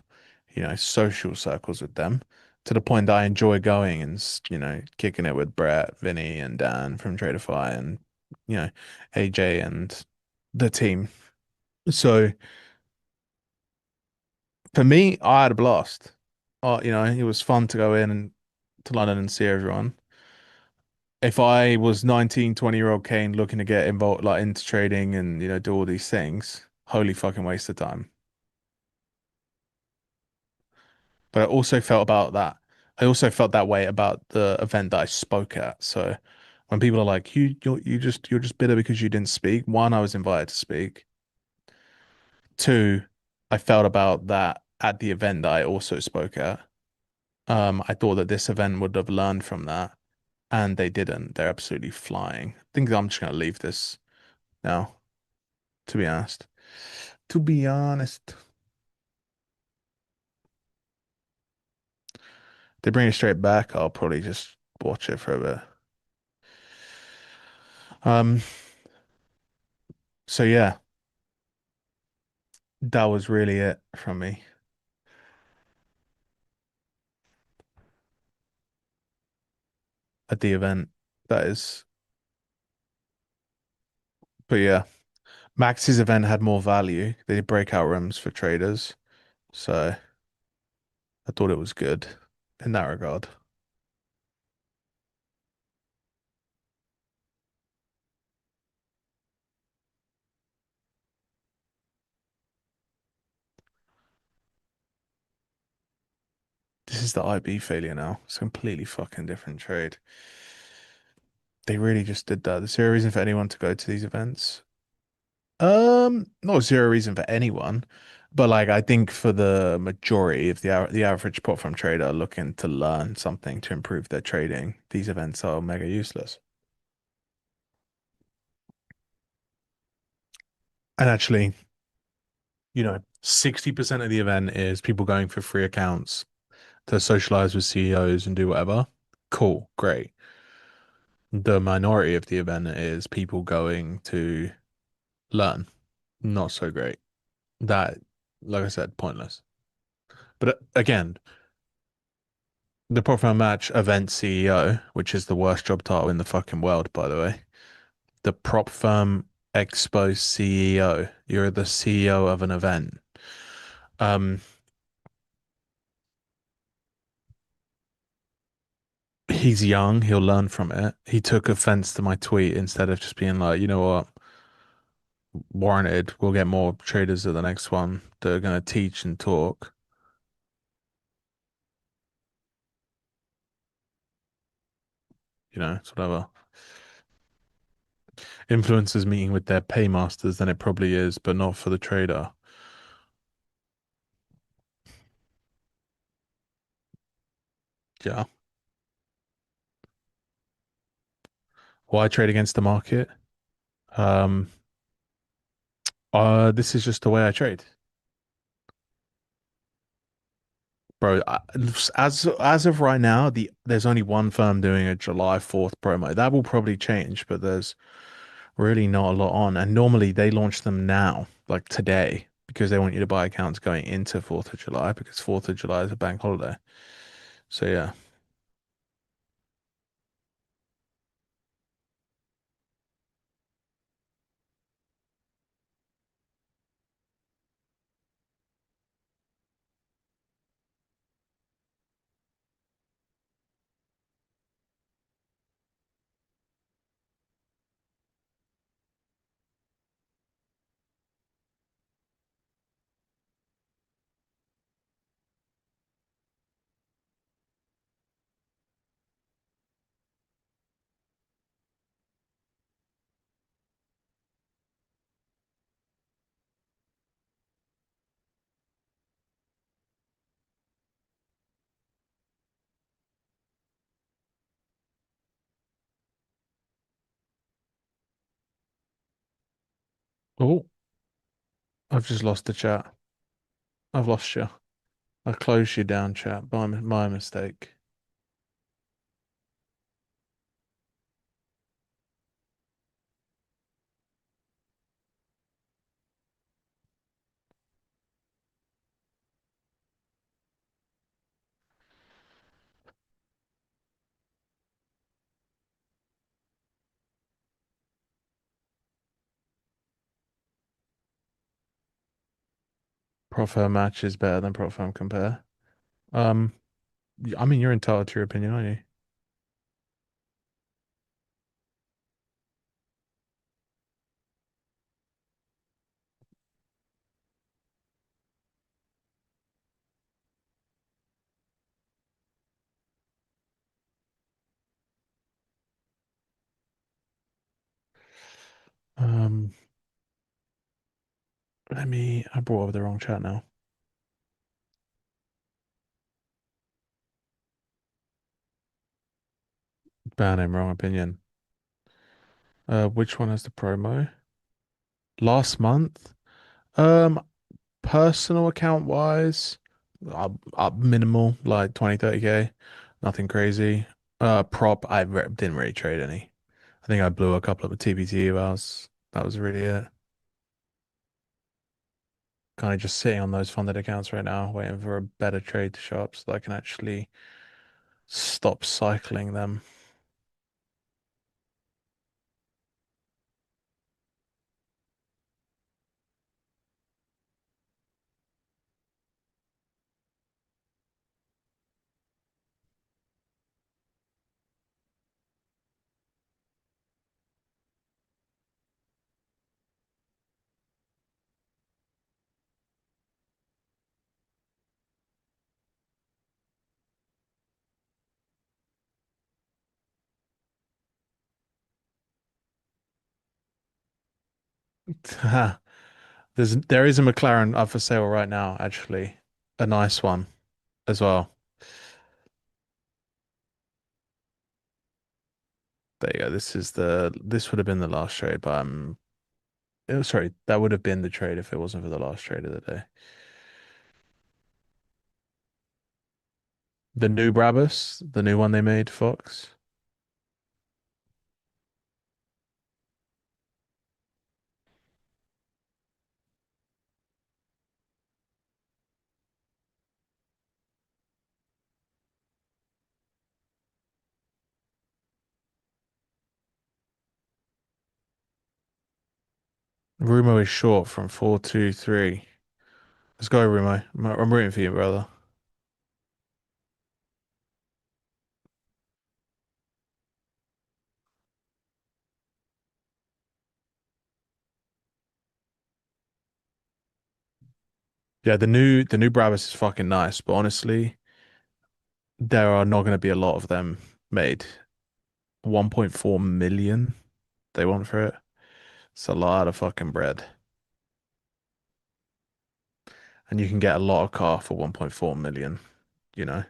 social circles with them to the point that I enjoy going and, kicking it with Brett, Vinny, and Dan from Traderify and, you know, AJ and the team. So for me, I had a blast. It was fun to go in and to London and see everyone. If I was 19, 20-year-old Kane looking to get involved like into trading and do all these things, holy fucking waste of time. But I also felt that way about the event that I spoke at. So when people are like, you're just bitter because you didn't speak. One, I was invited to speak. Two, I felt about that at the event that I also spoke at. I thought that this event would have learned from that, and they didn't. They're absolutely flying. I think I'm just gonna leave this now, to be honest. To be honest, they bring it straight back. I'll probably just watch it for a bit. Um, so yeah, that was really it from me at the event. That is, but yeah, Max's event had more value. They did breakout rooms for traders, so I thought it was good in that regard. This is the IB failure now. It's a completely fucking different trade. They really just did that. There's zero reason for anyone to go to these events. Not zero reason for anyone, but like I think for the majority of the average platform trader looking to learn something to improve their trading, these events are mega useless. And actually, 60% of the event is people going for free accounts to socialize with CEOs and do whatever. Cool, great. The minority of the event is people going to learn. Not so great. That, like I said, pointless. But again, the profile match event CEO, which is the worst job title in the fucking world, by the way. The prop firm expo CEO. You're the CEO of an event. Um, he's young. He'll learn from it. He took offense to my tweet instead of just being like, you know what, warranted. We'll get more traders at the next one. They're gonna teach and talk. It's whatever. Influencers meeting with their paymasters, then it probably is, but not for the trader. Yeah. Why trade against the market? Um, this is just the way I trade. Bro, as of right now, there's only one firm doing a July 4th promo. That will probably change, but there's really not a lot on. And normally they launch them now, like today, because they want you to buy accounts going into 4th of July, because 4th of July is a bank holiday. So yeah. Oh, I've just lost the chat. I've lost you. I closed you down, chat, by my mistake. Profile match is better than profile compare. Um, I mean, you're entitled to your opinion, aren't you? Um, I brought over the wrong chat now. Ban him, wrong opinion. Which one has the promo? Last month? Um, personal account wise, up minimal, like 20, 30K. Nothing crazy. Prop, didn't really trade any. I think I blew a couple of TBT evals. That was really it. Kind of just sitting on those funded accounts right now, waiting for a better trade to show up so that I can actually stop cycling them. There is a McLaren up for sale right now, actually. A nice one as well. There you go. This would have been the last trade, but Sorry, that would have been the trade if it wasn't for the last trade of the day. The new Brabus, the new one they made, Fox. Rumo is short from 423. Let's go, Rumo. I'm rooting for you, brother. Yeah, the new Brabus is fucking nice, but honestly, there are not going to be a lot of them made. 1.4 million they want for it. It's a lot of fucking bread. And you can get a lot of car for 1.4 million, you know.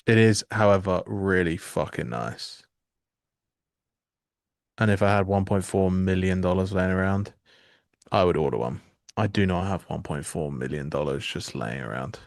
It is, however, really fucking nice. And if I had $1.4 million laying around, I would order one. I do not have $1.4 million just laying around.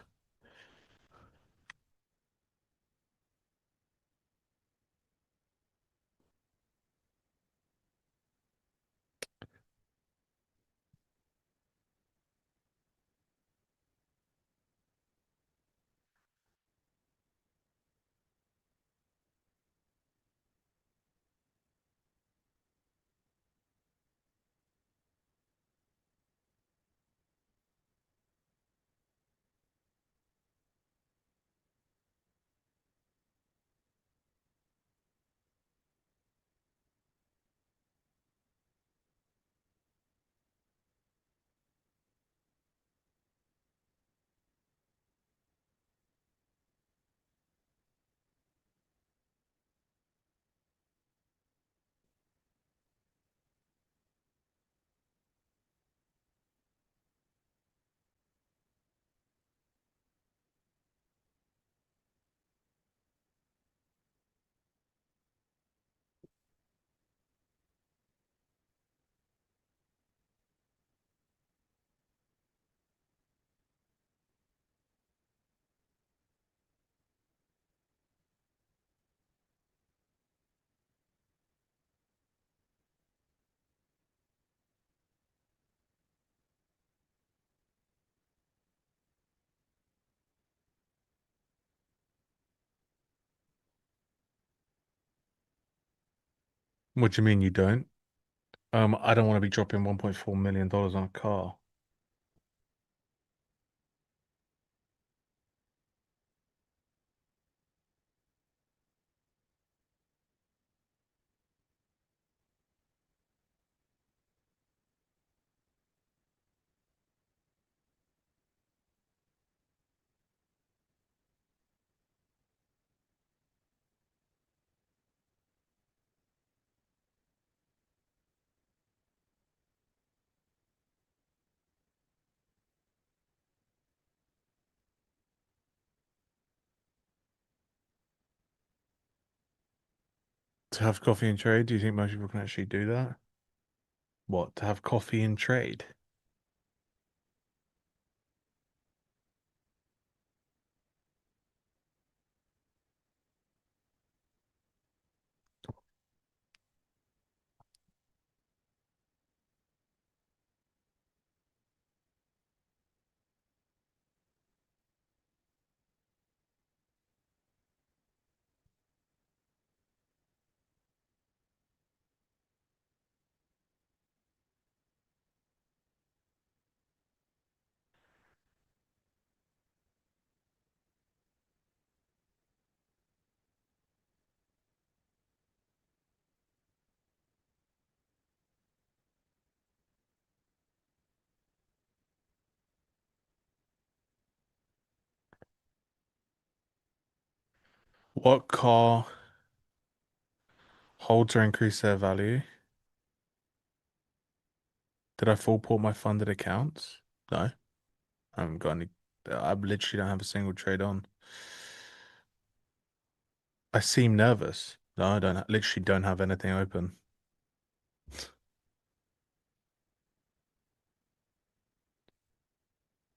What do you mean you don't? I don't want to be dropping $1.4 million on a car. To have coffee and trade, do you think most people can actually do that? What, to have coffee and trade? What car holds or increase their value? Did I full port my funded accounts? No. I haven't got any. I literally don't have a single trade on. I seem nervous. No, I don't. Literally don't have anything open.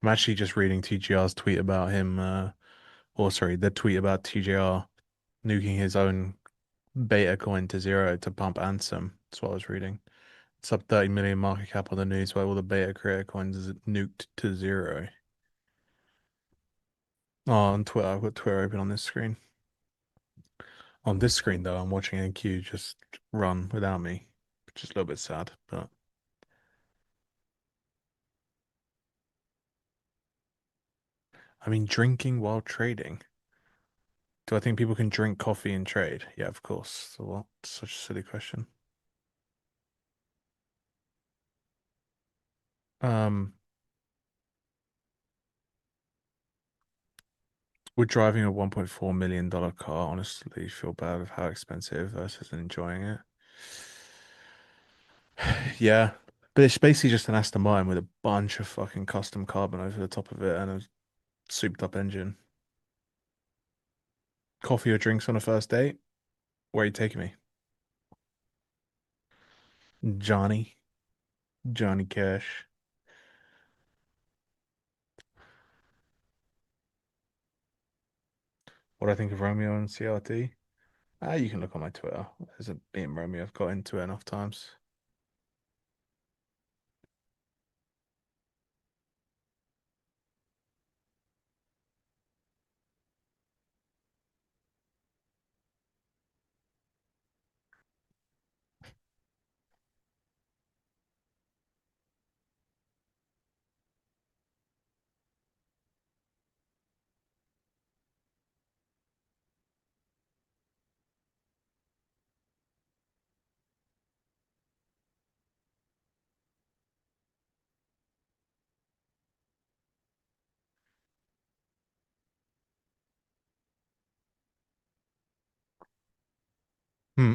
I'm actually just reading TGR's tweet about him. Or sorry, the tweet about TGR nuking his own beta coin to zero to pump Ansem. That's what I was reading. It's up 30 million market cap on the news where all the beta creator coins is nuked to zero. Oh, on Twitter, I've got Twitter open on this screen. On this screen, though, I'm watching NQ just run without me, which is a little bit sad, but I mean, drinking while trading. Do I think people can drink coffee and trade? Yeah, of course. So what? Such a silly question. Um, we're driving a $1.4 million car. Honestly, feel bad of how expensive versus enjoying it. Yeah, but it's basically just an Aston Martin with a bunch of fucking custom carbon over the top of it and a souped up engine. Coffee or drinks on a first date? Where are you taking me? Johnny. Johnny Cash. What I think of Romeo and CRT? Ah, you can look on my Twitter. There's a being Romeo. I've got into it enough times.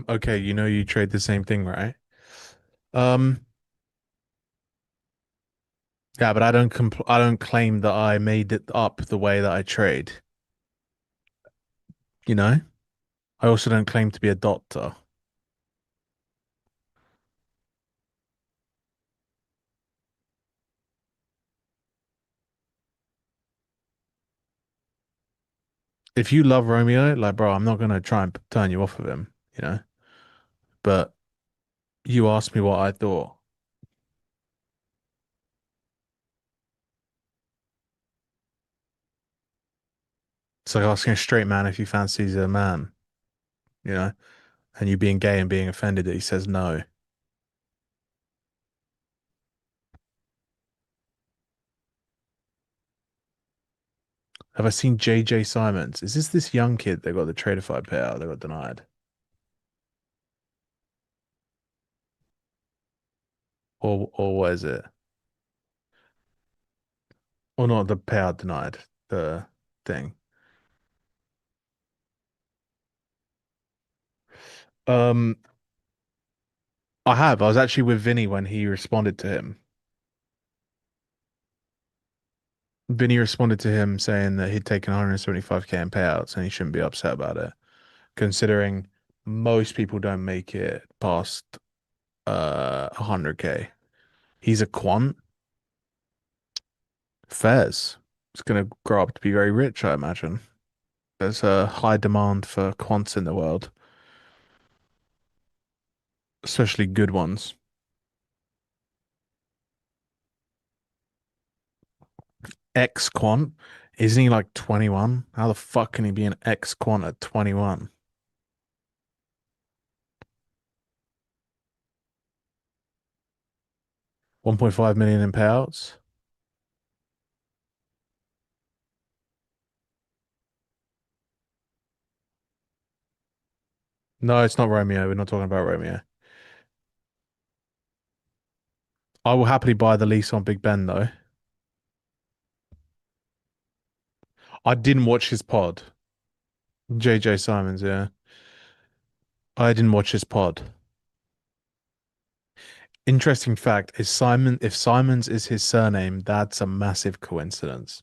Okay, you know you trade the same thing, right? Um, yeah, but I don't claim that I made it up the way that I trade, you know? I also don't claim to be a doctor. If you love Romeo, like, bro, I'm not gonna try and turn you off of him, you know? But you asked me what I thought. It's like asking a straight man if he fancies a man, you know? And you being gay and being offended that he says no. Have I seen JJ Simons? Is this young kid that got the Tradeify payout that got denied? Or what is it? Or not the payout denied, the thing. Um, I have. I was actually with Vinny when he responded to him. Vinny responded to him saying that he'd taken 175K in payouts and he shouldn't be upset about it, considering most people don't make it past 100K. He's a quant. Fairs. He's gonna grow up to be very rich, I imagine. There's a high demand for quants in the world, especially good ones. Ex quant, isn't he like 21? How the fuck can he be an ex quant at 21? 1.5 million in payouts? No, it's not Romeo. We're not talking about Romeo. I will happily buy the lease on Big Ben though. I didn't watch his pod. JJ Simons, yeah. I didn't watch his pod. Interesting fact is if Simons is his surname, that's a massive coincidence.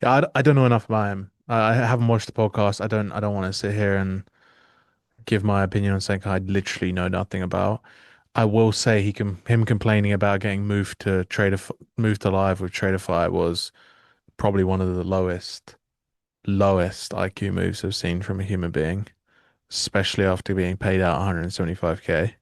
Yeah, I don't know enough about him. I haven't watched the podcast. I don't want to sit here and give my opinion on something I literally know nothing about. I will say him complaining about getting moved to live with Traderfy was probably one of the lowest IQ moves I've seen from a human being, especially after being paid out 175K.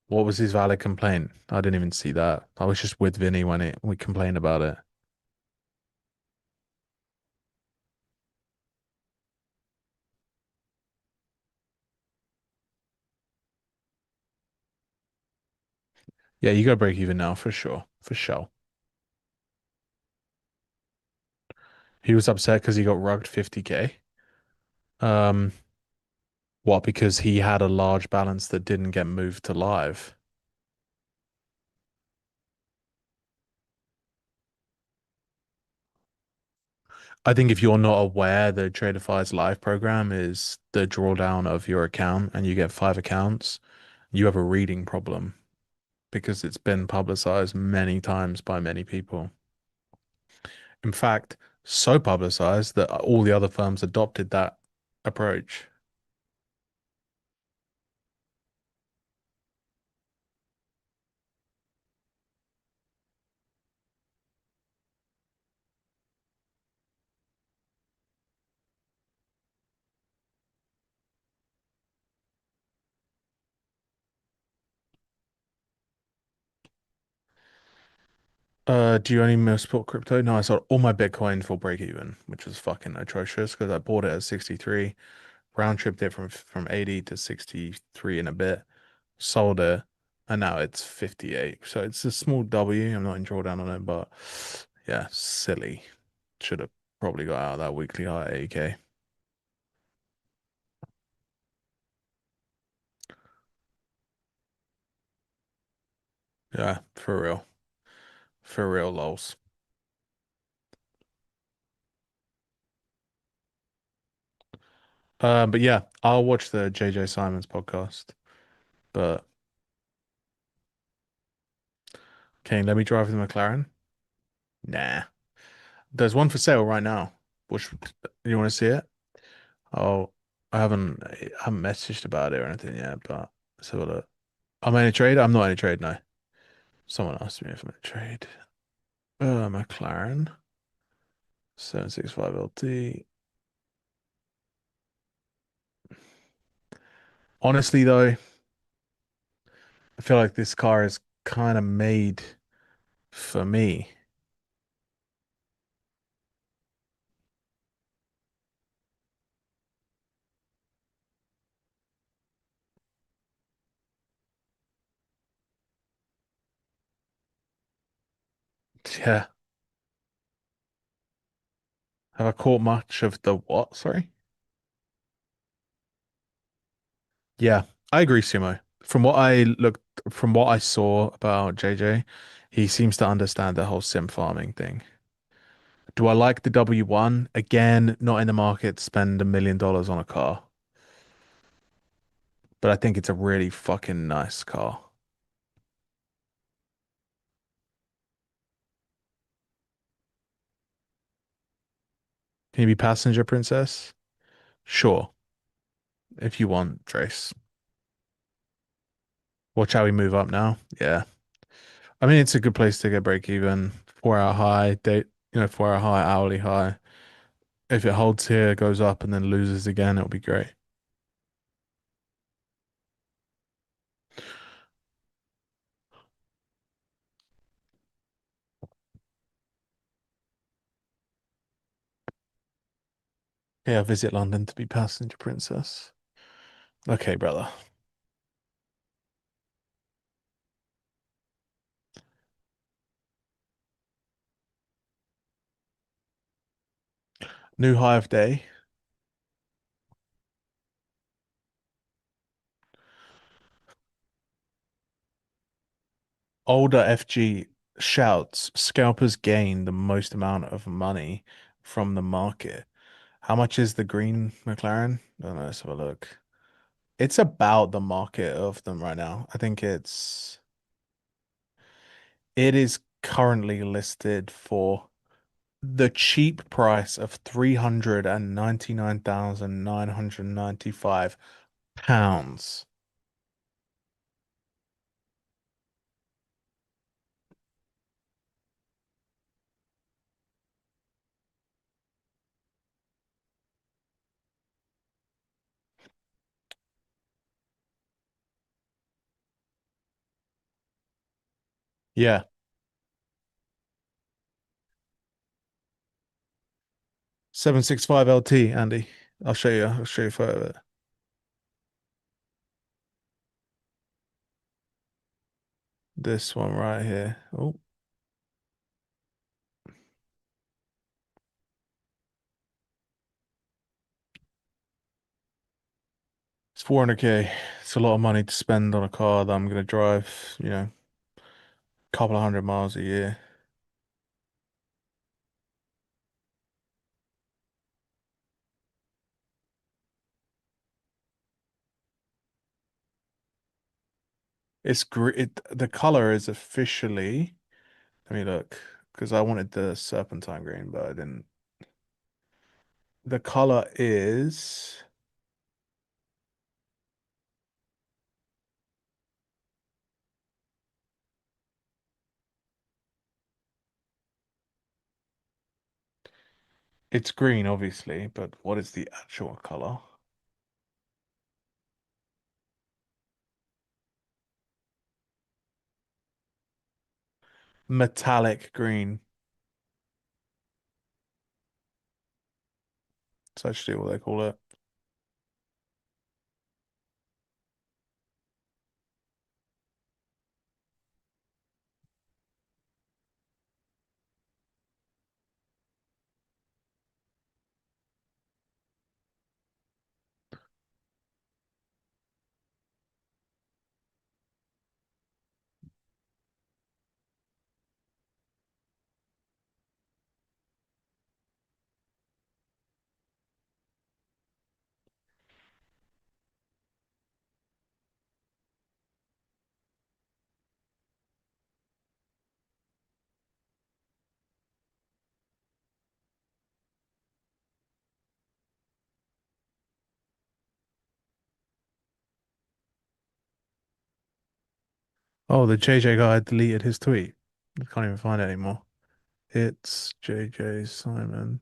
What was his valid complaint? I didn't even see that. I was just with Vinny when we complained about it. Yeah, you got to break even now for sure. For sure. He was upset because he got rugged 50K. Um, what? Because he had a large balance that didn't get moved to live. I think if you're not aware, the Traderfies live program is the drawdown of your account and you get 5 accounts, you have a reading problem because it's been publicized many times by many people. In fact, so publicized that all the other firms adopted that approach. Do you only support crypto? No, I sold all my Bitcoin for break even, which was fucking atrocious because I bought it at 63, round tripped it from 80 to 63 in a bit, sold it, and now it's 58. So it's a small W. I'm not in drawdown on it, but yeah, silly. Should have probably got out of that weekly high at 80K. Yeah, for real. For real, lols. But yeah, I'll watch the JJ Simons podcast. But Kane, let me drive the McLaren. Nah. There's one for sale right now. Which you want to see it? Oh, I haven't messaged about it or anything yet, but let's have a look. Am I in a trade? I'm not in a trade, no. Someone asked me if I'm in a trade. McLaren 765 LT. Honestly, though, I feel like this car is kind of made for me. Yeah. Have I caught much of the what? Sorry. Yeah, I agree, Sumo. From what I saw about JJ, he seems to understand the whole sim farming thing. Do I like the W1? Again, not in the market to spend $1 million on a car, but I think it's a really fucking nice car. Can you be passenger princess? Sure, if you want, Trace. Watch how we move up now. Yeah. I mean, it's a good place to get break even. 4 hour high, 4 hour high, hourly high. If it holds here, goes up and then loses again, it'll be great. Yeah, visit London to be passenger princess. Okay, brother. New high of day. Older FG shouts, scalpers gain the most amount of money from the market. How much is the green McLaren? I don't know, let's have a look. It's about the market of them right now. I think it's. It is currently listed for the cheap price of £399,995. Yeah, 765 LT, Andy. I'll show you. I'll show you a photo of it. This one right here. Oh, it's 400K. It's a lot of money to spend on a car that I'm gonna drive, a couple of 100 miles a year. The color is officially, let me look, because I wanted the serpentine green, but I didn't. The color is it's green, obviously, but what is the actual color? Metallic green. It's actually what they call it. Oh, the JJ guy deleted his tweet. I can't even find it anymore. It's JJ Simon.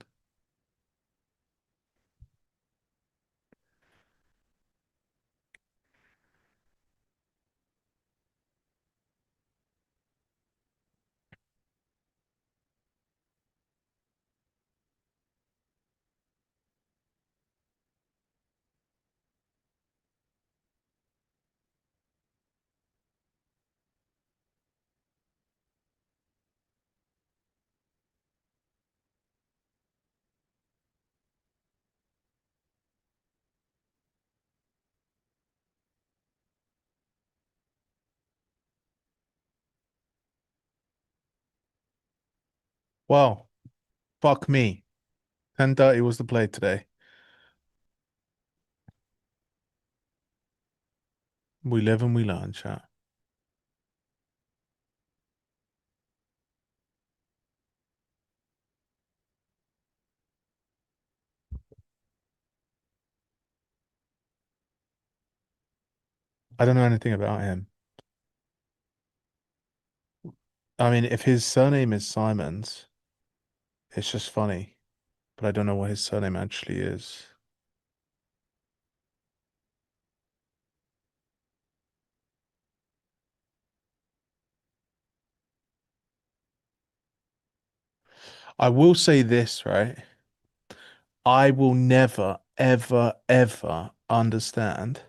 Well, fuck me. 10:30 was the play today. We live and we learn, chat. I don't know anything about him. I mean, if his surname is Simons, it's just funny, but I don't know what his surname actually is. I will say this, right? I will never, ever, ever understand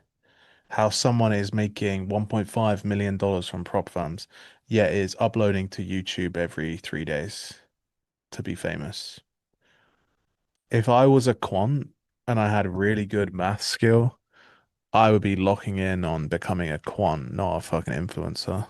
how someone is making $1.5 million from prop firms, yet is uploading to YouTube every 3 days to be famous. If I was a quant and I had really good math skill, I would be locking in on becoming a quant, not a fucking influencer.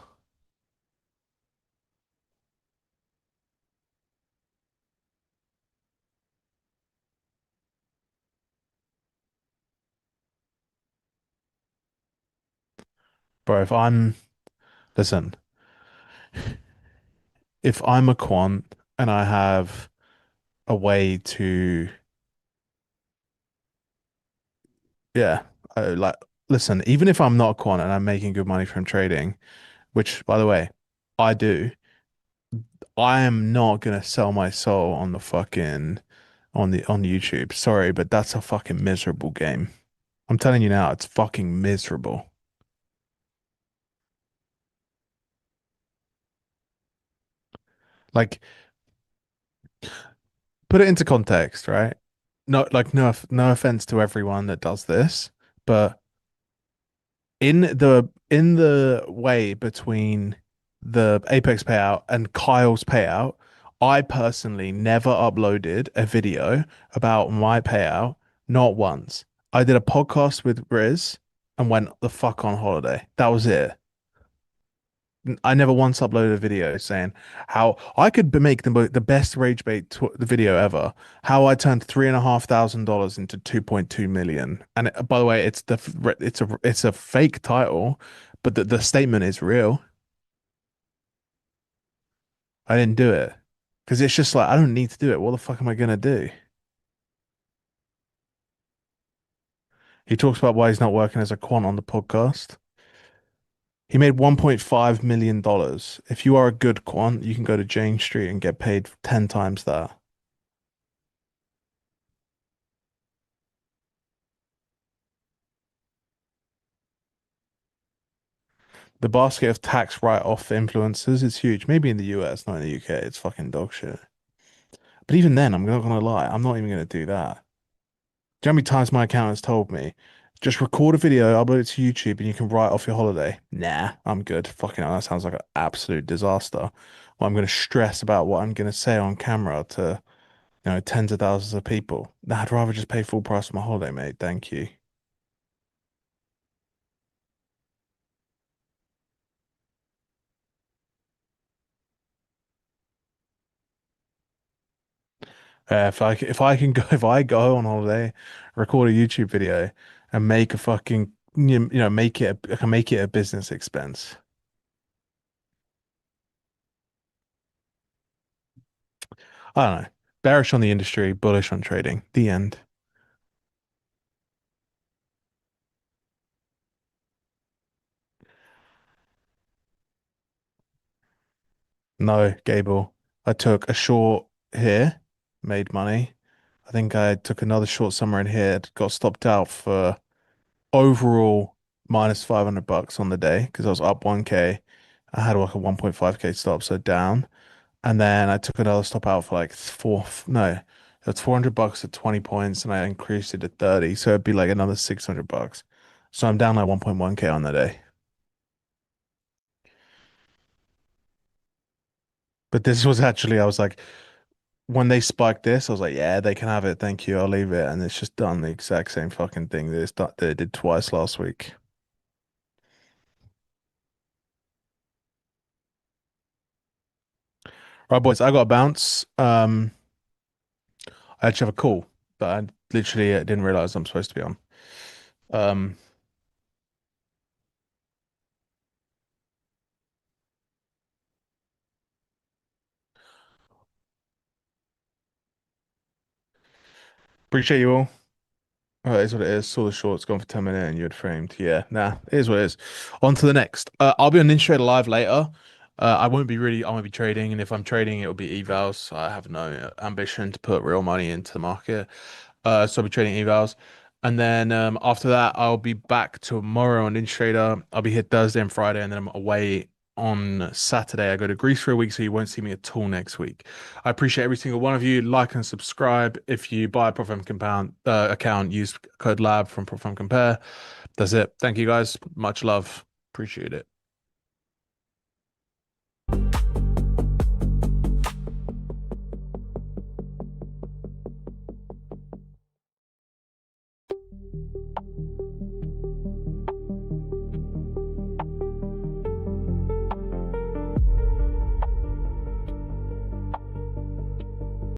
Bro, listen, if I'm a quant and I have a way to, yeah, like, listen, even if I'm not a quant and I'm making good money from trading, which by the way, I do, I am not gonna sell my soul on the fucking on YouTube. Sorry, but that's a fucking miserable game. I'm telling you now, it's fucking miserable. Like, put it into context, right? No, like no offense to everyone that does this, but in the way between the Apex payout and Kyle's payout, I personally never uploaded a video about my payout, not once. I did a podcast with Riz and went the fuck on holiday. That was it. I never once uploaded a video saying how I could make the best rage bait the video ever. How I turned $3,500 into 2.2 million. And by the way, it's a fake title, but the statement is real. I didn't do it because it's just like I don't need to do it. What the fuck am I gonna do? He talks about why he's not working as a quant on the podcast. He made $1.5 million dollars. If you are a good quant, you can go to Jane Street and get paid 10 times that. The basket of tax write-off influencers is huge. Maybe in the US, not in the UK. It's fucking dog shit. But even then, I'm not gonna lie. I'm not even gonna do that. Do you know how many times my accountant's told me, just record a video, upload it to YouTube, and you can write off your holiday? Nah, I'm good. Fucking hell, that sounds like an absolute disaster. Well, I'm gonna stress about what I'm gonna say on camera to, tens of thousands of people. Nah, I'd rather just pay full price for my holiday, mate. Thank you. If I can go if I go on holiday, record a YouTube video, and make a fucking make it I can make it a business expense. I don't know. Bearish on the industry, bullish on trading. The end. No, Gable. I took a short here, made money. I think I took another short somewhere in here, got stopped out for overall minus $500 on the day because I was up 1K. I had like a 1.5K stop, so down. And then I took another stop out for like no, it's $400 at 20 points, and I increased it to 30, so it'd be like another $600. So I'm down like 1.1K on the day. But this was actually, I was like, when they spiked this, I was like, yeah, they can have it. Thank you. I'll leave it. And it's just done the exact same fucking thing that they did twice last week. Right, boys, I got a bounce. I actually have a call that I literally didn't realize I'm supposed to be on. Um, appreciate you all. Oh, it is what it is. Saw the shorts gone for 10 minutes and you had framed. Yeah, nah, it is what it is. On to the next. I'll be on Intrader Live later. I won't be trading, and if I'm trading, it'll be evals. I have no ambition to put real money into the market. So I'll be trading evals. And then after that, I'll be back tomorrow on Intrader. I'll be here Thursday and Friday, and then I'm away on Saturday. I go to Greece for a week, so you won't see me at all next week. I appreciate every single one of you. Like and subscribe. If you buy a Profam Compound account, use code LAB from Profam Compare. That's it. Thank you guys. Much love. Appreciate it.